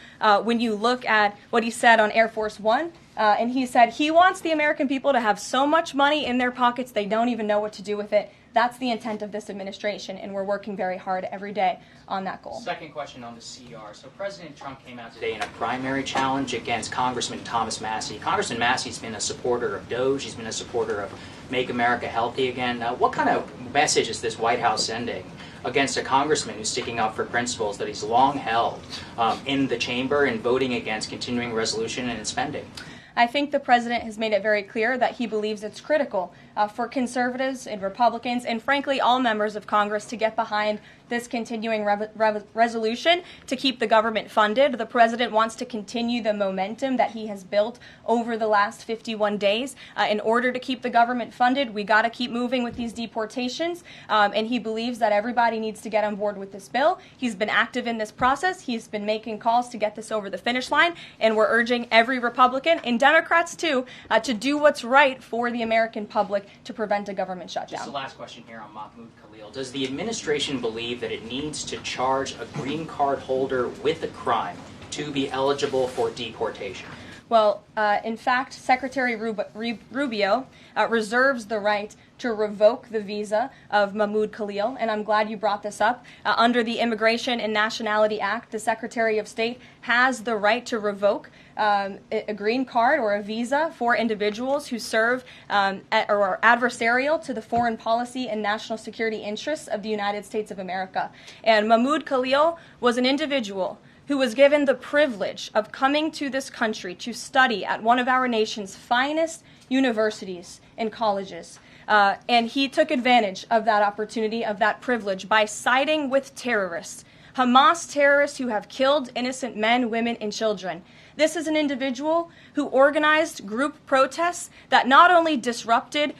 when you look at what he said on Air Force One. And he said he wants the American people to have so much money in their pockets they don't even know what to do with it. That's the intent of this administration, and we're working very hard every day on that goal. Second question on the CR. So President Trump came out today in a primary challenge against Congressman Thomas Massie. Congressman Massie's been a supporter of DOGE. He's been a supporter of Make America Healthy Again. What kind of message is this White House sending against a congressman who's sticking up for principles that he's long held in the chamber and voting against continuing resolution and spending? I think the president has made it very clear that he believes it's critical for conservatives and Republicans and, frankly, all members of Congress to get behind this continuing resolution to keep the government funded. The president wants to continue the momentum that he has built over the last 51 days. In order to keep the government funded, we got to keep moving with these deportations, and he believes that everybody needs to get on board with this bill. He's been active in this process. He's been making calls to get this over the finish line, and we're urging every Republican, and Democrats too, to do what's right for the American public to prevent a government shutdown. Just the last question here on Mahmoud Khalil. Does the administration believe that it needs to charge a green card holder with a crime to be eligible for deportation? Well, in fact, Secretary Rubio reserves the right to revoke the visa of Mahmoud Khalil, and I'm glad you brought this up. Under the Immigration and Nationality Act, the Secretary of State has the right to revoke a green card or a visa for individuals who serve or are adversarial to the foreign policy and national security interests of the United States of America. And Mahmoud Khalil was an individual who was given the privilege of coming to this country to study at one of our nation's finest universities and colleges. And he took advantage of that opportunity, of that privilege, by siding with terrorists, Hamas terrorists who have killed innocent men, women, and children. This is an individual who organized group protests that not only disrupted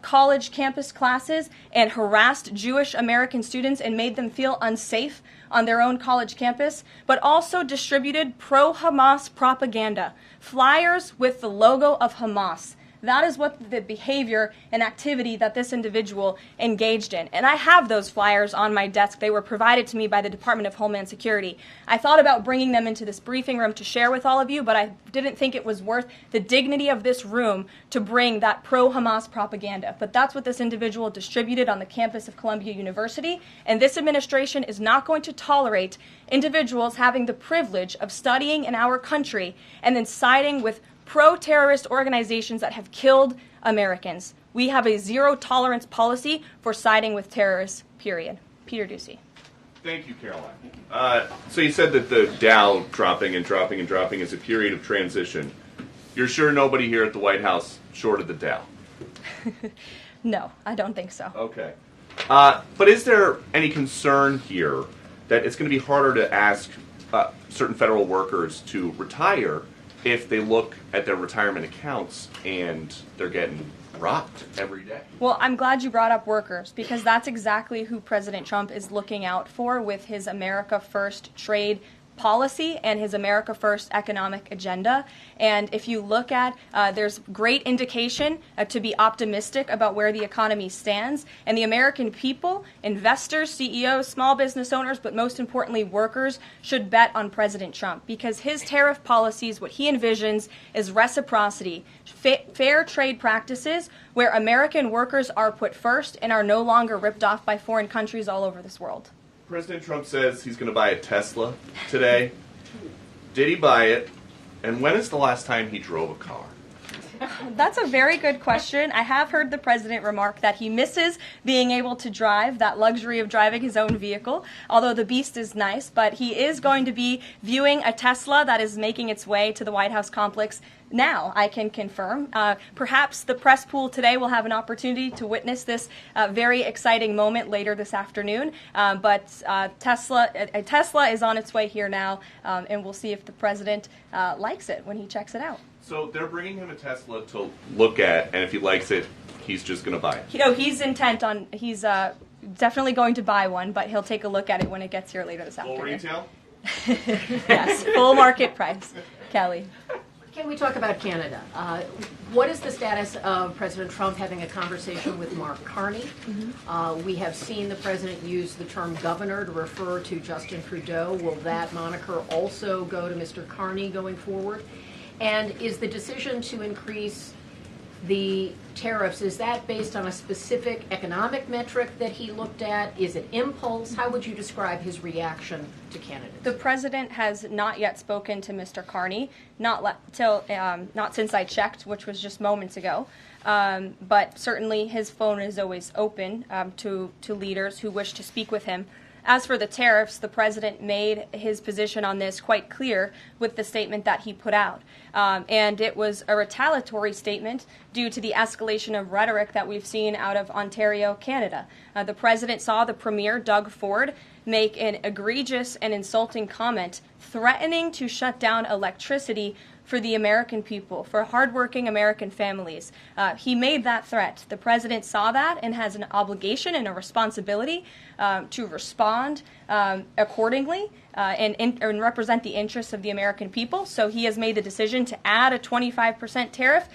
college campus classes and harassed Jewish American students and made them feel unsafe on their own college campus, but also distributed pro-Hamas propaganda, flyers with the logo of Hamas. That is what the behavior and activity that this individual engaged in. And I have those flyers on my desk. They were provided to me by the Department of Homeland Security. I thought about bringing them into this briefing room to share with all of you, but I didn't think it was worth the dignity of this room to bring that pro-Hamas propaganda. But that's what this individual distributed on the campus of Columbia University. And this administration is not going to tolerate individuals having the privilege of studying in our country and then siding with pro-terrorist organizations that have killed Americans. We have a zero-tolerance policy for siding with terrorists, period. Peter Ducey. Thank you, Caroline. So you said that the Dow dropping and dropping and dropping is a period of transition. You're sure nobody here at the White House shorted the Dow? No, I don't think so. Okay. But is there any concern here that it's going to be harder to ask certain federal workers to retire if they look at their retirement accounts and they're getting robbed every day? Well, I'm glad you brought up workers, because that's exactly who President Trump is looking out for with his America First trade policy and his America First economic agenda. And if you look at, there's great indication to be optimistic about where the economy stands. And the American people, investors, CEOs, small business owners, but most importantly workers, should bet on President Trump, because his tariff policies, what he envisions is reciprocity, fair trade practices where American workers are put first and are no longer ripped off by foreign countries all over this world. President Trump says he's going to buy a Tesla today. Did he buy it? And when is the last time he drove a car? That's a very good question. I have heard the president remark that he misses being able to drive, that luxury of driving his own vehicle, although the Beast is nice. But he is going to be viewing a Tesla that is making its way to the White House complex now, I can confirm. Perhaps the press pool today will have an opportunity to witness this very exciting moment later this afternoon. But a Tesla is on its way here now, and we'll see if the president likes it when he checks it out. So they're bringing him a Tesla to look at, and if he likes it, he's just going to buy it. You know, he's definitely going to buy one, but he'll take a look at it when it gets here later this afternoon. Full retail? Yes, full market price. Kelly. Can we talk about Canada? What is the status of President Trump having a conversation with Mark Carney? We have seen the president use the term governor to refer to Justin Trudeau. Will that moniker also go to Mr. Carney going forward? And is the decision to increase the tariffs, is that based on a specific economic metric that he looked at? Is it impulse? How would you describe his reaction to candidates? The president has not yet spoken to Mr. Carney, not since I checked, which was just moments ago. But certainly his phone is always open to leaders who wish to speak with him. As for the tariffs, the president made his position on this quite clear with the statement that he put out. And it was a retaliatory statement due to the escalation of rhetoric that we've seen out of Ontario, Canada. The president saw the Premier, Doug Ford, make an egregious and insulting comment threatening to shut down electricity for the American people, for hardworking American families. He made that threat. The president saw that and has an obligation and a responsibility to respond accordingly and represent the interests of the American people. So he has made the decision to add a 25% tariff.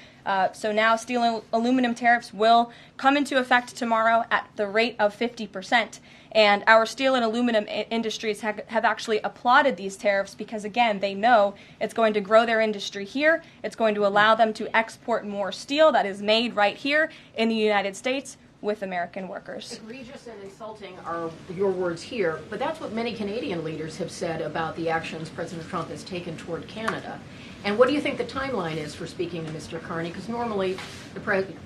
So now steel and aluminum tariffs will come into effect tomorrow at the rate of 50%. And our steel and aluminum industries have actually applauded these tariffs because, again, they know it's going to grow their industry here. It's going to allow them to export more steel that is made right here in the United States with American workers. Egregious and insulting are your words here, but that's what many Canadian leaders have said about the actions President Trump has taken toward Canada. And what do you think the timeline is for speaking to Mr. Carney? Because normally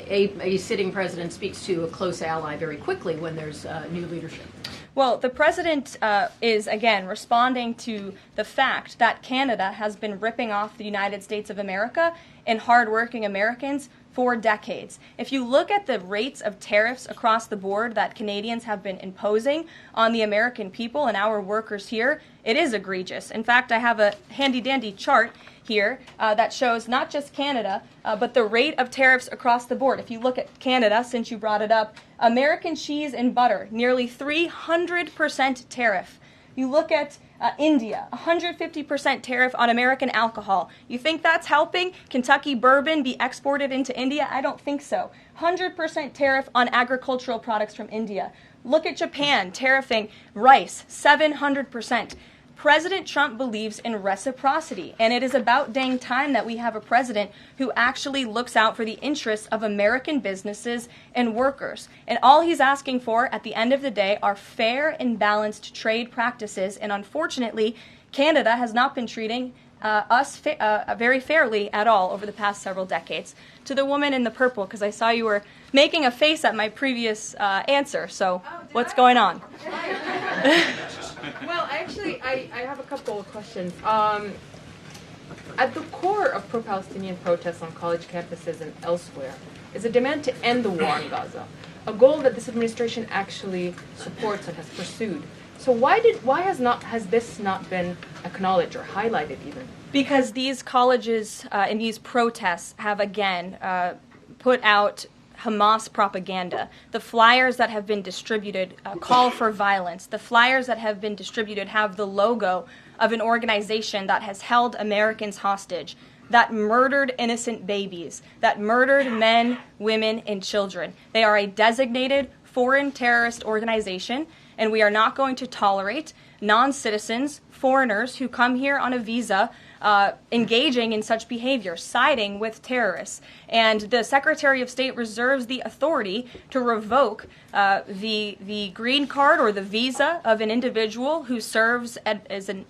a sitting president speaks to a close ally very quickly when there's new leadership. Well, the president is, again, responding to the fact that Canada has been ripping off the United States of America and hardworking Americans for decades. If you look at the rates of tariffs across the board that Canadians have been imposing on the American people and our workers here, it is egregious. In fact, I have a handy-dandy chart here that shows not just Canada, but the rate of tariffs across the board. If you look at Canada, since you brought it up, American cheese and butter, nearly 300% tariff. You look at India, 150% tariff on American alcohol. You think that's helping Kentucky bourbon be exported into India? I don't think so. 100% tariff on agricultural products from India. Look at Japan, tariffing rice, 700%. President Trump believes in reciprocity, and it is about dang time that we have a president who actually looks out for the interests of American businesses and workers. And all he's asking for at the end of the day are fair and balanced trade practices, and unfortunately, Canada has not been treating us very fairly at all over the past several decades. To the woman in the purple, because I saw you were making a face at my previous answer, so what's going on? Well, actually, I have a couple of questions. At the core of pro-Palestinian protests on college campuses and elsewhere is a demand to end the war in Gaza, a goal that this administration actually supports and has pursued. So why has this not been acknowledged or highlighted even? Because these colleges and these protests have again put out Hamas propaganda. The flyers that have been distributed call for violence. The flyers that have been distributed have the logo of an organization that has held Americans hostage, that murdered innocent babies, that murdered men, women, and children. They are a designated foreign terrorist organization, and we are not going to tolerate non-citizens, foreigners who come here on a visa engaging in such behavior, siding with terrorists. And the Secretary of State reserves the authority to revoke the green card or the visa of an individual who serves as an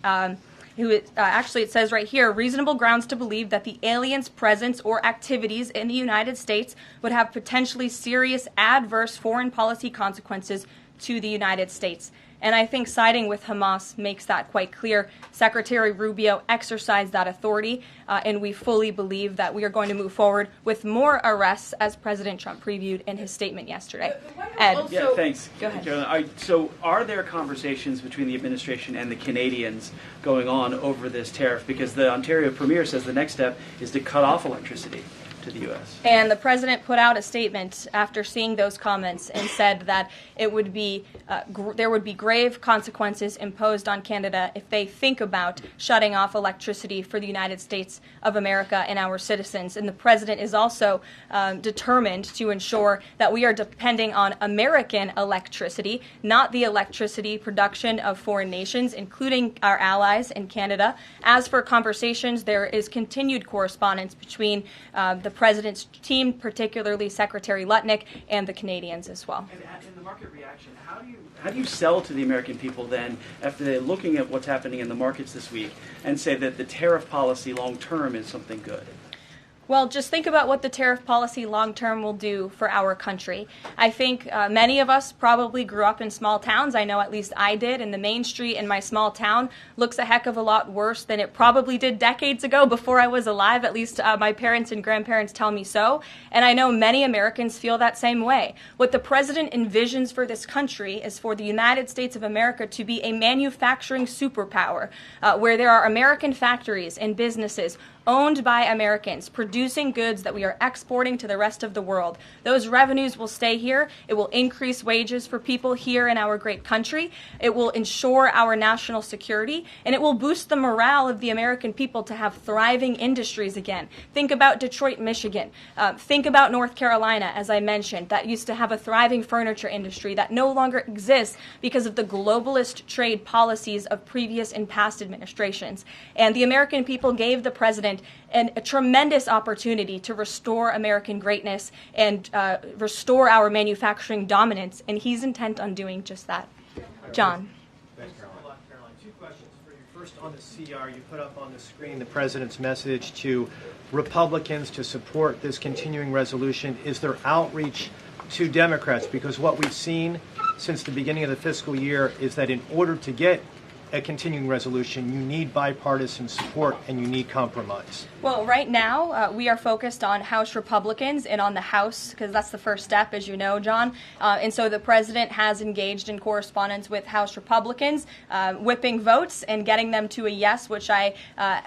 actually it says right here, reasonable grounds to believe that the alien's presence or activities in the United States would have potentially serious adverse foreign policy consequences to the United States. And I think siding with Hamas makes that quite clear. Secretary Rubio exercised that authority, and we fully believe that we are going to move forward with more arrests, as President Trump previewed in his statement yesterday. Ed. Yeah, thanks. Go ahead. Caroline. So are there conversations between the administration and the Canadians going on over this tariff? Because the Ontario Premier says the next step is to cut off electricity to the U.S. And the president put out a statement after seeing those comments and said that it would be there would be grave consequences imposed on Canada if they think about shutting off electricity for the United States of America and our citizens. And the president is also determined to ensure that we are depending on American electricity, not the electricity production of foreign nations, including our allies in Canada. As for conversations, there is continued correspondence between the president's team, particularly Secretary Lutnick, and the Canadians as well. And in the market reaction, how do you sell to the American people then, after they're looking at what's happening in the markets this week, and say that the tariff policy long term is something good? Well, just think about what the tariff policy long-term will do for our country. I think many of us probably grew up in small towns. I know at least I did, and the main street in my small town looks a heck of a lot worse than it probably did decades ago before I was alive. At least my parents and grandparents tell me so. And I know many Americans feel that same way. What the president envisions for this country is for the United States of America to be a manufacturing superpower, where there are American factories and businesses owned by Americans, producing goods that we are exporting to the rest of the world. Those revenues will stay here. It will increase wages for people here in our great country. It will ensure our national security, and it will boost the morale of the American people to have thriving industries again. Think about Detroit, Michigan. Think about North Carolina, as I mentioned, that used to have a thriving furniture industry that no longer exists because of the globalist trade policies of previous and past administrations. And the American people gave the president a tremendous opportunity to restore American greatness and restore our manufacturing dominance, and he's intent on doing just that. John. Thanks, Caroline. Two questions for you. First, on the CR, you put up on the screen the president's message to Republicans to support this continuing resolution. Is there outreach to Democrats? Because what we've seen since the beginning of the fiscal year is that in order to get a continuing resolution, you need bipartisan support and you need compromise. Well, right now, we are focused on House Republicans and on the House, because that's the first step, as you know, John. And so the president has engaged in correspondence with House Republicans, whipping votes and getting them to a yes, which I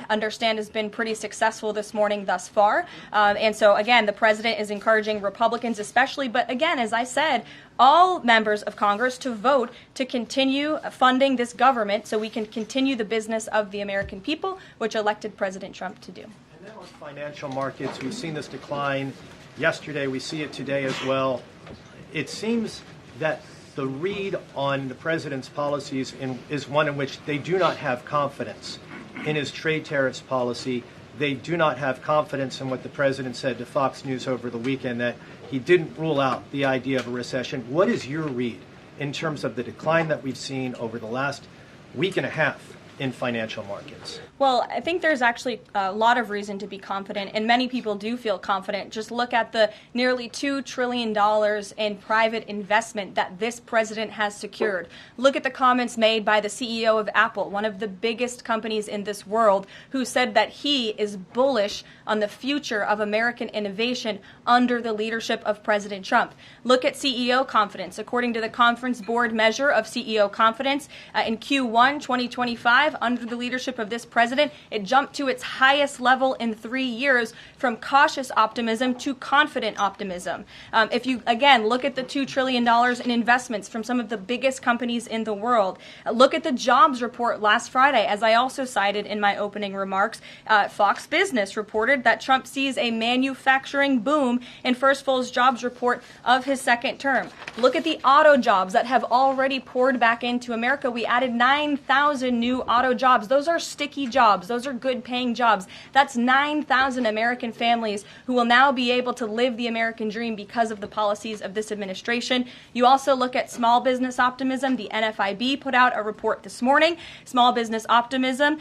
understand has been pretty successful this morning thus far. And so, again, the president is encouraging Republicans especially, but again, as I said, all members of Congress to vote to continue funding this government so we can continue the business of the American people, which elected President Trump to do. And then on financial markets, we've seen this decline yesterday. We see it today as well. It seems that the read on the president's policies is one in which they do not have confidence in his trade tariffs policy. They do not have confidence in what the president said to Fox News over the weekend, that he didn't rule out the idea of a recession. What is your read in terms of the decline that we've seen over the last week and a half in financial markets? Well, I think there's actually a lot of reason to be confident, and many people do feel confident. Just look at the nearly $2 trillion in private investment that this president has secured. Look at the comments made by the CEO of Apple, one of the biggest companies in this world, who said that he is bullish on the future of American innovation under the leadership of President Trump. Look at CEO confidence. According to the Conference Board measure of CEO confidence, in Q1 2025, under the leadership of this president, it jumped to its highest level in 3 years, from cautious optimism to confident optimism. If you, again, look at the $2 trillion in investments from some of the biggest companies in the world. Look at the jobs report last Friday, as I also cited in my opening remarks. Fox Business reported that Trump sees a manufacturing boom in first full jobs report of his second term. Look at the auto jobs that have already poured back into America. We added 9,000 new auto jobs. Those are sticky jobs. Those are good paying jobs. That's 9,000 American families who will now be able to live the American dream because of the policies of this administration. You also look at small business optimism. The NFIB put out a report this morning. Small business optimism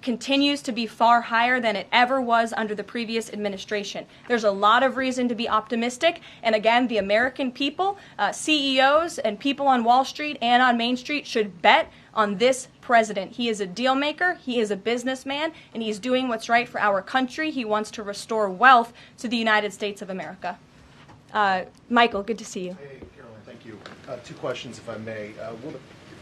continues to be far higher than it ever was under the previous administration. There's a lot of reason to be optimistic. And again, the American people, CEOs and people on Wall Street and on Main Street should bet on this president. He is a deal maker, he is a businessman, and he's doing what's right for our country. He wants to restore wealth to the United States of America. Michael, good to see you. Hey, Caroline, thank you. Two questions, if I may.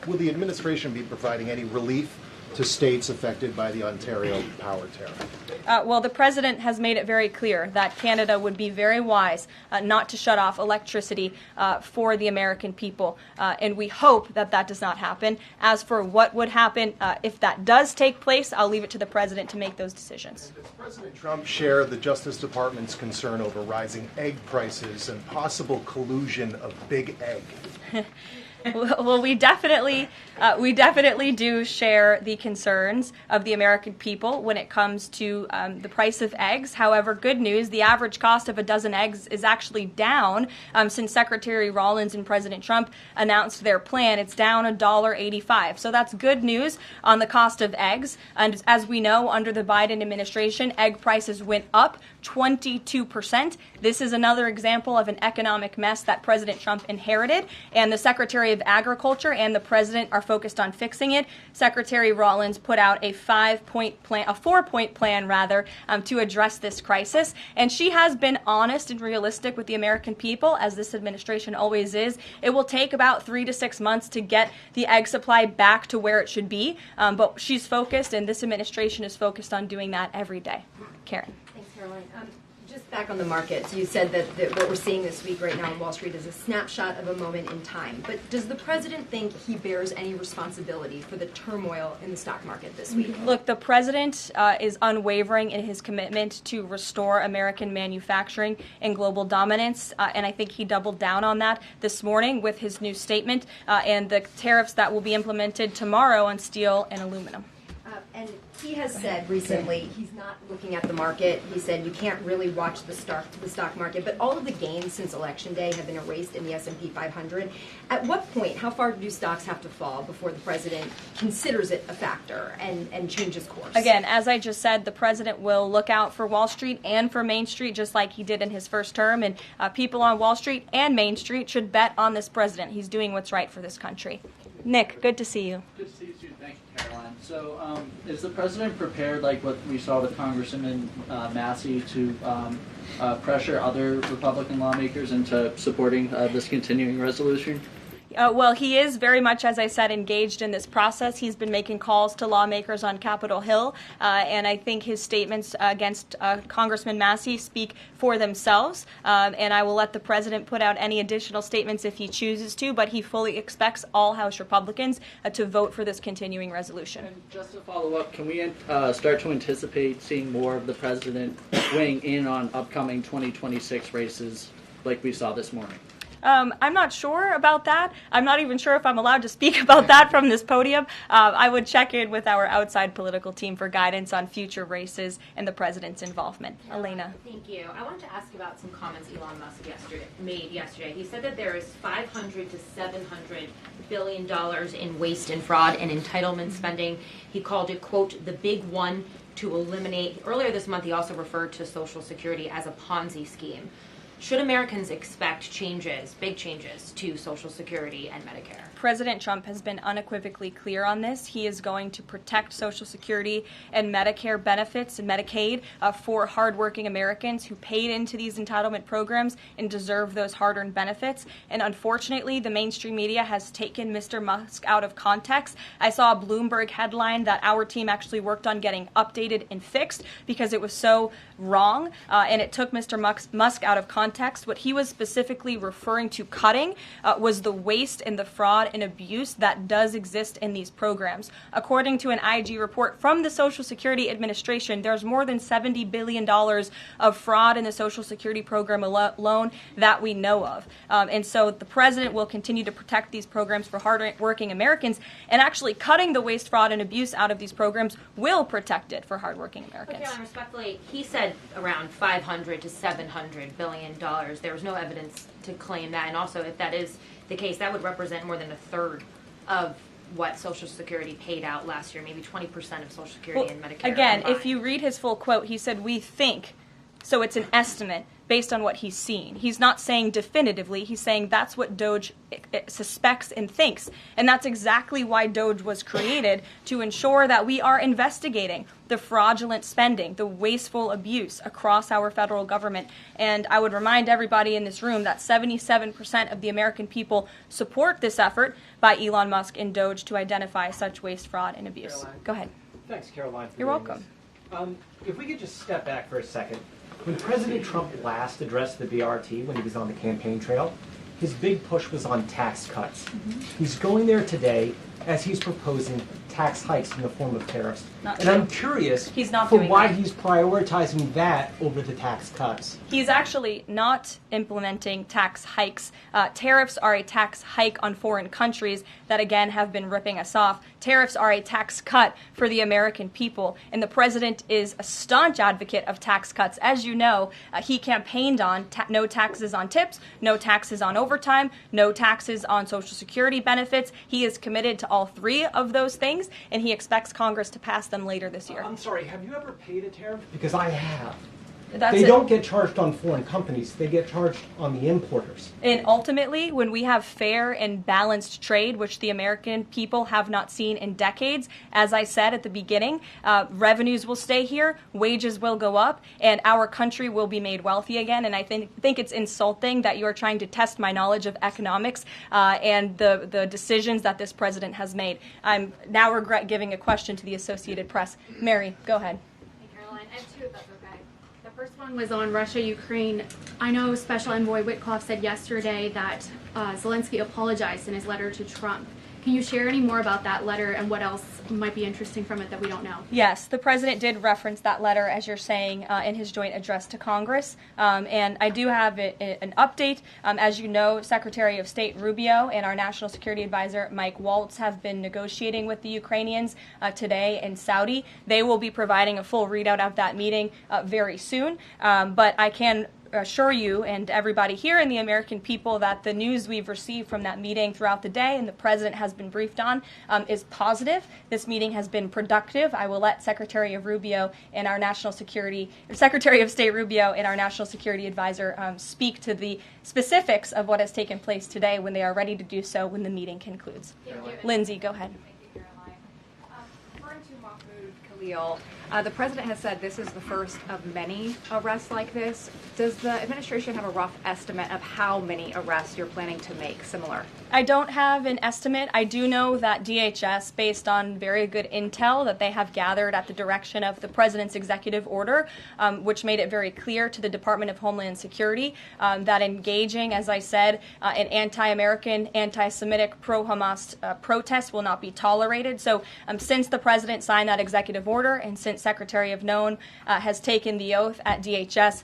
Will the administration be providing any relief to states affected by the Ontario power tariff? Well, the president has made it very clear that Canada would be very wise not to shut off electricity for the American people, and we hope that that does not happen. As for what would happen if that does take place, I'll leave it to the president to make those decisions. Does President Trump share the Justice Department's concern over rising egg prices and possible collusion of big egg? Well, we definitely do share the concerns of the American people when it comes to the price of eggs. However, good news, the average cost of a dozen eggs is actually down since Secretary Rollins and President Trump announced their plan. It's down $1.85. So that's good news on the cost of eggs. And as we know, under the Biden administration, egg prices went up 22%. This is another example of an economic mess that President Trump inherited, and the Secretary of Agriculture and the President are focused on fixing it. Secretary Rollins put out a 4-point plan, to address this crisis, and she has been honest and realistic with the American people, as this administration always is. It will take about 3 to 6 months to get the egg supply back to where it should be, but she's focused, and this administration is focused on doing that every day. Karen. Thanks, Caroline. Just back on the markets, you said that what we're seeing this week right now on Wall Street is a snapshot of a moment in time. But does the president think he bears any responsibility for the turmoil in the stock market this week? Look, the president is unwavering in his commitment to restore American manufacturing and global dominance, and I think he doubled down on that this morning with his new statement and the tariffs that will be implemented tomorrow on steel and aluminum. And he has said recently he's not looking at the market. He said you can't really watch the stock market, but all of the gains since Election Day have been erased in the S&P 500. At what point, how far do stocks have to fall before the president considers it a factor and changes course? Again, as I just said, the president will look out for Wall Street and for Main Street, just like he did in his first term, and people on Wall Street and Main Street should bet on this president. He's doing what's right for this country. Nick, good to see you. Good to see you too. Thank you, Caroline. So, is the president prepared, like what we saw with Congressman Massey, to pressure other Republican lawmakers into supporting this continuing resolution? Well, he is very much, as I said, engaged in this process. He's been making calls to lawmakers on Capitol Hill, and I think his statements against Congressman Massey speak for themselves, and I will let the president put out any additional statements if he chooses to, but he fully expects all House Republicans to vote for this continuing resolution. And just to follow up, can we start to anticipate seeing more of the president weighing in on upcoming 2026 races like we saw this morning? I'm not sure about that. I'm not even sure if I'm allowed to speak about that from this podium. I would check in with our outside political team for guidance on future races and the president's involvement. Elena. Thank you. I wanted to ask about some comments Elon Musk made yesterday. He said that there is $500 to $700 billion in waste and fraud and entitlement spending. He called it, quote, the big one to eliminate. Earlier this month, he also referred to Social Security as a Ponzi scheme. Should Americans expect changes, big changes, to Social Security and Medicare? President Trump has been unequivocally clear on this. He is going to protect Social Security and Medicare benefits and Medicaid for hardworking Americans who paid into these entitlement programs and deserve those hard-earned benefits. And unfortunately, the mainstream media has taken Mr. Musk out of context. I saw a Bloomberg headline that our team actually worked on getting updated and fixed because it was so wrong, and it took Mr. Musk out of context. What he was specifically referring to cutting was the waste and the fraud and abuse that does exist in these programs. According to an IG report from the Social Security Administration, there's more than $70 billion of fraud in the Social Security program alone that we know of. And so the president will continue to protect these programs for hardworking Americans, and actually cutting the waste, fraud, and abuse out of these programs will protect it for hardworking Americans. Okay, respectfully, he said around $500 to $700 billion. There was no evidence to claim that, and also if that is the case, that would represent more than a third of what Social Security paid out last year, maybe 20% of Social Security and Medicare. Again, combined. if you read his full quote, he said, "We think," so it's an estimate based on what he's seen. He's not saying definitively. He's saying that's what Doge suspects and thinks. And that's exactly why Doge was created, to ensure that we are investigating the fraudulent spending, the wasteful abuse across our federal government. And I would remind everybody in this room that 77% of the American people support this effort by Elon Musk and Doge to identify such waste, fraud, and abuse. Caroline. Go ahead. Thanks, Caroline. You're welcome. If we could just step back for a second. When President Trump last addressed the BRT when he was on the campaign trail, his big push was on tax cuts. He's going there today as he's proposing tax hikes in the form of tariffs. And I'm curious for why he's prioritizing that over the tax cuts. He's actually not implementing tax hikes. Tariffs are a tax hike on foreign countries that, again, have been ripping us off. Tariffs are a tax cut for the American people. And the president is a staunch advocate of tax cuts. As you know, he campaigned on no taxes on tips, no taxes on overtime, no taxes on Social Security benefits. He is committed to all three of those things, and he expects Congress to pass them later this year. I'm sorry, have you ever paid a tariff? Because I have. That's they it. don't get charged on foreign companies. They get charged on the importers. And ultimately, when we have fair and balanced trade, which the American people have not seen in decades, as I said at the beginning, revenues will stay here, wages will go up, and our country will be made wealthy again. And I think it's insulting that you are trying to test my knowledge of economics and the decisions that this president has made. I'm now regret giving a question to the Associated Press. Mary, go ahead. Hey, Caroline. I have two, if that's okay. The first one was on Russia, Ukraine. I know Special Envoy Witkoff said yesterday that Zelensky apologized in his letter to Trump. Can you share any more about that letter and what else might be interesting from it that we don't know? Yes, the president did reference that letter, as you're saying, in his joint address to Congress. And I do have an update. As you know, Secretary of State Rubio and our National Security Advisor Mike Waltz have been negotiating with the Ukrainians today in Saudi. They will be providing a full readout of that meeting very soon. But I can assure you and everybody here and the American people that the news we've received from that meeting throughout the day and the president has been briefed on is positive. This meeting has been productive. I will let Secretary of State Rubio and our National Security Advisor speak to the specifics of what has taken place today when they are ready to do so when the meeting concludes. Lindsay, go ahead. The president has said this is the first of many arrests like this. Does the administration have a rough estimate of how many arrests you're planning to make similar? I don't have an estimate. I do know that DHS, based on very good intel that they have gathered at the direction of the president's executive order, which made it very clear to the Department of Homeland Security that engaging, as I said, in anti-American, anti-Semitic, pro-Hamas protests will not be tolerated. So since the president signed that executive order and since Secretary of Known has taken the oath at DHS,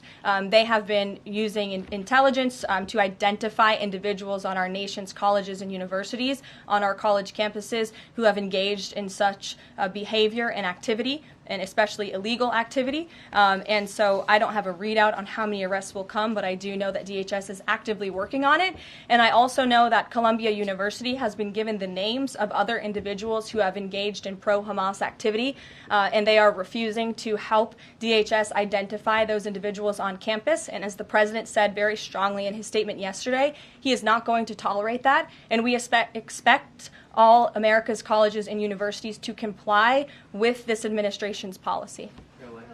they have been using intelligence to identify individuals on our nation's colleges and universities, on our college campuses, who have engaged in such behavior and activity, and especially illegal activity. And so I don't have a readout on how many arrests will come, but I do know that DHS is actively working on it. And I also know that Columbia University has been given the names of other individuals who have engaged in pro-Hamas activity, and they are refusing to help DHS identify those individuals on campus. And as the president said very strongly in his statement yesterday, he is not going to tolerate that, and we expect all America's colleges and universities to comply with this administration's policy.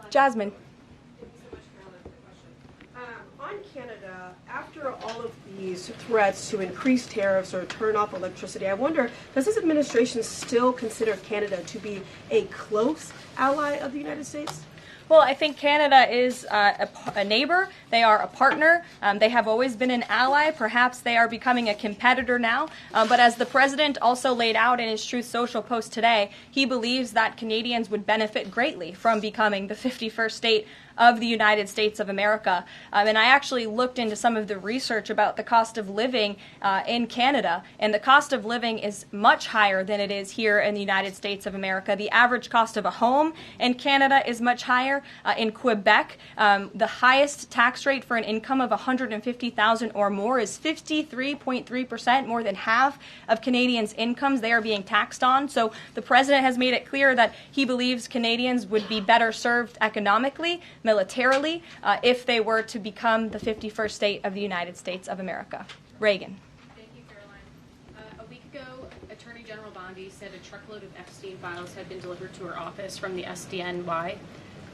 Jasmine. On Canada, after all of these threats to increase tariffs or turn off electricity, I wonder, does this administration still consider Canada to be a close ally of the United States? Well, I think Canada is a neighbor. They are a partner. They have always been an ally. Perhaps they are becoming a competitor now. But as the president also laid out in his Truth Social post today, he believes that Canadians would benefit greatly from becoming the 51st state of the United States of America. And I actually looked into some of the research about the cost of living in Canada, and the cost of living is much higher than it is here in the United States of America. The average cost of a home in Canada is much higher. In Quebec, the highest tax rate for an income of $150,000 or more is 53.3%, more than half of Canadians' incomes they are being taxed on. So the president has made it clear that he believes Canadians would be better served economically militarily if they were to become the 51st state of the United States of America. Reagan. Thank you, Caroline. A week ago, Attorney General Bondi said a truckload of Epstein files had been delivered to her office from the SDNY.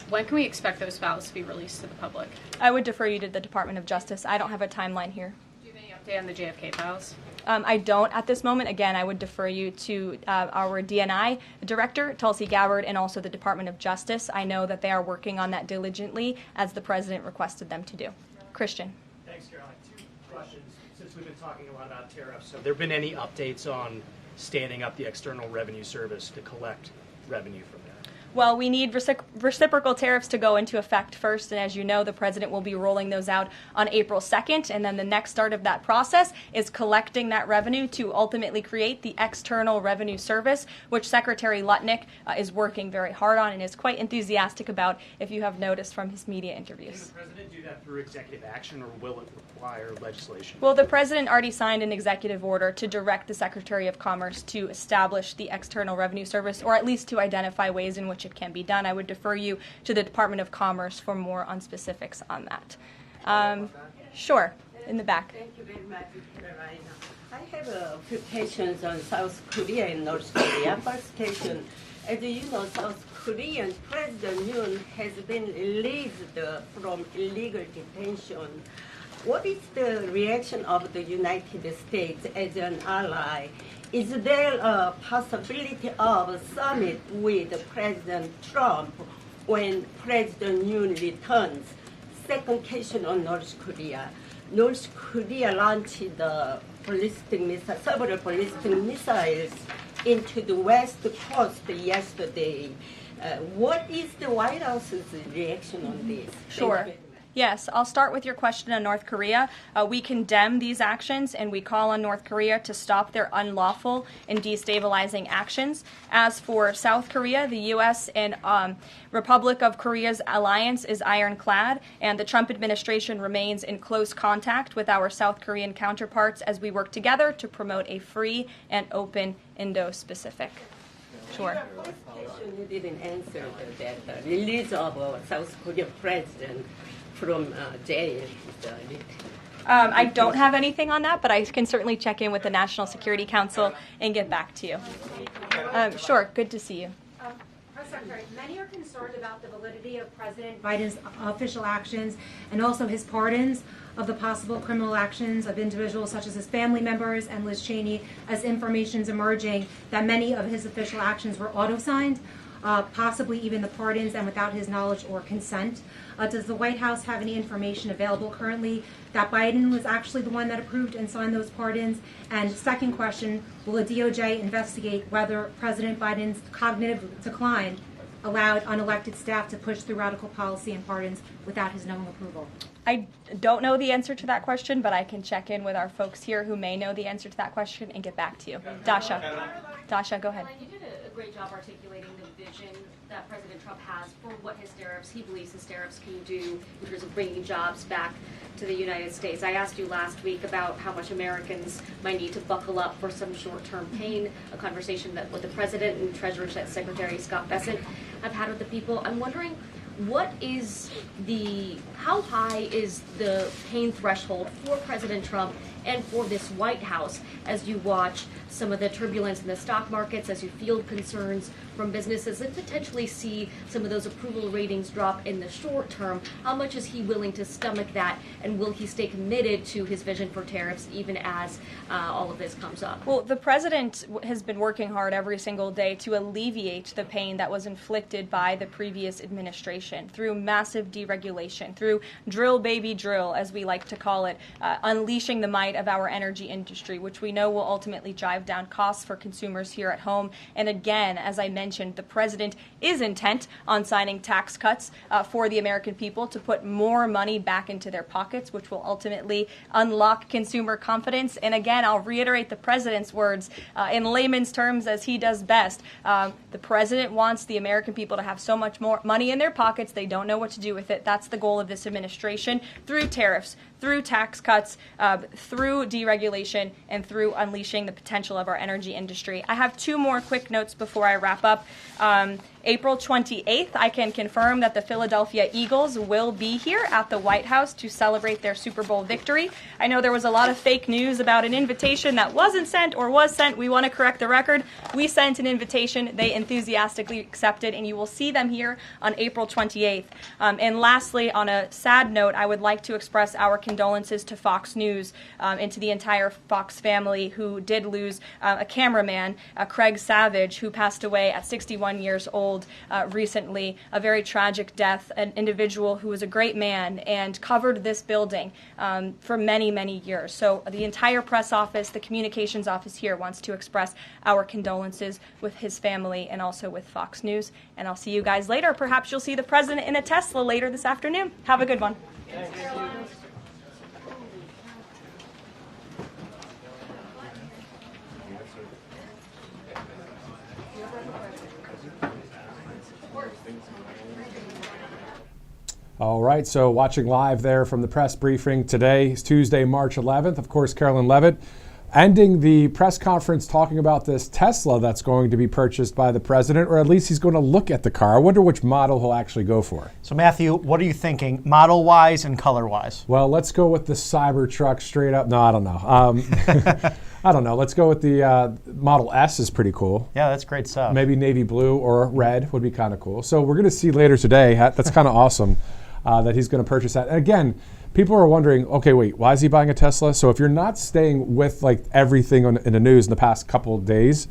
When can we expect those files to be released to the public? I would defer you to the Department of Justice. I don't have a timeline here. Do you have any update on the JFK files? I don't at this moment. Again, I would defer you to our DNI director, Tulsi Gabbard, and also the Department of Justice. I know that they are working on that diligently, as the president requested them to do. Christian. Thanks, Caroline. Two questions. Since we've been talking a lot about tariffs, have there been any updates on standing up the External Revenue Service to collect revenue from there? Well, we need reciprocal tariffs to go into effect first, and as you know, the president will be rolling those out on April 2nd, and then the next start of that process is collecting that revenue to ultimately create the External Revenue Service, which Secretary Lutnick is working very hard on and is quite enthusiastic about, if you have noticed from his media interviews. Can the president do that through executive action, or will it require legislation? Well, the president already signed an executive order to direct the Secretary of Commerce to establish the External Revenue Service, or at least to identify ways in which it can be done. I would defer you to the Department of Commerce for more on specifics on that. Sure, in the back. Thank you very much, Caroline. I have a few questions on South Korea and North Korea. First question, as you know, South Korean President Yoon has been released from illegal detention. What is the reaction of the United States as an ally? Is there a possibility of a summit with President Trump when President Yoon returns? Second question on North Korea. North Korea launched the several ballistic missiles into the West Coast yesterday. What is the White House's reaction on this? Sure. Yes, I'll start with your question on North Korea. We condemn these actions, and we call on North Korea to stop their unlawful and destabilizing actions. As for South Korea, the U.S. and Republic of Korea's alliance is ironclad, and the Trump administration remains in close contact with our South Korean counterparts as we work together to promote a free and open Indo-Pacific. Sure. You didn't answer that release of South Korean president from jail. I don't have anything on that, but I can certainly check in with the National Security Council and get back to you. Sure, good to see you. Press Secretary, many are concerned about the validity of President Biden's official actions and also his pardons of the possible criminal actions of individuals such as his family members and Liz Cheney, as information is emerging that many of his official actions were auto-signed, possibly even the pardons, and without his knowledge or consent. Does the White House have any information available currently that Biden was actually the one that approved and signed those pardons? And second question, will the DOJ investigate whether President Biden's cognitive decline allowed unelected staff to push through radical policy and pardons without his knowing approval? I don't know the answer to that question, but I can check in with our folks here who may know the answer to that question and get back to you. Dasha, go ahead. You did a great job articulating the vision that President Trump has for what he believes his tariffs can do in terms of bringing jobs back to the United States. I asked you last week about how much Americans might need to buckle up for some short-term pain, a conversation that with the President and Treasury Secretary Scott Bessent have had with the people. I'm wondering, how high is the pain threshold for President Trump and for this White House as you watch some of the turbulence in the stock markets, as you field concerns from businesses and potentially see some of those approval ratings drop in the short term? How much is he willing to stomach that, and will he stay committed to his vision for tariffs even as all of this comes up? Well, the president has been working hard every single day to alleviate the pain that was inflicted by the previous administration through massive deregulation, through drill baby drill, as we like to call it, unleashing the might of our energy industry, which we know will ultimately drive down costs for consumers here at home. And again, as I mentioned, the president is intent on signing tax cuts for the American people to put more money back into their pockets, which will ultimately unlock consumer confidence. And again, I'll reiterate the president's words in layman's terms as he does best. The president wants the American people to have so much more money in their pockets, they don't know what to do with it. That's the goal of this administration, through tariffs, through tax cuts, through deregulation, and through unleashing the potential of our energy industry. I have two more quick notes before I wrap up. April 28th, I can confirm that the Philadelphia Eagles will be here at the White House to celebrate their Super Bowl victory. I know there was a lot of fake news about an invitation that wasn't sent or was sent. We want to correct the record. We sent an invitation. They enthusiastically accepted, and you will see them here on April 28th. And lastly, on a sad note, I would like to express our condolences to Fox News and to the entire Fox family who did lose a cameraman, Craig Savage, who passed away at 61 years old recently. A very tragic death, an individual who was a great man and covered this building for many, many years. So the entire press office, the communications office here wants to express our condolences with his family and also with Fox News. And I'll see you guys later. Perhaps you'll see the president in a Tesla later this afternoon. Have a good one. All right, so watching live there from the press briefing today, is Tuesday, March 11th. Of course, Karoline Leavitt ending the press conference talking about this Tesla that's going to be purchased by the president, or at least he's going to look at the car. I wonder which model he'll actually go for. So, Matthew, what are you thinking, model-wise and color-wise? Well, let's go with the Cybertruck straight up. No, I don't know. I don't know. Let's go with the Model S is pretty cool. Yeah, that's great stuff. Maybe navy blue or red would be kind of cool. So we're going to see later today. That's kind of awesome. That he's going to purchase that. And again, people are wondering, okay, wait, why is he buying a Tesla? So if you're not staying with like everything in the news in the past couple of days,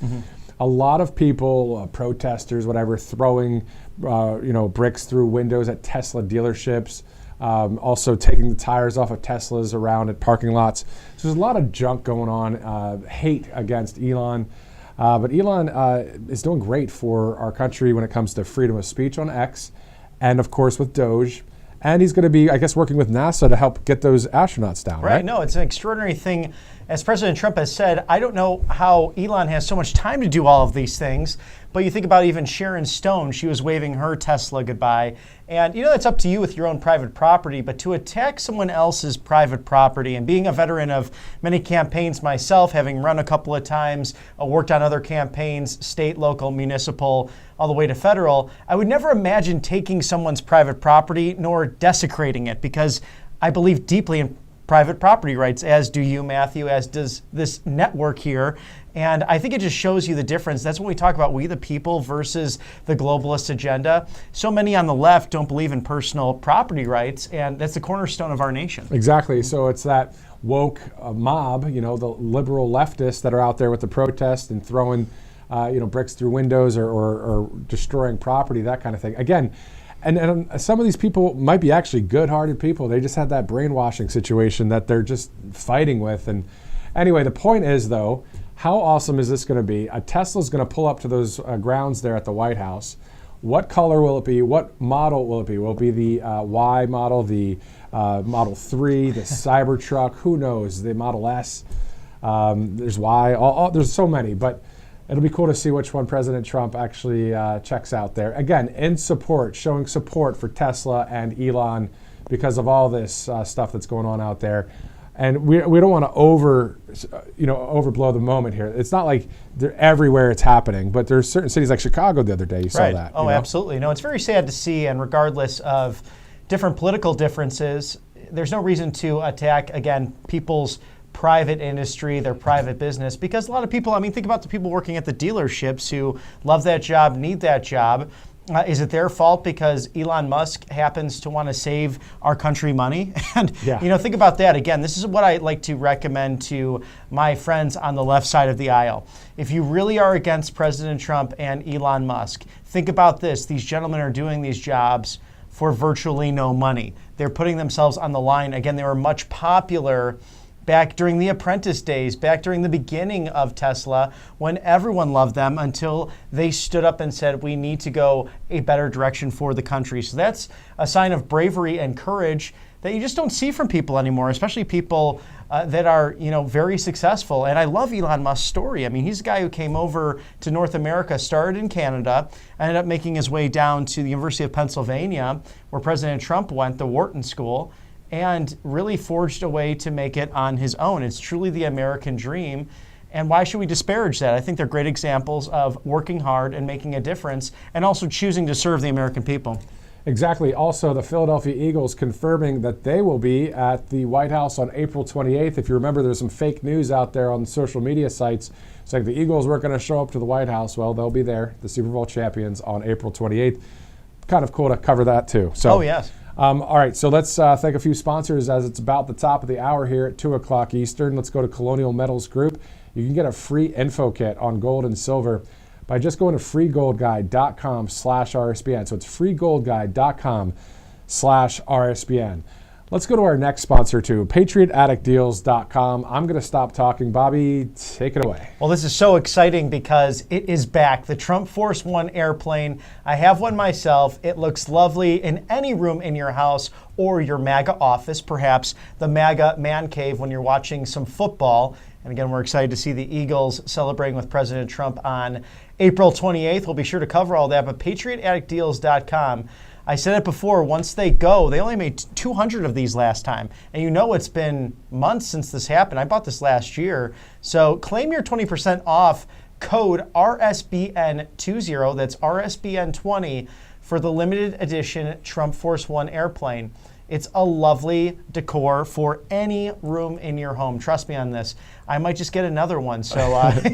a lot of people, protesters, whatever, throwing bricks through windows at Tesla dealerships, also taking the tires off of Teslas around at parking lots. So there's a lot of junk going on, hate against Elon. But Elon is doing great for our country when it comes to freedom of speech on X, and of course with Doge. And he's going to be, I guess, working with NASA to help get those astronauts down, right? No, it's an extraordinary thing. As President Trump has said, I don't know how Elon has so much time to do all of these things, but you think about even Sharon Stone, she was waving her Tesla goodbye. And it's up to you with your own private property, but to attack someone else's private property, and being a veteran of many campaigns myself, having run a couple of times, worked on other campaigns, state, local, municipal, all the way to federal, I would never imagine taking someone's private property nor desecrating it, because I believe deeply in private property rights, as do you, Matthew, as does this network here. And I think it just shows you the difference. That's when we talk about we the people versus the globalist agenda. So many on the left don't believe in personal property rights, and that's the cornerstone of our nation. Exactly. So it's that woke mob, the liberal leftists that are out there with the protest and throwing bricks through windows or destroying property, that kind of thing. Again, and some of these people might be actually good-hearted people. They just had that brainwashing situation that they're just fighting with. And anyway, the point is, though, how awesome is this going to be? A Tesla's going to pull up to those grounds there at the White House. What color will it be? What model will it be? Will it be the Y model, the Model 3, the Cybertruck? Who knows? The Model S. There's Y. There's so many, but it'll be cool to see which one President Trump actually checks out there. Again, in support, showing support for Tesla and Elon because of all this stuff that's going on out there. And we don't want to overblow the moment here. It's not like they're everywhere it's happening, but there's certain cities like Chicago the other day, you saw that. Oh, absolutely. No, it's very sad to see, and regardless of different political differences, there's no reason to attack, again, people's private industry, their private business, because a lot of people, think about the people working at the dealerships who love that job, need that job. Is it their fault because Elon Musk happens to want to save our country money? And think about that. Again, this is what I like to recommend to my friends on the left side of the aisle. If you really are against President Trump and Elon Musk, think about this. These gentlemen are doing these jobs for virtually no money. They're putting themselves on the line. Again, they were much popular back during the Apprentice days, back during the beginning of Tesla, when everyone loved them until they stood up and said, we need to go a better direction for the country. So that's a sign of bravery and courage that you just don't see from people anymore, especially people that are, very successful. And I love Elon Musk's story. He's a guy who came over to North America, started in Canada, ended up making his way down to the University of Pennsylvania, where President Trump went, the Wharton School, and really forged a way to make it on his own. It's truly the American dream. And why should we disparage that? I think they're great examples of working hard and making a difference and also choosing to serve the American people. Exactly. Also, the Philadelphia Eagles confirming that they will be at the White House on April 28th. If you remember, there's some fake news out there on social media sites saying the Eagles weren't going to show up to the White House. Well, they'll be there, the Super Bowl champions, on April 28th. Kind of cool to cover that, too. So, oh, yes. All right, so let's thank a few sponsors as it's about the top of the hour here at 2 o'clock Eastern. Let's go to Colonial Metals Group. You can get a free info kit on gold and silver by just going to freegoldguide.com/RSBN. So it's freegoldguide.com/RSBN. Let's go to our next sponsor too, PatriotAddictDeals.com. I'm going to stop talking. Bobby, take it away. Well, this is so exciting because it is back. The Trump Force One airplane. I have one myself. It looks lovely in any room in your house or your MAGA office, perhaps the MAGA man cave when you're watching some football. And again, we're excited to see the Eagles celebrating with President Trump on April 28th. We'll be sure to cover all that, but PatriotAddictDeals.com. I said it before, once they go, they only made 200 of these last time. And you know it's been months since this happened. I bought this last year. So claim your 20% off code RSBN20, that's RSBN20, for the limited edition Trump Force One airplane. It's a lovely decor for any room in your home. Trust me on this. I might just get another one. So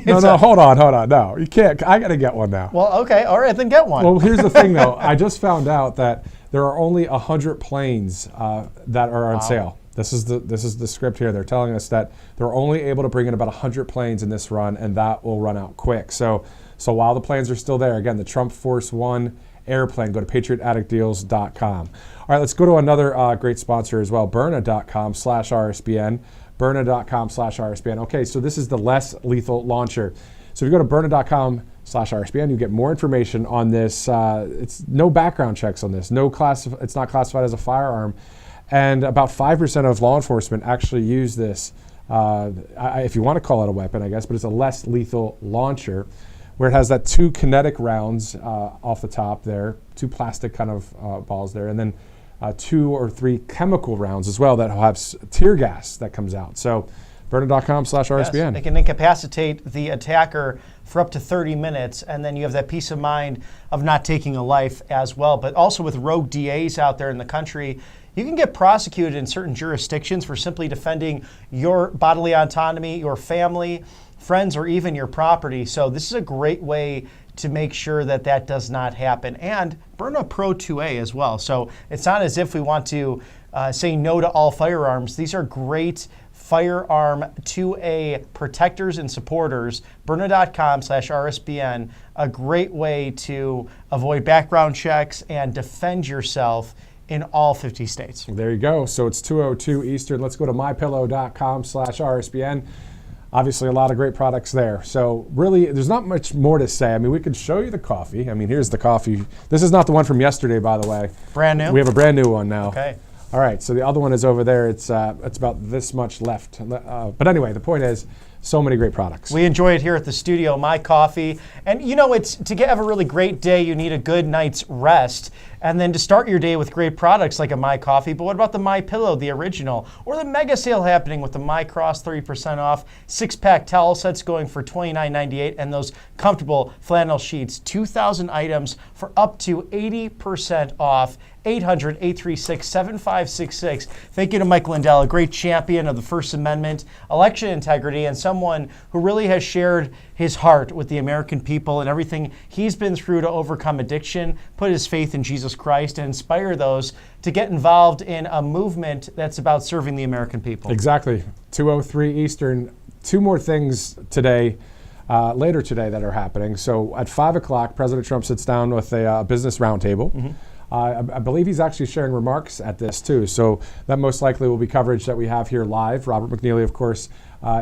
no, hold on. No, you can't. I got to get one now. Well, okay, all right, then get one. Well, here's the thing, though. I just found out that there are only 100 planes that are on sale. This is the script here. They're telling us that they're only able to bring in about 100 planes in this run, and that will run out quick. So while the planes are still there, again, the Trump Force One airplane, go to PatriotAddictDeals.com. All right, let's go to another great sponsor as well, Byrna.com/RSBN. Byrna.com/RSBN. Okay, so this is the less lethal launcher. So if you go to Byrna.com/RSBN, you get more information on this. It's no background checks on this. It's not classified as a firearm. And about 5% of law enforcement actually use this, if you want to call it a weapon, I guess, but it's a less lethal launcher, where it has that 2 kinetic rounds off the top there, 2 plastic kind of balls there, and then 2 or 3 chemical rounds as well that have tear gas that comes out. So Byrna.com/RSBN. Yes, they can incapacitate the attacker for up to 30 minutes, and then you have that peace of mind of not taking a life as well. But also with rogue DAs out there in the country, you can get prosecuted in certain jurisdictions for simply defending your bodily autonomy, your family, friends, or even your property. So this is a great way to make sure that that does not happen. And Byrna Pro 2A as well. So it's not as if we want to say no to all firearms. These are great firearm 2A protectors and supporters. Byrna.com/RSBN, a great way to avoid background checks and defend yourself in all 50 states. There you go. So it's 2:02 Eastern. Let's go to MyPillow.com/RSBN. Obviously, a lot of great products there. So really, there's not much more to say. I mean, we could show you the coffee. I mean, here's the coffee. This is not the one from yesterday, by the way. Brand new? We have a brand new one now. Okay. All right, so the other one is over there. It's about this much left. But anyway, the point is, so many great products. We enjoy it here at the studio, My Coffee. And you know, it's to have a really great day, you need a good night's rest. And then to start your day with great products like a My Coffee. But what about the My Pillow, the original? Or the mega sale happening with the My Cross 30% off, 6-pack towel sets going for $29.98, and those comfortable flannel sheets, 2,000 items for up to 80% off. 800-836-7566. Thank you to Mike Lindell, a great champion of the First Amendment, election integrity, and someone who really has shared his heart with the American people and everything he's been through to overcome addiction, put his faith in Jesus Christ, and inspire those to get involved in a movement that's about serving the American people. Exactly. 2:03 Eastern. 2 more things today. Later today that are happening. So at 5 o'clock, President Trump sits down with a business roundtable. Mm-hmm. I believe he's actually sharing remarks at this too. So that most likely will be coverage that we have here live. Robert McNeely, of course,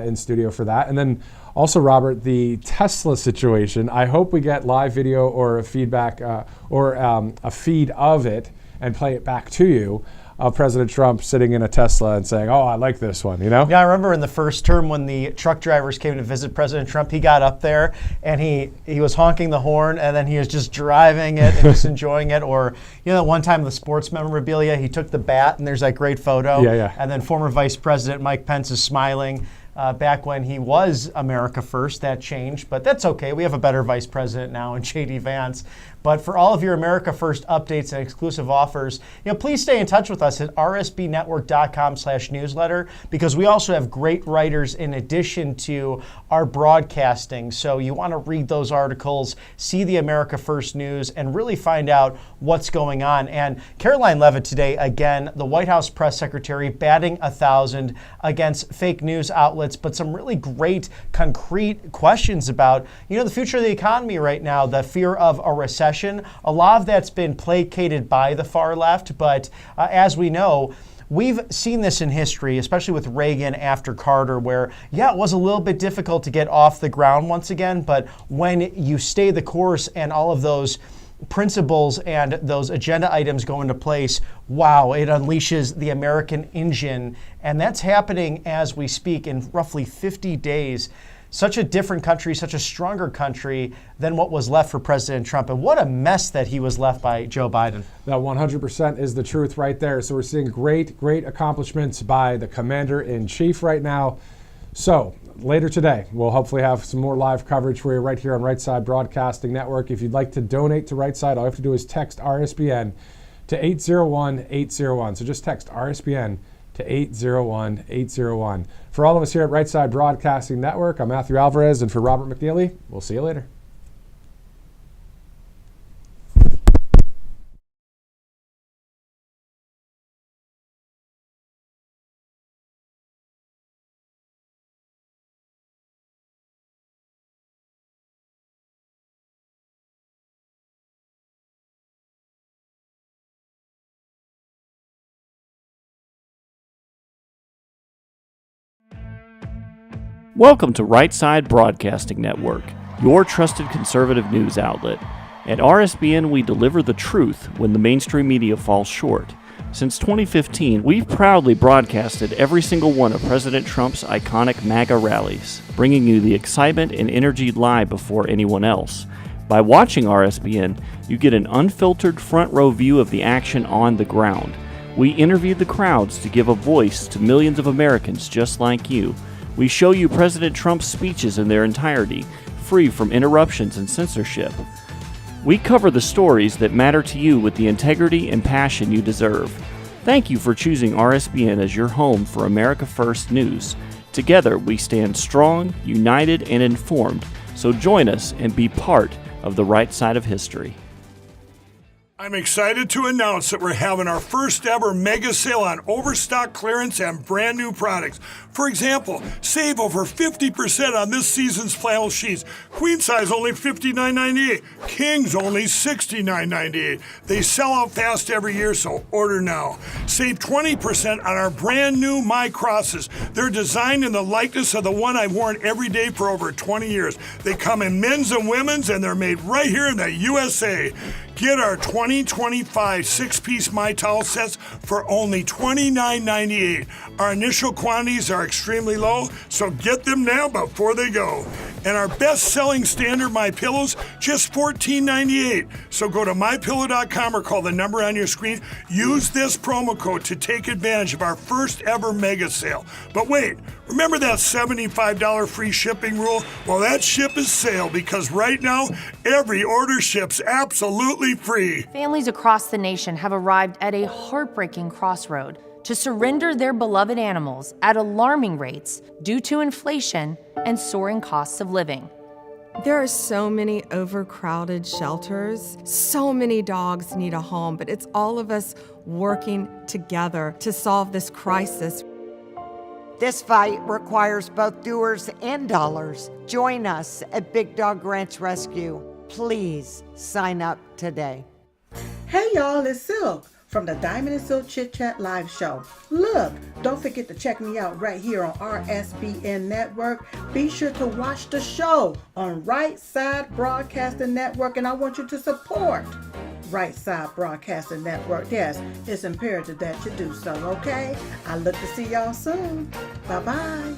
in studio for that. And then also, Robert, the Tesla situation. I hope we get live video or a feedback or a feed of it and play it back to you. Of President Trump sitting in a Tesla and saying, "Oh, I like this one," you know? Yeah, I remember in the first term when the truck drivers came to visit President Trump, he got up there and he was honking the horn and then he was just driving it and just enjoying it. Or, you know, one time the sports memorabilia, he took the bat and there's that great photo. Yeah. And then former Vice President Mike Pence is smiling. back when he was America First. That changed, but that's okay. We have a better vice president now in J.D. Vance. But for all of your America First updates and exclusive offers, please stay in touch with us at rsbnetwork.com/newsletter, because we also have great writers in addition to our broadcasting. So you want to read those articles, see the America First news, and really find out what's going on. And Karoline Leavitt today, again, the White House press secretary, batting 1,000 against fake news outlets, but some really great, concrete questions about, the future of the economy right now, the fear of a recession. A lot of that's been placated by the far left, but as we know, we've seen this in history, especially with Reagan after Carter, where, it was a little bit difficult to get off the ground once again, but when you stay the course and all of those principles and those agenda items go into place, wow, it unleashes the American engine. And that's happening as we speak in roughly 50 days. Such a different country, such a stronger country than what was left for President Trump. And what a mess that he was left by Joe Biden. That 100% is the truth right there. So we're seeing great accomplishments by the commander-in-chief right now. So later today, we'll hopefully have some more live coverage for you right here on Right Side Broadcasting Network. If you'd like to donate to Right Side, all you have to do is text RSBN to 801-801. So just text RSBN to 801-801. For all of us here at Right Side Broadcasting Network, I'm Matthew Alvarez, and for Robert McNeely, we'll see you later. Welcome to Right Side Broadcasting Network, your trusted conservative news outlet. At RSBN, we deliver the truth when the mainstream media falls short. Since 2015, we've proudly broadcasted every single one of President Trump's iconic MAGA rallies, bringing you the excitement and energy live before anyone else. By watching RSBN, you get an unfiltered front row view of the action on the ground. We interview the crowds to give a voice to millions of Americans just like you. We show you President Trump's speeches in their entirety, free from interruptions and censorship. We cover the stories that matter to you with the integrity and passion you deserve. Thank you for choosing RSBN as your home for America First news. Together, we stand strong, united, and informed. So join us and be part of the right side of history. I'm excited to announce that we're having our first ever mega sale on overstock clearance and brand new products. For example, save over 50% on this season's flannel sheets. Queen size only $59.98. Kings only $69.98. They sell out fast every year, so order now. Save 20% on our brand new My Crosses. They're designed in the likeness of the one I've worn every day for over 20 years. They come in men's and women's, and they're made right here in the USA. Get our 2025 six-piece My Towel sets for only $29.98. Our initial quantities are extremely low, so get them now before they go. And our best-selling standard My Pillows, just $14.98. So go to mypillow.com or call the number on your screen. Use this promo code to take advantage of our first ever mega sale. But wait, remember that $75 free shipping rule? Well, that ship is sailed, because right now, every order ships absolutely free. Families across the nation have arrived at a heartbreaking crossroad to surrender their beloved animals at alarming rates due to inflation and soaring costs of living. There are so many overcrowded shelters. So many dogs need a home, but it's all of us working together to solve this crisis. This fight requires both doers and dollars. Join us at Big Dog Ranch Rescue. Please sign up today. Hey y'all, it's Silk from the Diamond and Silk Chit Chat live show. Look, don't forget to check me out right here on RSBN Network. Be sure to watch the show on Right Side Broadcasting Network, and I want you to support Right Side Broadcasting Network. Yes, it's imperative that you do so, okay? I look to see y'all soon. Bye-bye.